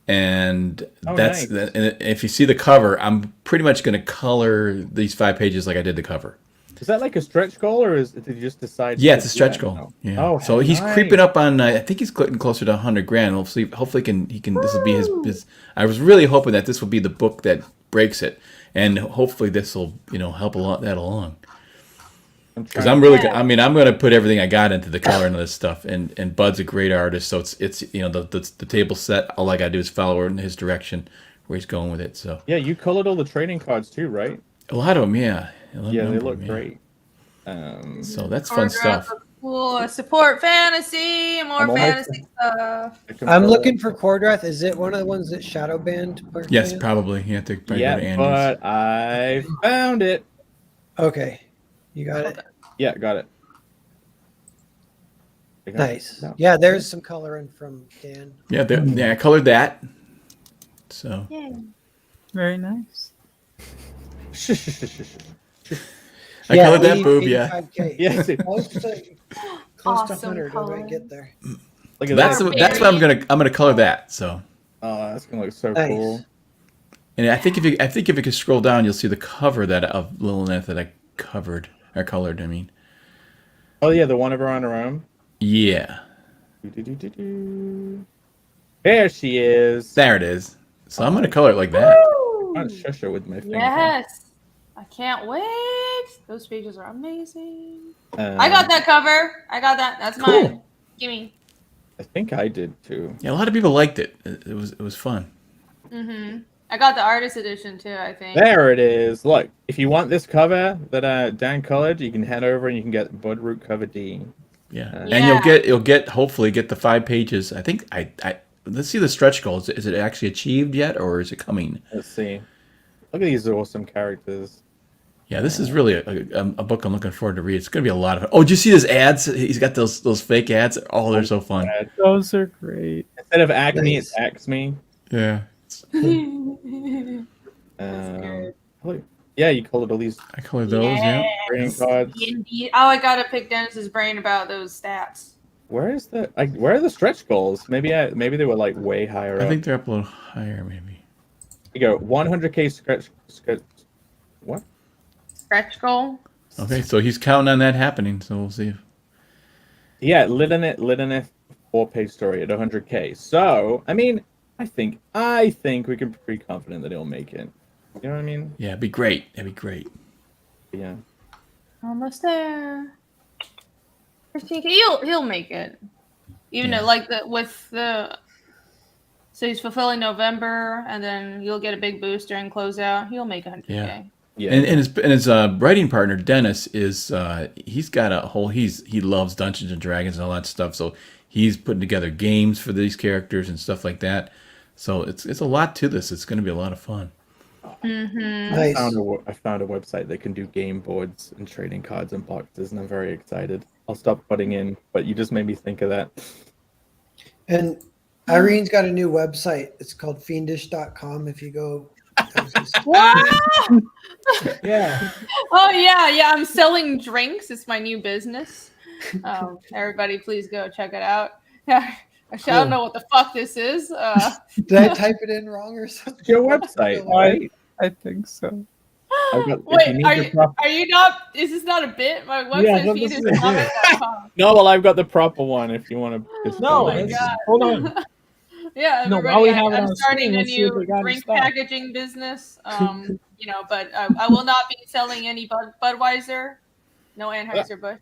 and nice. And if you see the cover, I'm pretty much going to color these 5 pages like I did the cover. Is that like a stretch goal, or did you just decide? Yeah, it's a stretch goal. Yeah. Oh, so he's creeping up on. I think he's getting closer to $100,000. Hopefully, he can. This will be his. I was really hoping that this will be the book that breaks it, and hopefully this will help that along. Because I'm really, I'm going to put everything I got into the coloring of this stuff, and Bud's a great artist, so it's the table set. All I got to do is follow in his direction where he's going with it. So yeah, you colored all the trading cards too, right? A lot of them, yeah. Yeah, they look great. So that's fun stuff. Cool. Support fantasy, more fantasy stuff. I'm looking for Cordrath. Is it one of the ones that shadow banned? Yes, probably. You have to go to Andy's. But I found it. Okay, you got it. Yeah, got it. Nice. Yeah, there's some coloring from Dan. Yeah, I colored that. So very nice. I colored that boob, yeah. Yeah, close to 100 when I get there. That's what I'm gonna color that. So. Oh, that's gonna look so cool. And I think if you could scroll down, you'll see the cover of Lilith that I colored. I mean. Oh yeah, the one of her on her own. Yeah. There she is. There it is. So I'm gonna color it like that. I'm gonna shush her with my finger. Yes. I can't wait. Those pages are amazing. I got that cover. I got that. That's mine. Gimme. I think I did too. Yeah, a lot of people liked it. It was fun. I got the artist edition too, I think. There it is. Look, if you want this cover that Dan colored, you can head over and you can get Bud Root cover D. Yeah. And you'll hopefully get the 5 pages. I think I let's see the stretch goal. Is it actually achieved yet, or is it coming? Let's see. Look at these awesome characters. Yeah, this is really a book I'm looking forward to read. It's going to be a lot of fun. Oh, did you see his ads? He's got those fake ads. Oh, they're so fun. Those are great. Instead of Acme, Nice. it's Acme. Yeah. Um, look- yeah, you colored all these I colored those, yeah. trading cards. Indeed. Oh, I gotta pick Dennis's brain about those stats. Where are the stretch goals? Maybe they were like way higher I up. think they're up a little higher, maybe. You go 100K stretch. What? Stretch goal. Okay, so he's counting on that happening, so we'll see. Yeah, Lidoneth 4-page story at 100K. So, I mean, I think we can be pretty confident that he'll make it. You know what I mean? Yeah, it'd be great. It'd be great. Yeah. Almost there. 15K. He'll make it. Even Yeah. though, like so he's fulfilling November, and then you'll get a big booster and close out. He'll make 100K. Yeah. Yeah. And his writing partner Dennis is he's got a whole he loves Dungeons and Dragons and all that stuff, so he's putting together games for these characters and stuff like that. So it's a lot to this. It's going to be a lot of fun. Mm-hmm. Nice. I found a website that can do game boards and trading cards and boxes, and I'm very excited. I'll stop putting in, but you just made me think of that. And Irene's got a new website. It's called fiendish.com. If you go. Yeah. Oh yeah. I'm selling drinks. It's my new business. Everybody, please go check it out. Yeah. Actually, I don't know what the fuck this is. Did I type it in wrong or something? Your website, right? I think so. Wait, are you not? Is this not a bit? My website no, feed this is is a comment.com. No, well, I've got the proper one. If you want to. No, my God. hold on. Yeah, No, everybody, while we have it I'm on starting screen, a let's see if new we got drink any stock. packaging business. But I will not be selling any Budweiser, no Anheuser-Busch.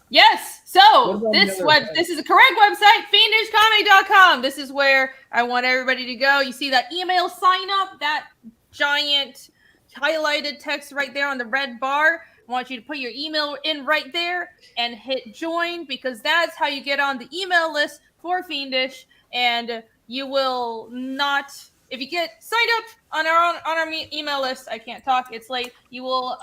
Yes. What So about this the other this is the correct website, fiendishcomic.com. This is where I want everybody to go. You see that email sign up, that giant highlighted text right there on the red bar. I want you to put your email in right there and hit join, because that's how you get on the email list for Fiendish. And you will not, if you get signed up on our email list, I can't talk, it's late, you will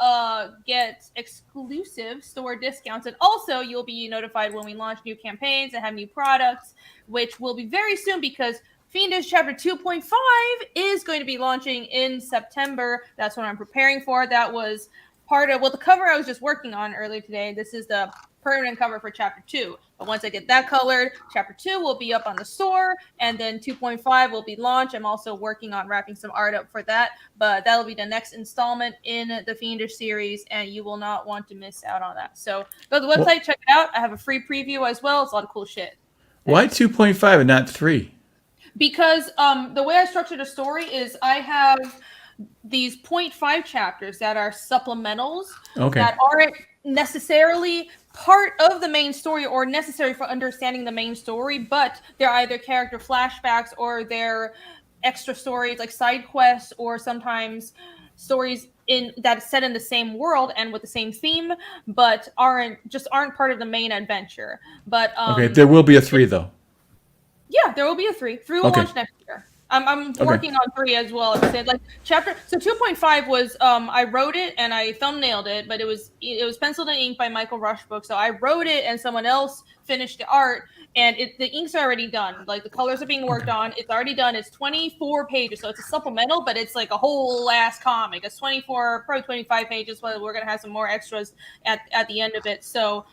get exclusive store discounts, and also you'll be notified when we launch new campaigns and have new products, which will be very soon, because Fiendish Chapter 2.5 is going to be launching in September. That's what I'm preparing for. That was part of the cover I was just working on earlier today. This is the permanent cover for Chapter 2. But once I get that colored, Chapter 2 will be up on the store, and then 2.5 will be launched. I'm also working on wrapping some art up for that, but that'll be the next installment in the Fiendish series, and you will not want to miss out on that. So go to the website, check it out. I have a free preview as well. It's a lot of cool shit. Why 2.5 and not 3? Because the way I structured a story is I have these 0.5 chapters that are supplementals that aren't necessarily part of the main story or necessary for understanding the main story, but they're either character flashbacks or they're extra stories like side quests, or sometimes stories that set in the same world and with the same theme, but aren't part of the main adventure. But there will be a 3 though. Yeah, there will be a 3. 3 will launch next year. I'm working on 3 as well. Like chapter. So 2.5 was I wrote it and I thumbnailed it, but it was penciled and inked by Michael Rushbrook. So I wrote it and someone else finished the art, and the ink's already done. Like the colors are being worked on. It's already done. It's 24 pages, so it's a supplemental, but it's like a whole ass comic. It's 24, probably 25 pages. But we're gonna have some more extras at the end of it. So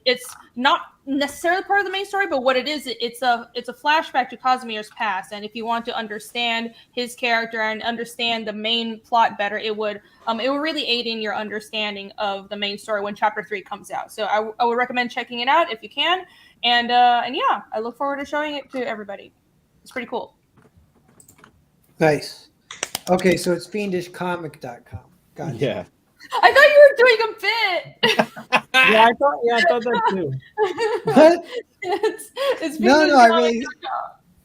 it's not necessarily part of the main story, but what it is, it's a flashback to Casimir's past, and if you want to understand his character and understand the main plot better, it would really aid in your understanding of the main story when Chapter 3 comes out. So I would recommend checking it out if you can, and yeah, I look forward to showing it to everybody. It's pretty cool. Nice. Okay, so it's fiendishcomic.com. Gotcha. Yeah. I thought you were doing a bit. Yeah, I thought that too. What? it's No, I really.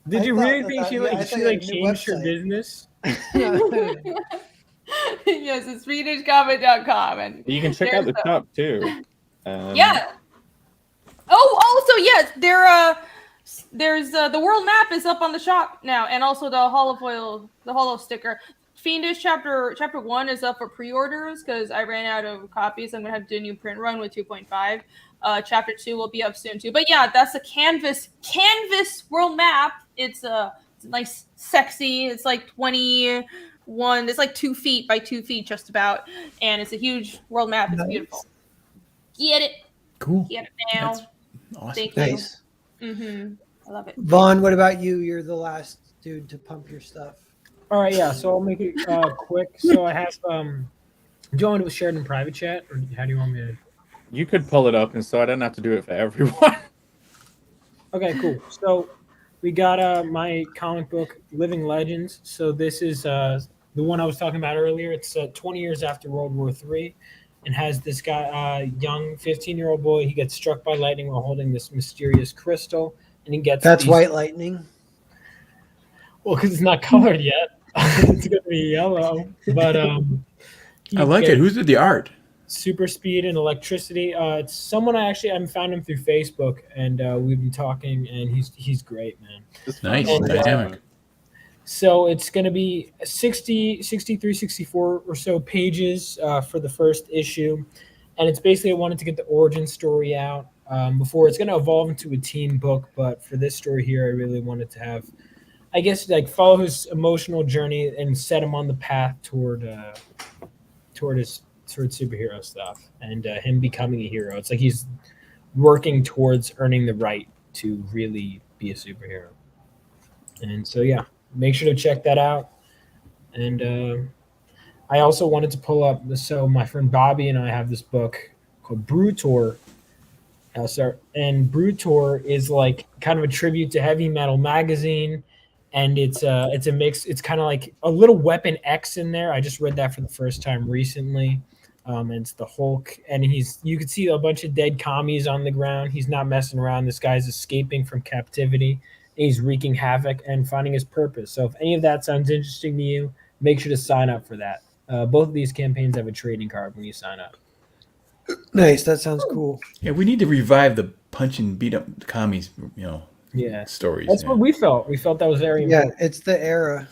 Did you really think she I thought she you like had a new changed her website. business? Yes, it's SwedishComic.com, and You can check out the there's shop too. Yeah. Oh, also yes, there's the world map is up on the shop now, and also the holo sticker. Fiendish chapter 1 is up for pre-orders because I ran out of copies. I'm gonna have to do a new print run with 2.5. Chapter 2 will be up soon too. But yeah, that's a canvas world map. It's nice, sexy. It's like 21. It's like 2 feet by 2 feet, just about, and it's a huge world map. It's Nice. beautiful. Get it? Cool. Get it now. That's awesome. Thank Nice. you. I love it. Vaughn, what about you? You're the last dude to pump your stuff. All right, yeah. So I'll make it quick. So I have. Do you want to share it in private chat, or how do you want me to? You could pull it up, and so I don't have to do it for everyone. Okay, cool. So we got my comic book, Living Legends. So this is the one I was talking about earlier. It's 20 years after World War III, and has this guy, young 15-year-old boy. He gets struck by lightning while holding this mysterious crystal, and he gets That's these, White Lightning. Well, because it's not colored yet. It's gonna be yellow, but I like it. Who's did the art? Super speed and electricity. It's someone I found him through Facebook, and we've been talking, and he's great, man. Nice. And, Dynamic. So it's going to be 60, 63, 64 or so pages for the first issue. And it's basically I wanted to get the origin story out before it's going to evolve into a teen book. But for this story here, I really wanted to have, I guess, like follow his emotional journey and set him on the path toward superhero stuff and him becoming a hero. It's like he's working towards earning the right to really be a superhero. And so, yeah, make sure to check that out. And I also wanted to pull up, so my friend Bobby and I have this book called Brutor. And Brutor is like kind of a tribute to Heavy Metal Magazine. And it's a mix. It's kind of like a little Weapon X in there. I just read that for the first time recently. And it's the Hulk, and you could see a bunch of dead commies on the ground. He's not messing around. This guy's escaping from captivity. And he's wreaking havoc and finding his purpose. So if any of that sounds interesting to you, make sure to sign up for that. Both of these campaigns have a trading card when you sign up. Nice. That sounds cool. Yeah, we need to revive the punch and beat up commies, stories. That's what we felt. We felt that was very important. Yeah, it's the era.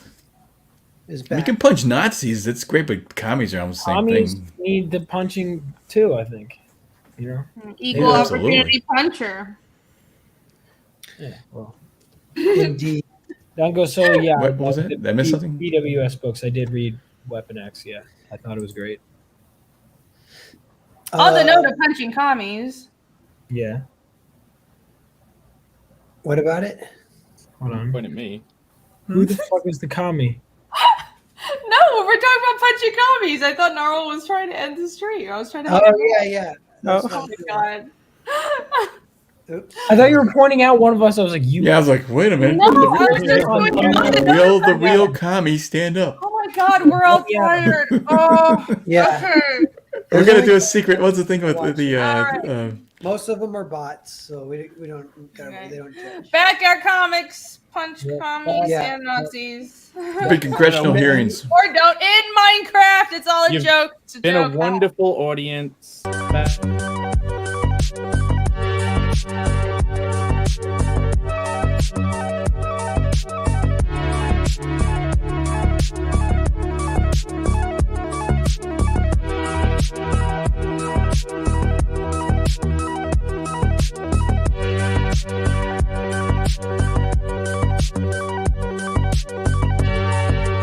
Is back. We can punch Nazis. That's great, but commies are almost the same Commies thing. need the punching too, I think. Equal Yeah, opportunity puncher. Yeah, well. Indeed. Don't go so yeah. What was it? Did I miss something? BWS books. I did read Weapon X. Yeah, I thought it was great. On the note of punching commies. Yeah. What about it? Hold on. Point at me. Who the fuck is the commie? No, we're talking about punching commies. I thought Gnarl was trying to end the stream. I was trying to. Oh yeah. Oh my god. Oops. I thought you were pointing out one of us. I was like, you. Yeah, I was like, wait a minute. No, I was just going The real commies stand up. Oh my god, we're all tired. Oh, Yeah. okay. We're gonna do a secret. What's the thing with the? Most of them are bots, so we don't. Okay. They don't judge. Backyard comics, punch Yeah. commies Yeah. and Nazis. Big congressional hearings. Or don't in Minecraft. It's all a You've joke. It's a Been joke. a wonderful audience.